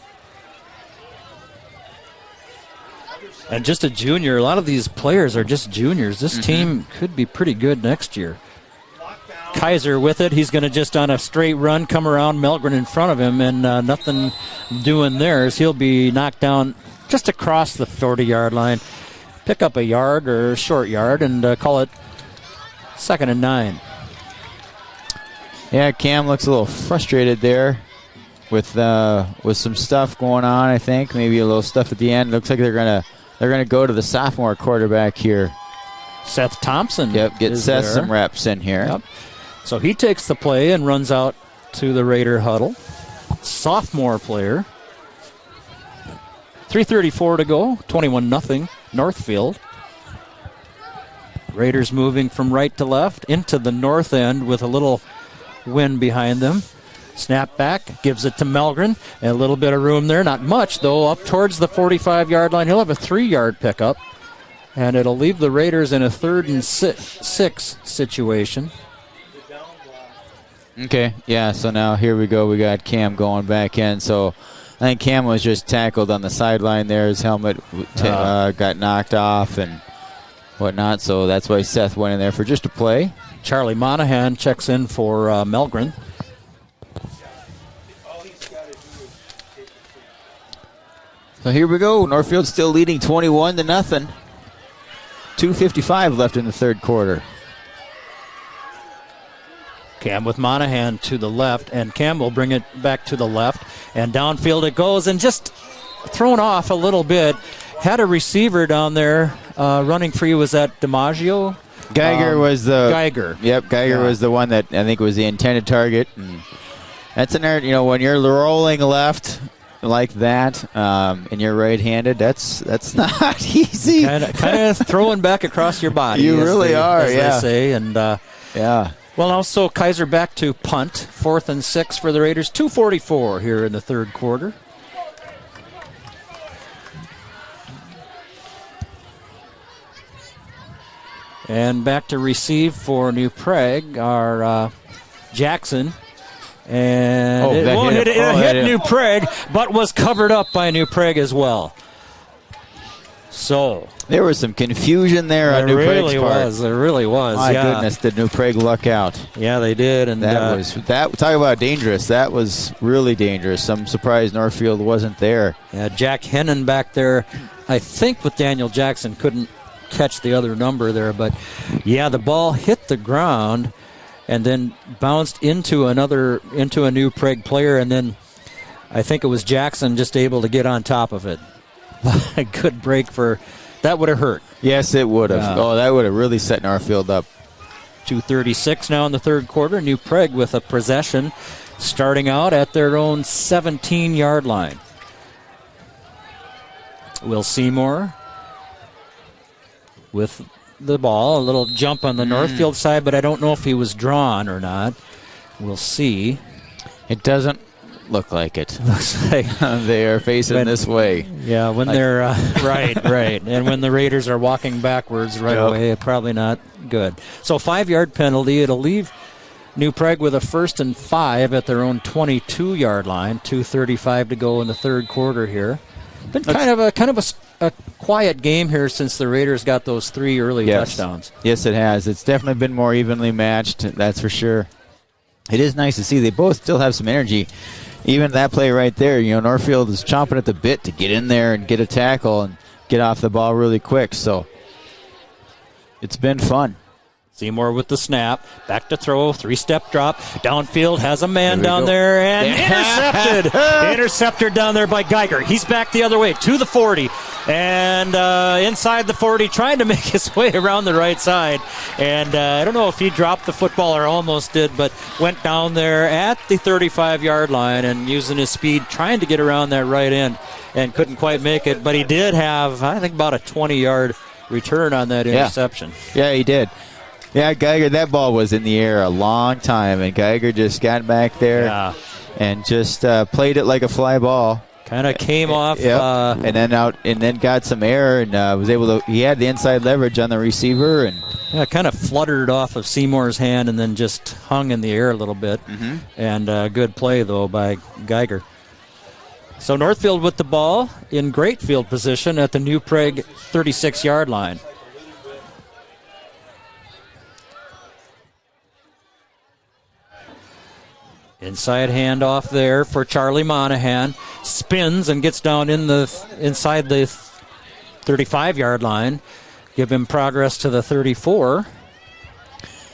And just a junior. A lot of these players are just juniors. This team could be pretty good next year. Kaiser with it. He's going to just on a straight run come around Melgren in front of him, and nothing doing there as he'll be knocked down just across the 40-yard line. Pick up a yard or a short yard and call it 2nd and 9. Yeah, Cam looks a little frustrated there with some stuff going on. I think maybe a little stuff at the end. Looks like they're gonna go to the sophomore quarterback here, Seth Thompson. Yep, get Seth some reps in here. Yep. So he takes the play and runs out to the Raider huddle. Sophomore player. 3:34 to go. 21-0 Northfield. Raiders moving from right to left into the north end with a little wind behind them. Snap back, gives it to Melgren. A little bit of room there, not much though, up towards the 45-yard line. He'll have a 3-yard pickup, and it'll leave the Raiders in a 3rd and 6 situation. Okay, yeah, so now here we go. We got Cam going back in. So I think Cam was just tackled on the sideline there. His helmet got knocked off and whatnot, so that's why Seth went in there for just a play. Charlie Monahan checks in for Melgren. So here we go. Northfield still leading 21-0. 2:55 left in the third quarter. Cam with Monahan to the left, and Cam will bring it back to the left, and downfield it goes, and just thrown off a little bit. Had a receiver down there running free. Was that DiMaggio? Geiger was the Geiger. Yep, Geiger was the one that I think was the intended target. And that's an area, when you're rolling left like that, and you're right-handed, that's not easy. Kind of throwing back across your body. You really are, as they say, and yeah. Well, also Kaiser back to punt, 4th and 6 for the Raiders. 2:44 here in the third quarter. And back to receive for New Prague are Jackson. And it hit New Prague, but was covered up by New Prague as well. So there was some confusion there on New Prague's part. There really was. My goodness, did New Prague luck out? Yeah, they did. And talk about dangerous. That was really dangerous. I'm surprised Northfield wasn't there. Yeah, Jack Hennon back there, I think with Daniel Jackson, couldn't catch the other number there, but yeah, the ball hit the ground and then bounced into a New Prague player, and then I think it was Jackson just able to get on top of it. A good break that would have hurt. Yes, it would have. That would have really set Northfield up. 2:36 now in the third quarter. New Prague with a possession starting out at their own 17-yard line. Will Seymour with the ball. A little jump on the Northfield side, but I don't know if he was drawn or not. We'll see. It doesn't look like it. Looks like they are facing this way. Yeah, when they're right. And when the Raiders are walking backwards away, probably not good. So 5-yard penalty. It'll leave New Prague with a 1st and 5 at their own 22-yard line. 2:35 to go in the third quarter here. Been kind of a quiet game here since the Raiders got those 3 early touchdowns. Yes, it has. It's definitely been more evenly matched, that's for sure. It is nice to see they both still have some energy. Even that play right there, Northfield is chomping at the bit to get in there and get a tackle and get off the ball really quick. So it's been fun. Seymour with the snap, back to throw, 3-step drop, downfield, has a man down there, and intercepted down there by Geiger. He's back the other way to the 40, and inside the 40, trying to make his way around the right side, and I don't know if he dropped the football or almost did, but went down there at the 35-yard line and using his speed, trying to get around that right end, and couldn't quite make it, but he did have, I think, about a 20-yard return on that interception. Yeah, he did. Yeah, Geiger, that ball was in the air a long time, and Geiger just got back there and just played it like a fly ball. Kind of came off. And then got some air and was able to, he had the inside leverage on the receiver. And kind of fluttered off of Seymour's hand and then just hung in the air a little bit. Mm-hmm. And good play, though, by Geiger. So Northfield with the ball in great field position at the New Prague 36-yard line. Inside handoff there for Charlie Monahan. Spins and gets down inside the 35-yard line. Give him progress to the 34.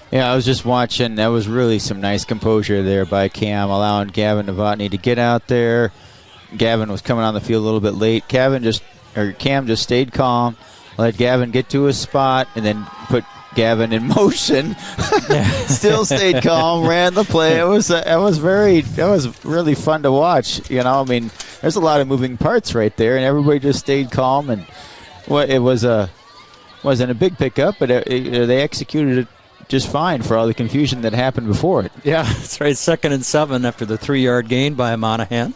Yeah, I was just watching. That was really some nice composure there by Cam, allowing Gavin Novotny to get out there. Gavin was coming on the field a little bit late. Cam just stayed calm, let Gavin get to his spot, and then put Gavin in motion. Still stayed calm, ran the play. It was really fun to watch. There's a lot of moving parts right there, and everybody just stayed calm. And it wasn't a big pickup, but they executed it just fine for all the confusion that happened before it. Yeah, that's right. 2nd and 7 after the 3-yard gain by Monahan.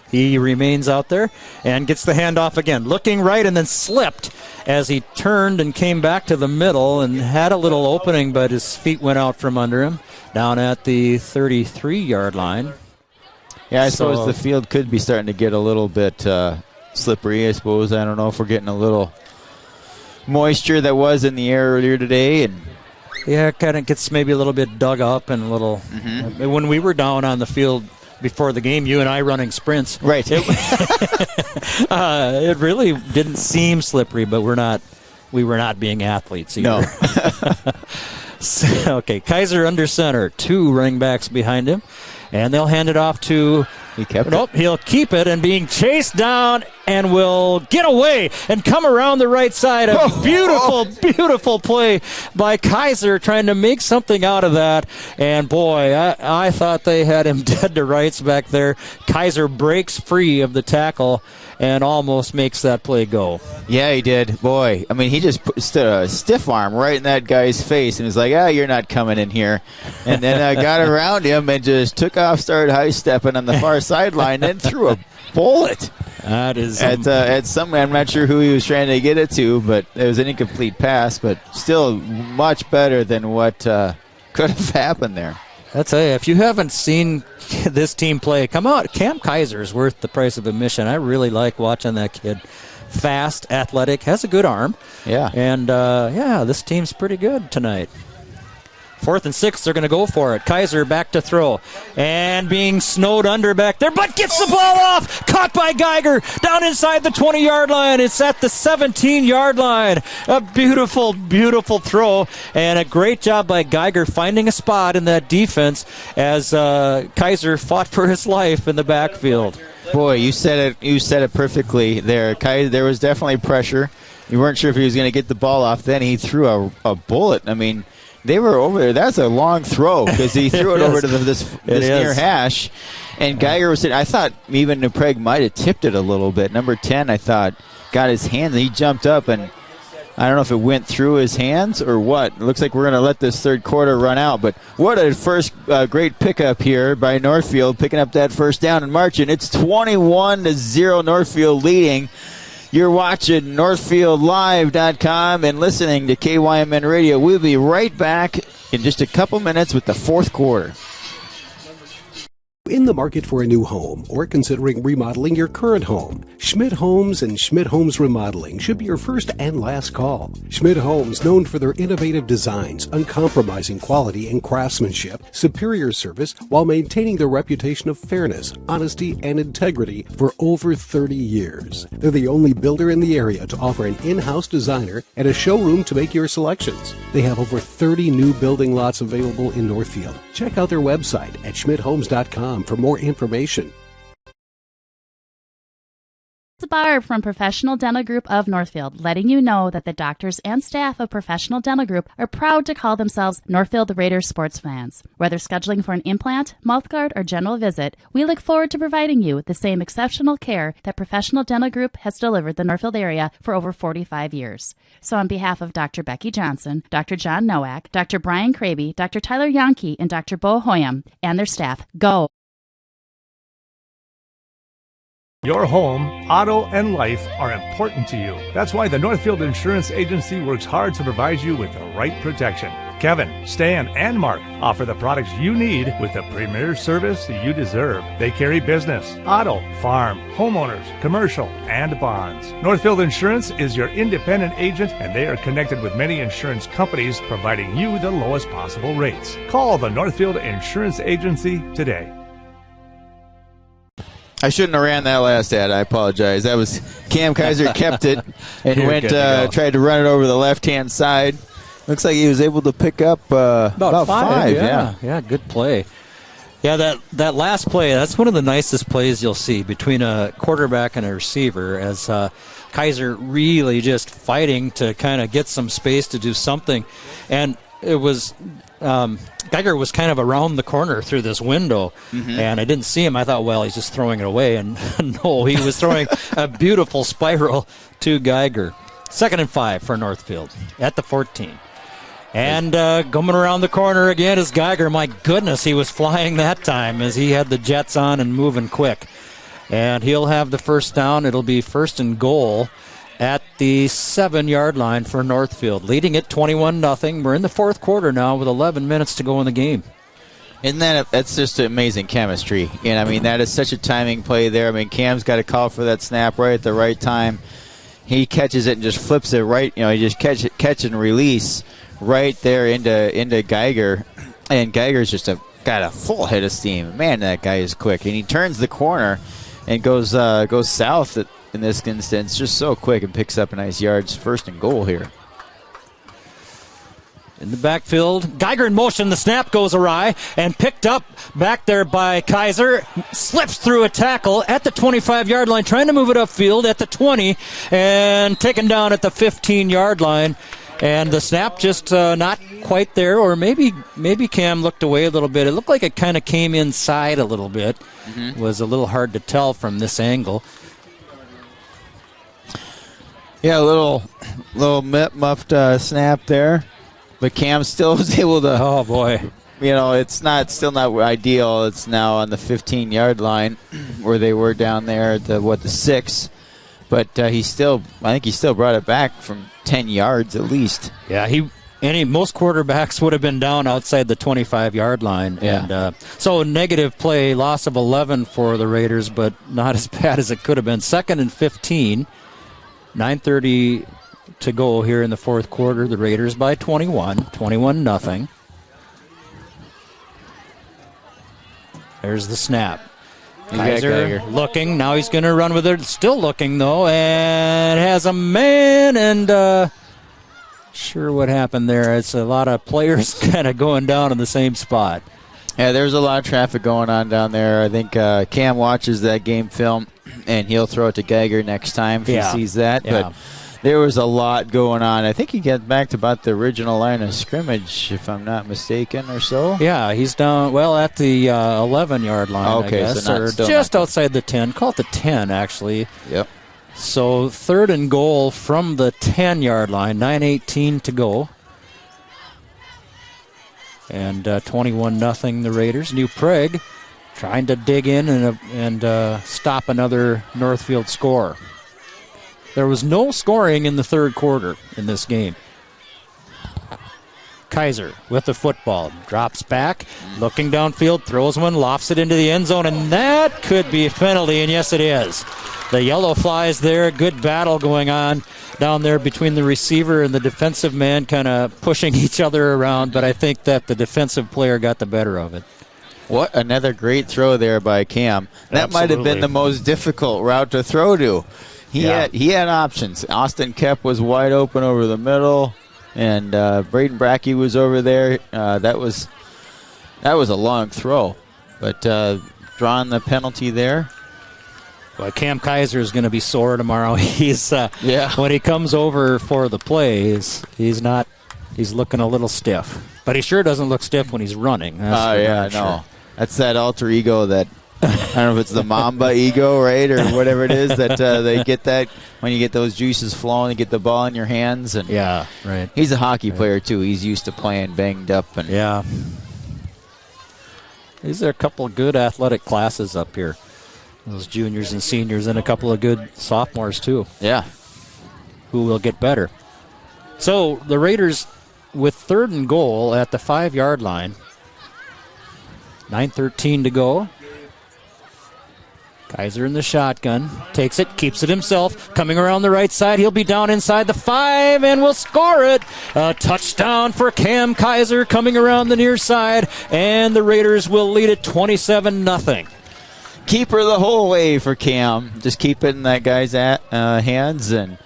He remains out there and gets the handoff again. Looking right and then slipped as he turned and came back to the middle and had a little opening, but his feet went out from under him down at the 33-yard line. Yeah, I suppose the field could be starting to get a little bit slippery, I suppose. I don't know if we're getting a little moisture that was in the air earlier today. And yeah, it kind of gets maybe a little bit dug up and a little. When we were down on the field before the game, you and I running sprints. Right. It really didn't seem slippery, but we were not being athletes either. No. Okay, Kaiser under center. 2 running backs behind him. And they'll hand it off to... He'll keep it, and being chased down and will get away and come around the right side. A beautiful play by Kaiser, trying to make something out of that. And boy, I thought they had him dead to rights back there. Kaiser breaks free of the tackle and almost makes that play go. Yeah, he did. Boy, I mean, he just stood a stiff arm right in that guy's face and was like, you're not coming in here. And then I got around him and just took off, started high-stepping on the far sideline, then threw a bullet. That is... At some, I'm not sure who he was trying to get it to, but it was an incomplete pass, but still much better than what could have happened there. I'll tell you, if you haven't seen this team play, come out. Cam Kaiser is worth the price of admission. I really like watching that kid. Fast, athletic, has a good arm. Yeah. And, this team's pretty good tonight. 4th and 6, they're going to go for it. Kaiser back to throw. And being snowed under back there, but gets the ball off. Caught by Geiger down inside the 20-yard line. It's at the 17-yard line. A beautiful, beautiful throw. And a great job by Geiger finding a spot in that defense as Kaiser fought for his life in the backfield. Boy, you said it perfectly there. Kaiser, there was definitely pressure. You weren't sure if he was going to get the ball off. Then he threw a bullet. I mean, they were over there. That's a long throw because he threw it over to this near hash. And Geiger was sitting. I thought even New Prague might have tipped it a little bit. Number 10, I thought, got his hands. And he jumped up, and I don't know if it went through his hands or what. It looks like we're going to let this third quarter run out. But what a first great pickup here by Northfield, picking up that first down and marching. It's 21-0 Northfield leading. You're watching NorthfieldLive.com and listening to KYMN Radio. We'll be right back in just a couple minutes with the fourth quarter. In the market for a new home or considering remodeling your current home, Schmidt Homes and Schmidt Homes Remodeling should be your first and last call. Schmidt Homes, known for their innovative designs, uncompromising quality and craftsmanship, superior service, while maintaining their reputation of fairness, honesty, and integrity for over 30 years. They're the only builder in the area to offer an in-house designer and a showroom to make your selections. They have over 30 new building lots available in Northfield. Check out their website at schmidthomes.com for more information. It's Barb from Professional Dental Group of Northfield, letting you know that the doctors and staff of Professional Dental Group are proud to call themselves Northfield Raiders sports fans. Whether scheduling for an implant, mouthguard, or general visit, we look forward to providing you the same exceptional care that Professional Dental Group has delivered the Northfield area for over 45 years. So on behalf of Dr. Becky Johnson, Dr. John Nowak, Dr. Brian Kraby, Dr. Tyler Yonke, and Dr. Bo Hoyam, and their staff, go! Your home, auto, and life are important to you. That's why the Northfield Insurance Agency works hard to provide you with the right protection. Kevin, Stan, and Mark offer the products you need with the premier service you deserve. They carry business, auto, farm, homeowners, commercial, and bonds. Northfield Insurance is your independent agent, and they are connected with many insurance companies, providing you the lowest possible rates. Call the Northfield Insurance Agency today. I shouldn't have ran that last ad. I apologize. That was Cam Kaiser kept it and tried to run it over the left-hand side. Looks like he was able to pick up about five. Yeah, good play. Yeah, that last play, that's one of the nicest plays you'll see between a quarterback and a receiver, as Kaiser really just fighting to kind of get some space to do something. And it was Geiger was kind of around the corner through this window, and I didn't see him. I thought, well, he's just throwing it away. And no, he was throwing a beautiful spiral to Geiger. 2nd and 5 for Northfield at the 14. And coming around the corner again is Geiger. My goodness, he was flying that time as he had the jets on and moving quick. And he'll have the first down. It'll be 1st and goal at the 7-yard line for Northfield, leading it 21-0. We're in the fourth quarter now with 11 minutes to go in the game. Isn't that's just amazing chemistry? And I mean, that is such a timing play there. I mean, Cam's got to call for that snap right at the right time. He catches it and just flips it right. You know, he just catch and release right there into Geiger, and Geiger's just got a full head of steam. Man, that guy is quick, and he turns the corner and goes south in this instance, just so quick, and picks up a nice yards. 1st and goal here. In the backfield, Geiger in motion. The snap goes awry and picked up back there by Kaiser. Slips through a tackle at the 25-yard line, trying to move it upfield at the 20 and taken down at the 15-yard line. And the snap just not quite there, or maybe Cam looked away a little bit. It looked like it kind of came inside a little bit. It was a little hard to tell from this angle. Yeah, a little muffed snap there. But Cam still was able to. Oh, boy. It's still not ideal. It's now on the 15-yard line where they were down there at the 6. But I think he still brought it back from 10 yards at least. Yeah, most quarterbacks would have been down outside the 25-yard line. Yeah. And so negative play, loss of 11 for the Raiders, but not as bad as it could have been. 2nd and 15, 9:30 to go here in the fourth quarter. The Raiders by 21-0. There's the snap. Kaiser looking. Now he's going to run with it. Still looking, though, and has a man. And sure what happened there. It's a lot of players kind of going down in the same spot. Yeah, there's a lot of traffic going on down there. I think Cam watches that game film, and he'll throw it to Geiger next time if he sees that. Yeah. But there was a lot going on. I think he got back to about the original line of scrimmage, if I'm not mistaken, or so. Yeah, he's down, at the 11-yard line, okay, I guess, so just outside the 10. Call it the 10, actually. Yep. So 3rd and goal from the 10-yard line, 9:18 to go. And 21-0 the Raiders. New Prague trying to dig in and stop another Northfield score. There was no scoring in the third quarter in this game. Kaiser with the football, drops back, looking downfield, throws one, lofts it into the end zone, and that could be a penalty, and yes it is. The yellow flies there, good battle going on down there between the receiver and the defensive man, kind of pushing each other around, but I think that the defensive player got the better of it. What another great throw there by Cam. That might have been the most difficult route to throw to. He had options. Austin Kep was wide open over the middle, and Braden Brackey was over there. That was a long throw, but drawing the penalty there. Well, Cam Kaiser is going to be sore tomorrow. He's when he comes over for the plays, he's looking a little stiff, but he sure doesn't look stiff when he's running. No, that's that alter ego that. I don't know if it's the Mamba ego, right, or whatever it is that they get that when you get those juices flowing, you get the ball in your hands. And yeah, right. He's a hockey player, too. He's used to playing banged up. And yeah. These are a couple of good athletic classes up here. Those juniors and seniors and a couple of good sophomores, too. Yeah. Who will get better. So the Raiders with 3rd and goal at the 5-yard line. 9:13 to go. Kaiser in the shotgun, takes it, keeps it himself, coming around the right side. He'll be down inside the 5 and will score it. A touchdown for Cam Kaiser coming around the near side, and the Raiders will lead it 27-0. Keeper the whole way for Cam. Just keep it in that guy's hands, and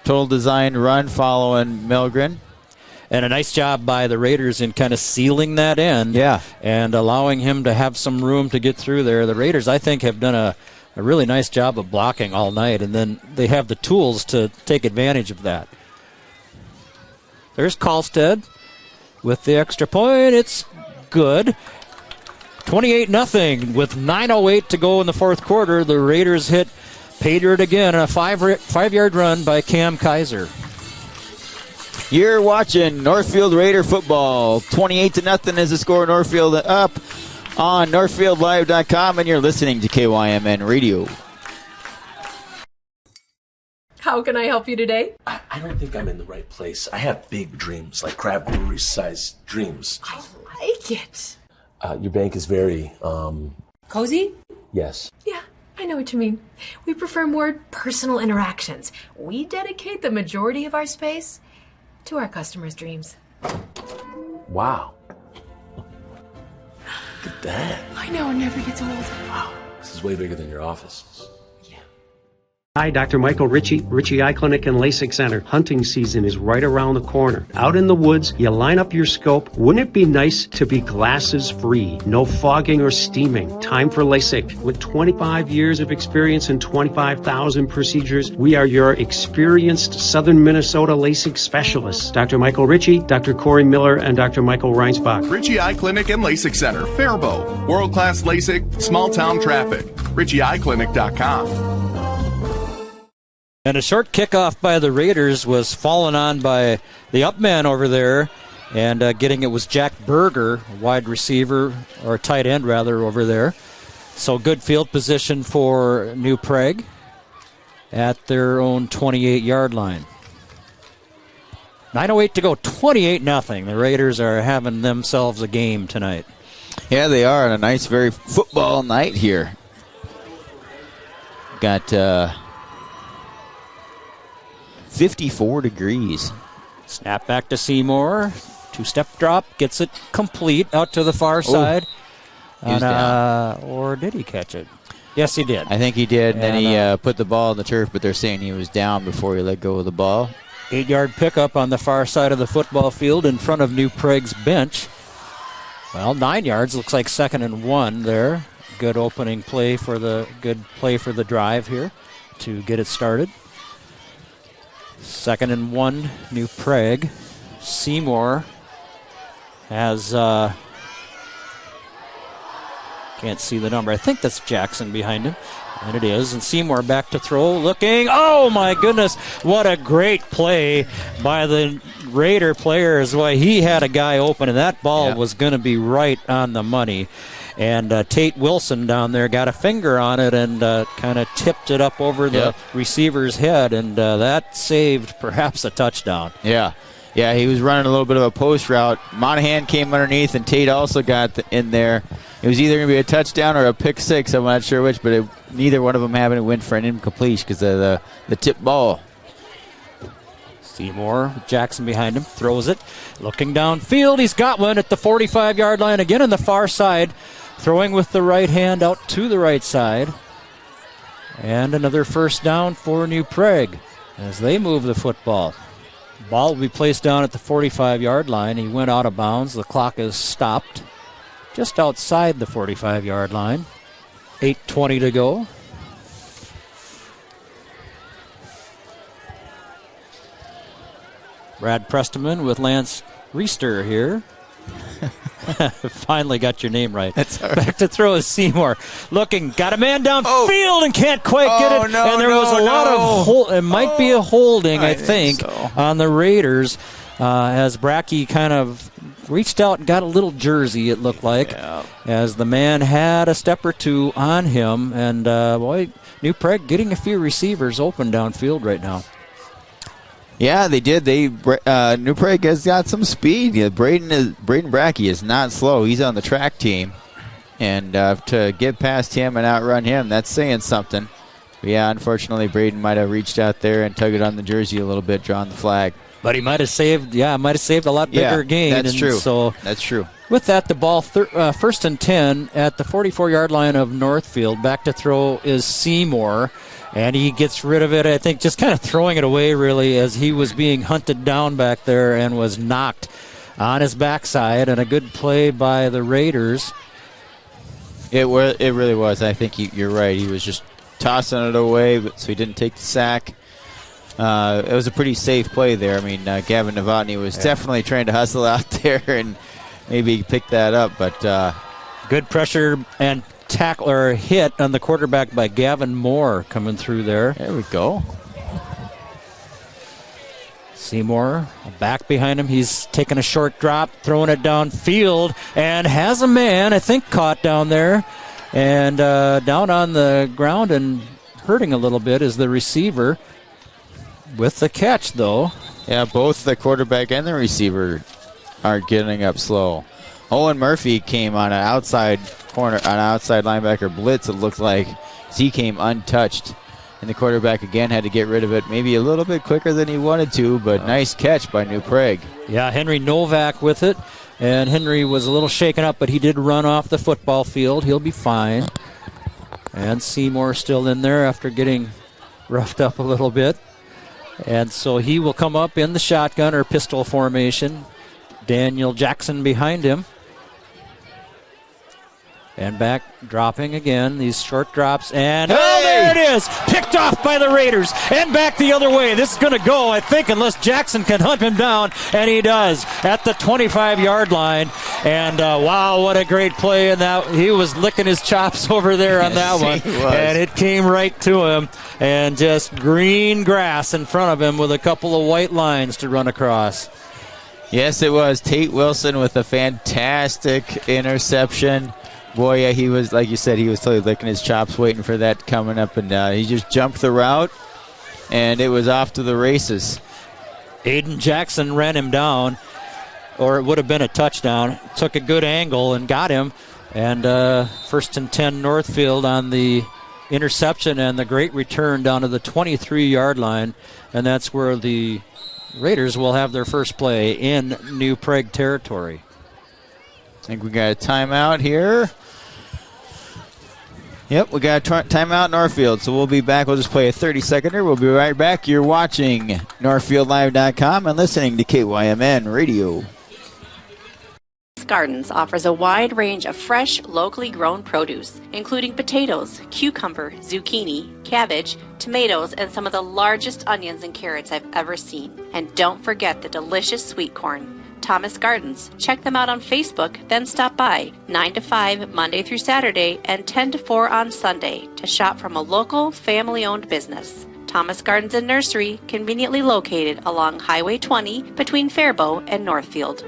total design run following Milgren. And a nice job by the Raiders in kind of sealing that end and allowing him to have some room to get through there. The Raiders, I think, have done a really nice job of blocking all night, and then they have the tools to take advantage of that. There's Kalstead with the extra point. It's good. 28-0 with 9:08 to go in the fourth quarter. The Raiders hit pay dirt again, a 5-yard run by Cam Kaiser. You're watching Northfield Raider football. 28-0 is the score. Northfield up on NorthfieldLive.com, and you're listening to KYMN Radio. How can I help you today? I don't think I'm in the right place. I have big dreams, like crab brewery-sized dreams. I like it. Your bank is very, Cozy? Yes. Yeah, I know what you mean. We prefer more personal interactions. We dedicate the majority of our space to our customers' dreams. Wow. Look at that. I know, it never gets old. Wow, this is way bigger than your office. Hi, Dr. Michael Ritchie, Ritchie Eye Clinic and LASIK Center. Hunting season is right around the corner. Out in the woods, you line up your scope. Wouldn't it be nice to be glasses free? No fogging or steaming. Time for LASIK. With 25 years of experience and 25,000 procedures, we are your experienced Southern Minnesota LASIK specialists. Dr. Michael Ritchie, Dr. Corey Miller, and Dr. Michael Reinsbach. Ritchie Eye Clinic and LASIK Center, Faribault. World-class LASIK, small-town traffic. RitchieEyeClinic.com. And a short kickoff by the Raiders was fallen on by the up man over there, and getting it was Jack Berger, wide receiver, or tight end rather, over there. So good field position for New Prague at their own 28-yard line. 9:08 to go, 28-0. The Raiders are having themselves a game tonight. Yeah, they are on a nice, very football night here. Got 54 degrees. Snap back to Seymour. Two-step drop. Gets it complete out to the far side. He was down. Or did he catch it? Yes, he did. I think he did. And then he put the ball on the turf, but they're saying he was down before he let go of the ball. 8-yard pickup on the far side of the football field in front of New Prague's bench. Well, 9 yards. Looks like 2nd and 1 there. Good opening play for the drive here to get it started. 2nd and 1, New Prague. Seymour has, can't see the number. I think that's Jackson behind him. And it is. And Seymour back to throw, looking. Oh, my goodness. What a great play by the Raider players. Why, he had a guy open, and that ball was going to be right on the money. And Tate Wilson down there got a finger on it and kind of tipped it up over the receiver's head, and that saved perhaps a touchdown. Yeah, he was running a little bit of a post route. Monahan came underneath, and Tate also got in there. It was either going to be a touchdown or a pick six. I'm not sure which, but neither one of them happened to win for an incompletion because of the tip ball. Seymour, Jackson behind him, throws it. Looking downfield, he's got one at the 45-yard line, again on the far side. Throwing with the right hand out to the right side. And another first down for New Prague as they move the football. Ball will be placed down at the 45-yard line. He went out of bounds. The clock is stopped just outside the 45-yard line. 8:20 to go. Brad Presteman with Lance Reister here. Finally got your name right. That's all right. Back to throw is Seymour. Looking, got a man downfield and can't quite get it. No, and there was a lot of it might be a holding, I think so, on the Raiders as Brackey kind of reached out and got a little jersey, it looked like, as the man had a step or two on him. And, New Prague getting a few receivers open downfield right now. Yeah, they did. New Prague has got some speed. Yeah, Braden Brackey is not slow. He's on the track team. And to get past him and outrun him, that's saying something. But yeah, unfortunately, Braden might have reached out there and tugged on the jersey a little bit, drawn the flag. But he might have saved a lot bigger gain. That's true. So that's true. With that, the ball 1st and 10 at the 44-yard line of Northfield. Back to throw is Seymour. And he gets rid of it, I think, just kind of throwing it away, really, as he was being hunted down back there and was knocked on his backside. And a good play by the Raiders. It really was. I think you're right. He was just tossing it away, so he didn't take the sack. It was a pretty safe play there. I mean, Gavin Novotny was definitely trying to hustle out there and maybe pick that up. But good pressure and tackle or hit on the quarterback by Gavin Moore coming through there. There we go. Seymour back behind him. He's taking a short drop, throwing it downfield, and has a man, I think, caught down there. And down on the ground and hurting a little bit is the receiver with the catch, though. Yeah, both the quarterback and the receiver are getting up slow. Owen Murphy came on an outside linebacker blitz, it looked like. He came untouched. And the quarterback again had to get rid of it maybe a little bit quicker than he wanted to, but nice catch by New Prague. Yeah, Henry Novak with it. And Henry was a little shaken up, but he did run off the football field. He'll be fine. And Seymour still in there after getting roughed up a little bit. And so he will come up in the shotgun or pistol formation. Daniel Jackson behind him. And back, dropping again, these short drops, and there it is! Picked off by the Raiders, and back the other way. This is going to go, I think, unless Jackson can hunt him down, and he does, at the 25-yard line. And wow, what a great play, and that he was licking his chops over there on that one. And it came right to him, and just green grass in front of him with a couple of white lines to run across. Yes, it was. Tate Wilson with a fantastic interception. Boy, yeah, he was, like you said, he was totally licking his chops waiting for that coming up, and he just jumped the route, and it was off to the races. Aiden Jackson ran him down, or it would have been a touchdown. Took a good angle and got him, and 1st and 10 Northfield on the interception and the great return down to the 23-yard line, and that's where the Raiders will have their first play in New Prague territory. I think we got a timeout here. Yep, we got a timeout in Northfield, so we'll be back. We'll just play a 30-seconder. We'll be right back. You're watching NorthfieldLive.com and listening to KYMN Radio. Gardens offers a wide range of fresh, locally grown produce, including potatoes, cucumber, zucchini, cabbage, tomatoes, and some of the largest onions and carrots I've ever seen. And don't forget the delicious sweet corn. Thomas Gardens. Check them out on Facebook, then stop by 9 to 5 Monday through Saturday and 10 to 4 on Sunday to shop from a local, family-owned business. Thomas Gardens and Nursery, conveniently located along Highway 20 between Faribault and Northfield.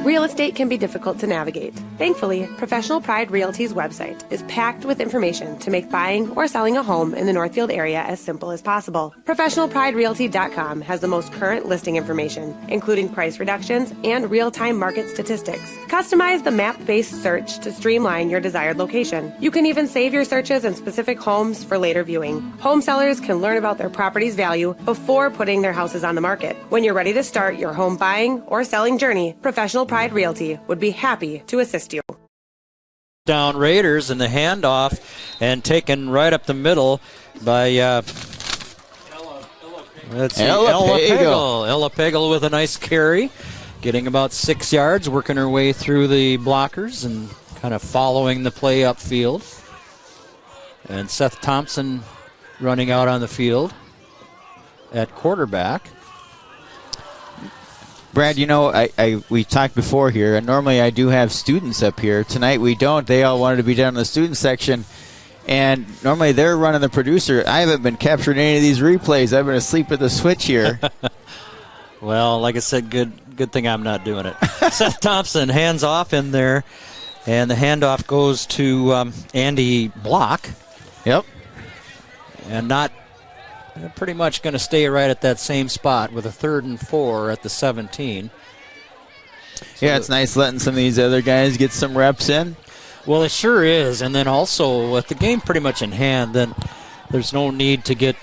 Real estate can be difficult to navigate. Thankfully, Professional Pride Realty's website is packed with information to make buying or selling a home in the Northfield area as simple as possible. ProfessionalPrideRealty.com has the most current listing information, including price reductions and real-time market statistics. Customize the map-based search to streamline your desired location. You can even save your searches in specific homes for later viewing. Home sellers can learn about their property's value before putting their houses on the market. When you're ready to start your home buying or selling journey, Professional Pride Realty would be happy to assist you. Down Raiders and the handoff, and taken right up the middle by Ella Pagel. Ella Pagel with a nice carry, getting about 6 yards, working her way through the blockers and kind of following the play upfield. And Seth Thompson running out on the field at quarterback. Brad, you know, we talked before here, and normally I do have students up here. Tonight we don't. They all wanted to be down in the student section, and normally they're running the producer. I haven't been capturing any of these replays. I've been asleep at the switch here. Well, like I said, good thing I'm not doing it. Seth Thompson hands off in there, and the handoff goes to Andy Block. Yep. And not pretty much going to stay right at that same spot with a 3rd and 4 at the 17. So yeah, it's nice letting some of these other guys get some reps in. Well, it sure is. And then also, with the game pretty much in hand, then there's no need to get,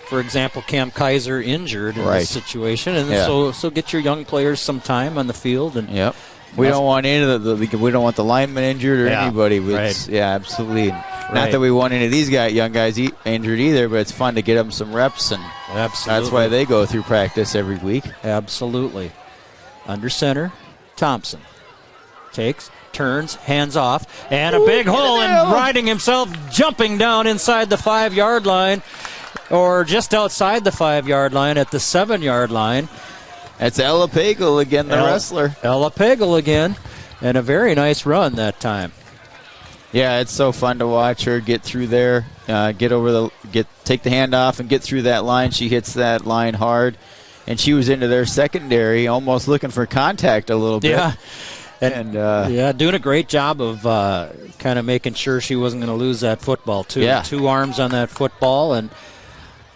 for example, Cam Kaiser injured in this situation. And so get your young players some time on the field. And yep. We don't want any of we don't want the lineman injured or anybody. Right. Yeah, absolutely. Not that we want any of these young guys injured either, but it's fun to get them some reps, and that's why they go through practice every week. Absolutely. Under center, Thompson takes, turns, hands off, and a big hole, and riding himself, jumping down inside the 5-yard line, or just outside the 5-yard line at the 7-yard line. That's Ella Pagel again, the wrestler. Ella Pagel again, and a very nice run that time. Yeah, it's so fun to watch her get through there, take the handoff and get through that line. She hits that line hard, and she was into their secondary, almost looking for contact a little bit. Yeah, and doing a great job of kind of making sure she wasn't going to lose that football too. Yeah. 2 arms on that football, and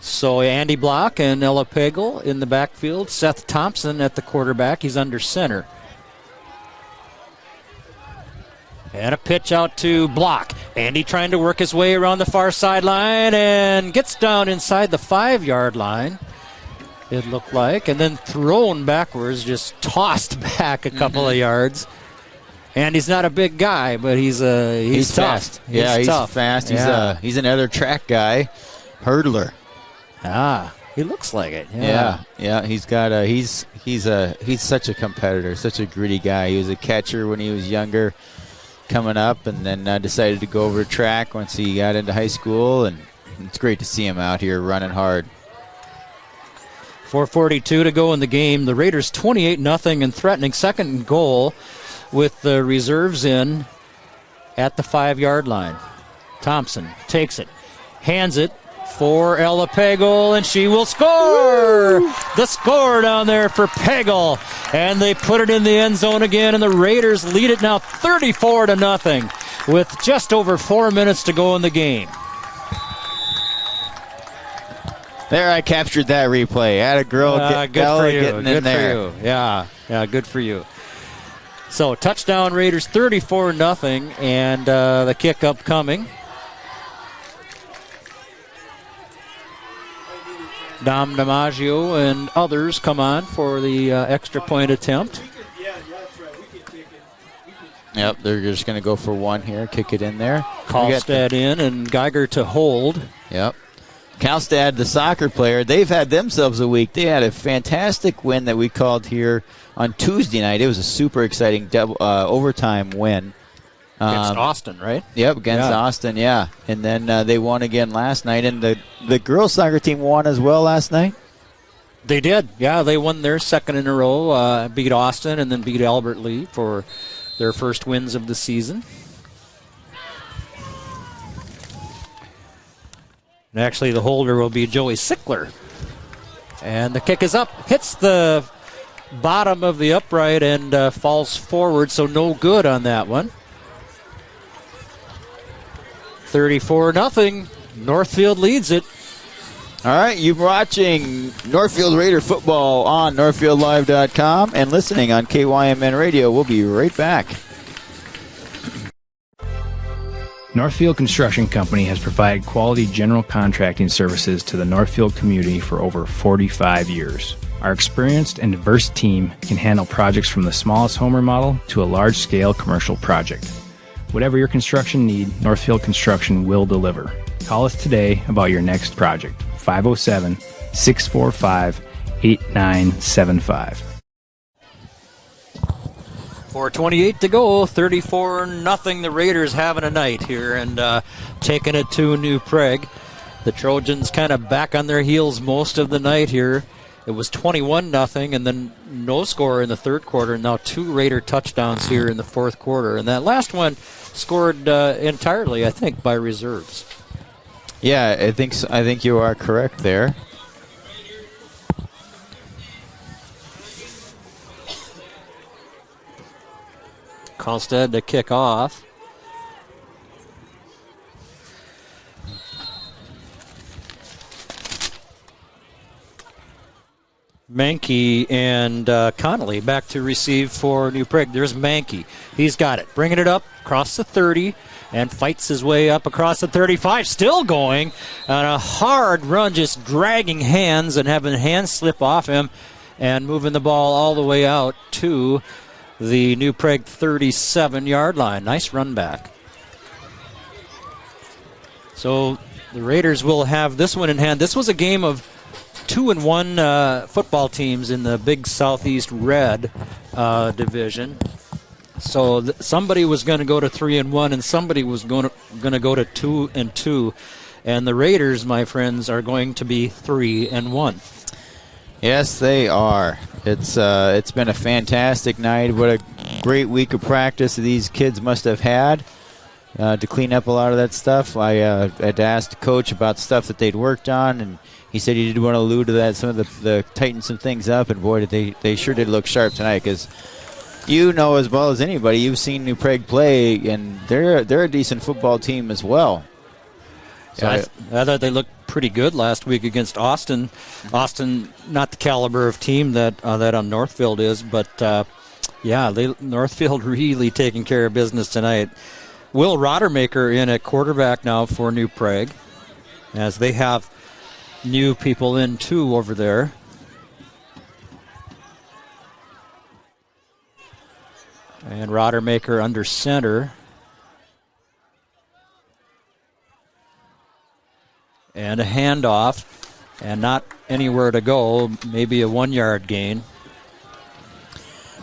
so Andy Block and Ella Pagel in the backfield. Seth Thompson at the quarterback. He's under center. And a pitch out to Block. Andy trying to work his way around the far sideline and gets down inside the 5-yard line, it looked like, and then thrown backwards, just tossed back a couple of yards. And he's not a big guy, but he's tough. Fast. He's tough. Fast. Yeah. He's another track guy, hurdler. He looks like it. Yeah. He's got he's such a competitor, such a gritty guy. He was a catcher when he was younger, coming up, and then decided to go over to track once he got into high school, and it's great to see him out here running hard. 4:42 to go in the game. The Raiders 28-0 and threatening second and goal with the reserves in at the 5-yard line. Thompson takes it, hands it for Ella Pagel, and she will score! Woo! The score down there for Pagel, and they put it in the end zone again, and the Raiders lead it now 34-0 with just over 4 minutes to go in the game. There, I captured that replay. Had a girl getting in there. Yeah, good for you. So, touchdown Raiders 34-0, and the kick upcoming. Dom DiMaggio and others come on for the extra point attempt. Yep, they're just going to go for one here, kick it in there. Kalstad in and Geiger to hold. Yep. Kalstad, the soccer player, they've had themselves a week. They had a fantastic win that we called here on Tuesday night. It was a super exciting overtime win. Against Austin, right? Yep, against Austin, yeah. And then they won again last night. And the girls' soccer team won as well last night? They did. Yeah, they won their second in a row, beat Austin and then beat Albert Lee for their first wins of the season. And actually, the holder will be Joey Sickler. And the kick is up, hits the bottom of the upright and falls forward, so no good on that one. 34-0. Northfield leads it. All right, you're watching Northfield Raider football on NorthfieldLive.com and listening on KYMN Radio. We'll be right back. Northfield Construction Company has provided quality general contracting services to the Northfield community for over 45 years. Our experienced and diverse team can handle projects from the smallest home remodel to a large-scale commercial project. Whatever your construction need, Northfield Construction will deliver. Call us today about your next project. 507-645-8975. 4:28 to go, 34-0. The Raiders having a night here and taking it to New Prague. The Trojans kind of back on their heels most of the night here. It was 21-0 and then no score in the third quarter, and now 2 Raider touchdowns here in the fourth quarter. And that last one scored entirely, I think, by reserves. Yeah, I think so. I think you are correct there. Kalstad to kick off. Mankey and Connolly back to receive for New Prague. There's Mankey. He's got it. Bringing it up across the 30 and fights his way up across the 35. Still going on a hard run, just dragging hands and having hands slip off him and moving the ball all the way out to the New Prague 37-yard line. Nice run back. So the Raiders will have this one in hand. This was a game of 2-1 football teams in the Big Southeast Red division. So somebody was going to go to 3-1 and somebody was going to go to 2-2. And the Raiders, my friends, are going to be 3-1. Yes, they are. It's been a fantastic night. What a great week of practice these kids must have had to clean up a lot of that stuff. I had asked Coach about stuff that they'd worked on, and he said he did want to allude to that, some of the tighten some things up, and boy, they sure did look sharp tonight, because you know as well as anybody, you've seen New Prague play, and they're a decent football team as well. So I thought they looked pretty good last week against Austin. Austin, not the caliber of team that Northfield is, but Northfield really taking care of business tonight. Will Roddermaker in at quarterback now for New Prague, as they have new people in too over there. And Roddermaker under center. And a handoff. And not anywhere to go. Maybe a 1-yard gain.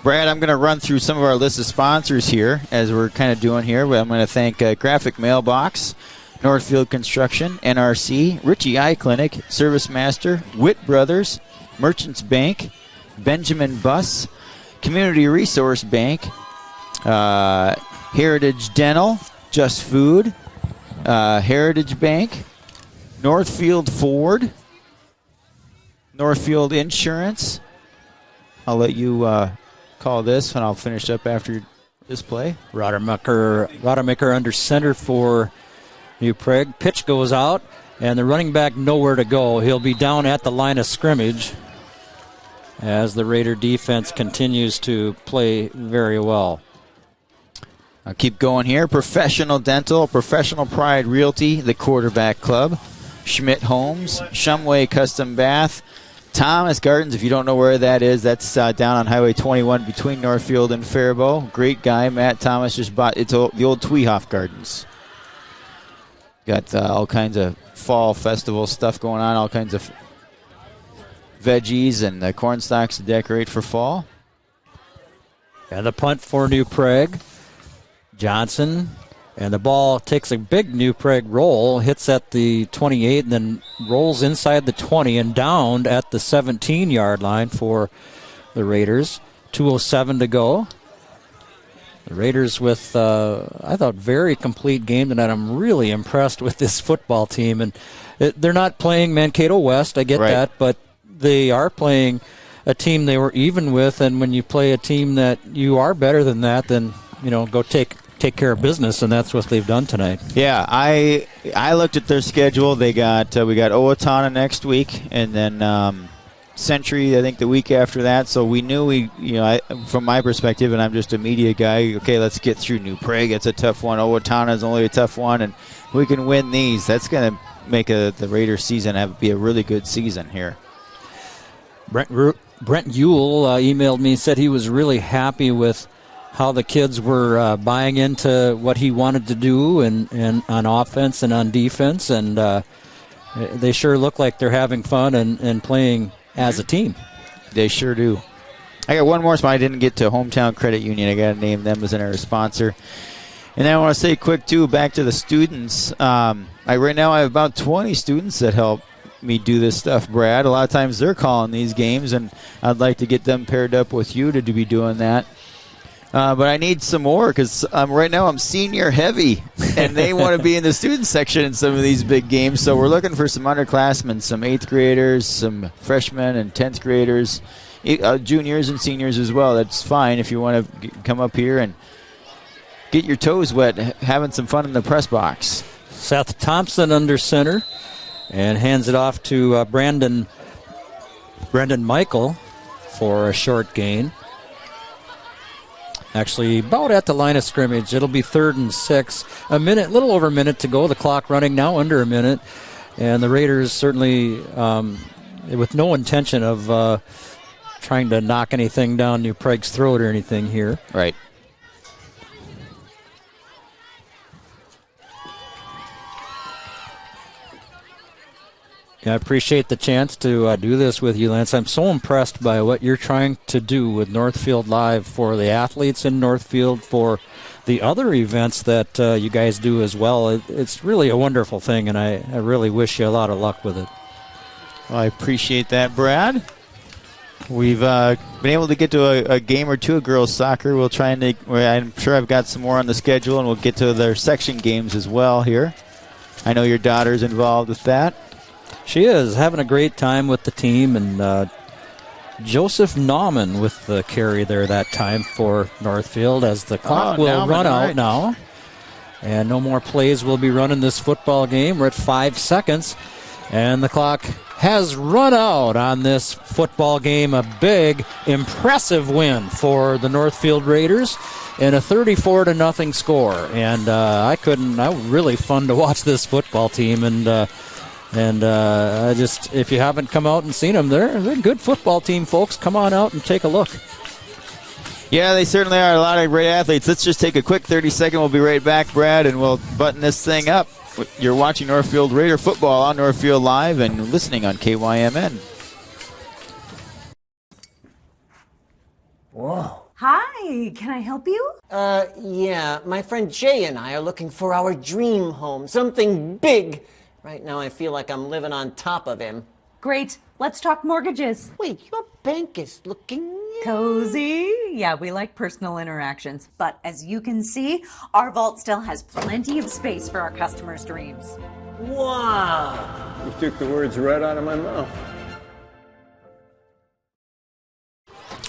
Brad, I'm going to run through some of our list of sponsors here, as we're kind of doing here. I'm going to thank Graphic Mailbox, Northfield Construction, NRC, Ritchie Eye Clinic, Service Master, Witt Brothers, Merchants Bank, Benjamin Bus, Community Resource Bank, Heritage Dental, Just Food, Heritage Bank, Northfield Ford, Northfield Insurance. I'll let you call this, and I'll finish up after this play. Roddermaker under center for New Prague. Pitch goes out, and the running back nowhere to go. He'll be down at the line of scrimmage as the Raider defense continues to play very well. I'll keep going here. Professional Dental, Professional Pride Realty, the Quarterback Club, Schmidt Homes, Shumway Custom Bath, Thomas Gardens. If you don't know where that is, that's down on Highway 21 between Northfield and Faribault. Great guy, Matt Thomas just bought the old Tweehoff Gardens. Got all kinds of fall festival stuff going on, all kinds of veggies and corn stalks to decorate for fall. And the punt for New Prague. Johnson, and the ball takes a big New Prague roll, hits at the 28, and then rolls inside the 20 and downed at the 17-yard line for the Raiders. 2:07 to go. The Raiders with, I thought, very complete game tonight. I'm really impressed with this football team. And they're not playing Mankato West, I get that, but they are playing a team they were even with, and when you play a team that you are better than that, then, go take care of business, and that's what they've done tonight. Yeah, I looked at their schedule. They got we got Owatonna next week, and then Century, I think, the week after that. So we knew from my perspective, and I'm just a media guy, okay, let's get through New Prague. It's a tough one. Owatonna is only a tough one, and we can win these. That's going to make the Raiders season be a really good season here. Brent Ewell emailed me, said he was really happy with how the kids were buying into what he wanted to do and on offense and on defense, and they sure look like they're having fun and playing as a team. They sure do. I got one more spot. I didn't get to Hometown Credit Union. I got to name them as our sponsor. And then I want to say quick, too, back to the students. Right now I have about 20 students that help me do this stuff, Brad. A lot of times they're calling these games, and I'd like to get them paired up with you to be doing that. But I need some more because right now I'm senior heavy, and they want to be in the student section in some of these big games. So we're looking for some underclassmen, some 8th graders, some freshmen and 10th graders, juniors and seniors as well. That's fine if you want to come up here and get your toes wet, having some fun in the press box. Seth Thompson under center and hands it off to Brendan Michael for a short gain. Actually, about at the line of scrimmage. It'll be 3rd and 6. Little over a minute to go. The clock running now under a minute. And the Raiders certainly, with no intention of trying to knock anything down New Prague's throat or anything here. Right. Yeah, I appreciate the chance to do this with you, Lance. I'm so impressed by what you're trying to do with Northfield Live for the athletes in Northfield, for the other events that you guys do as well. It's really a wonderful thing, and I really wish you a lot of luck with it. Well, I appreciate that, Brad. We've been able to get to a game or two of girls soccer. We'll try and I'm sure I've got some more on the schedule, and we'll get to their section games as well here. I know your daughter's involved with that. She is having a great time with the team, and Joseph Nauman with the carry there that time for Northfield as the clock will run out now. And no more plays will be run in this football game. We're at 5 seconds, and the clock has run out on this football game. A big, impressive win for the Northfield Raiders and a 34-0 score. And really fun to watch this football team, and if you haven't come out and seen them, they're a good football team, folks. Come on out and take a look. Yeah, they certainly are. A lot of great athletes. Let's just take a quick 30-second. We'll be right back, Brad, and we'll button this thing up. You're watching Northfield Raider football on Northfield Live and listening on KYMN. Whoa. Hi, can I help you? Yeah, my friend Jay and I are looking for our dream home, something big. Right now I feel like I'm living on top of him. Great, let's talk mortgages. Wait, your bank is looking cozy. Yeah, we like personal interactions. But as you can see, our vault still has plenty of space for our customers' dreams. Wow. You took the words right out of my mouth.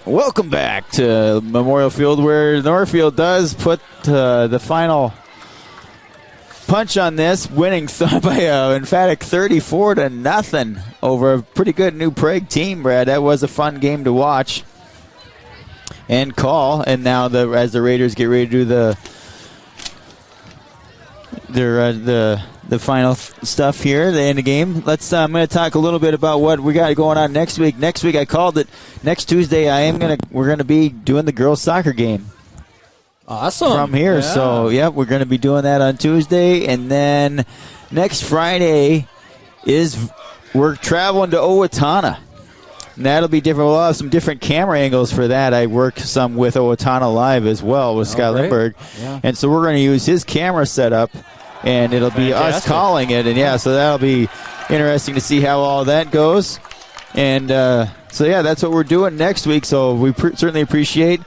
Welcome back to Memorial Field, where Northfield does put the final punch on this, winning by an emphatic 34-0 over a pretty good New Prague team, Brad. That was a fun game to watch and call. And now, as the Raiders get ready to do the final stuff here, the end of the game. I'm going to talk a little bit about what we got going on next week. Next week, I called it. Next Tuesday, we're going to be doing the girls' soccer game. Awesome. From here. Yeah. So, we're going to be doing that on Tuesday. And then next Friday we're traveling to Owatonna. And that'll be different. We'll have some different camera angles for that. I work some with Owatonna Live as well with Scott Lindbergh. Yeah. And so we're going to use his camera setup, and it'll be us calling it. And, so that'll be interesting to see how all that goes. And, that's what we're doing next week. So we certainly appreciate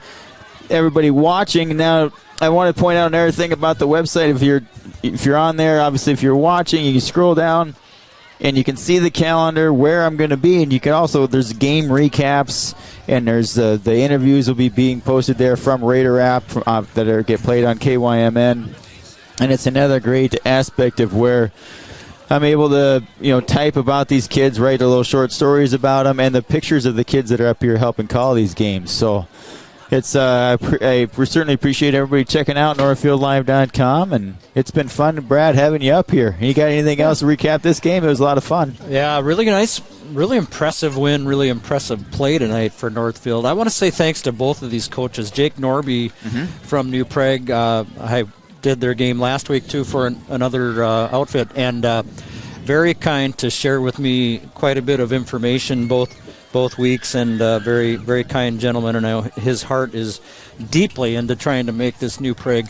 everybody watching. Now, I want to point out another thing about the website. If you're on there, obviously, if you're watching, you can scroll down, and you can see the calendar where I'm going to be, and you can also, there's game recaps, and there's the interviews will be being posted there from Raider app that get played on KYMN, and it's another great aspect of where I'm able to type about these kids, write a little short stories about them, and the pictures of the kids that are up here helping call these games. So it's we certainly appreciate everybody checking out NorthfieldLive.com, and it's been fun, Brad, having you up here. You got anything else to recap this game? It was a lot of fun. Yeah, really nice, really impressive win, really impressive play tonight for Northfield. I want to say thanks to both of these coaches. Jake Norby from New Prague, I did their game last week too for another outfit, and very kind to share with me quite a bit of information both weeks, and very, very kind gentleman, and I know his heart is deeply into trying to make this New Prague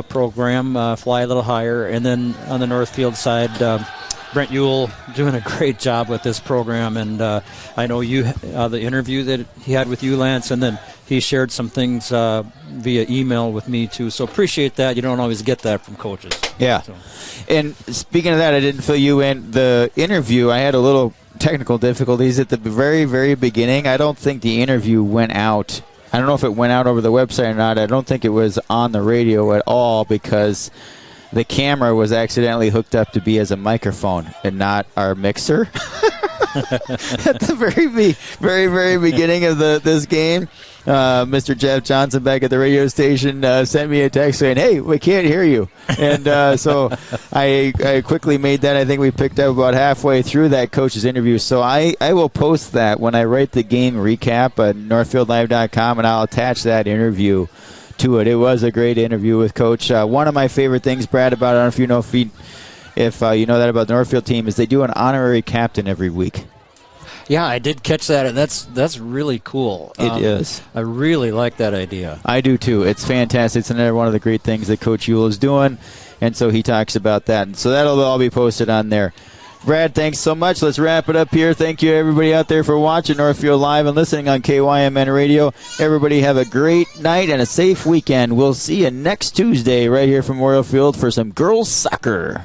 program fly a little higher. And then on the Northfield side, Brent Ewell doing a great job with this program, and I know you the interview that he had with you, Lance, and then he shared some things via email with me too, so appreciate that. You don't always get that from coaches. Yeah. So. And speaking of that, I didn't fill you in. The interview, I had a little technical difficulties at the very, very beginning. I don't think the interview went out. I don't know if it went out over the website or not. I don't think it was on the radio at all, because the camera was accidentally hooked up to be as a microphone and not our mixer. At the very, very beginning of this game, Mr. Jeff Johnson back at the radio station sent me a text saying, "Hey, we can't hear you." And so I quickly made that. I think we picked up about halfway through that coach's interview. So I will post that when I write the game recap at NorthfieldLive.com, and I'll attach that interview to it. It was a great interview with Coach. One of my favorite things, Brad, about it, I don't know if you know that about the Northfield team, is they do an honorary captain every week. Yeah, I did catch that, and that's really cool. It is. I really like that idea. I do too. It's fantastic. It's another one of the great things that Coach Ewell is doing, and so he talks about that. And so that'll all be posted on there. Brad, thanks so much. Let's wrap it up here. Thank you, everybody out there, for watching Northfield Live and listening on KYMN Radio. Everybody have a great night and a safe weekend. We'll see you next Tuesday right here from Memorial Field for some girls soccer.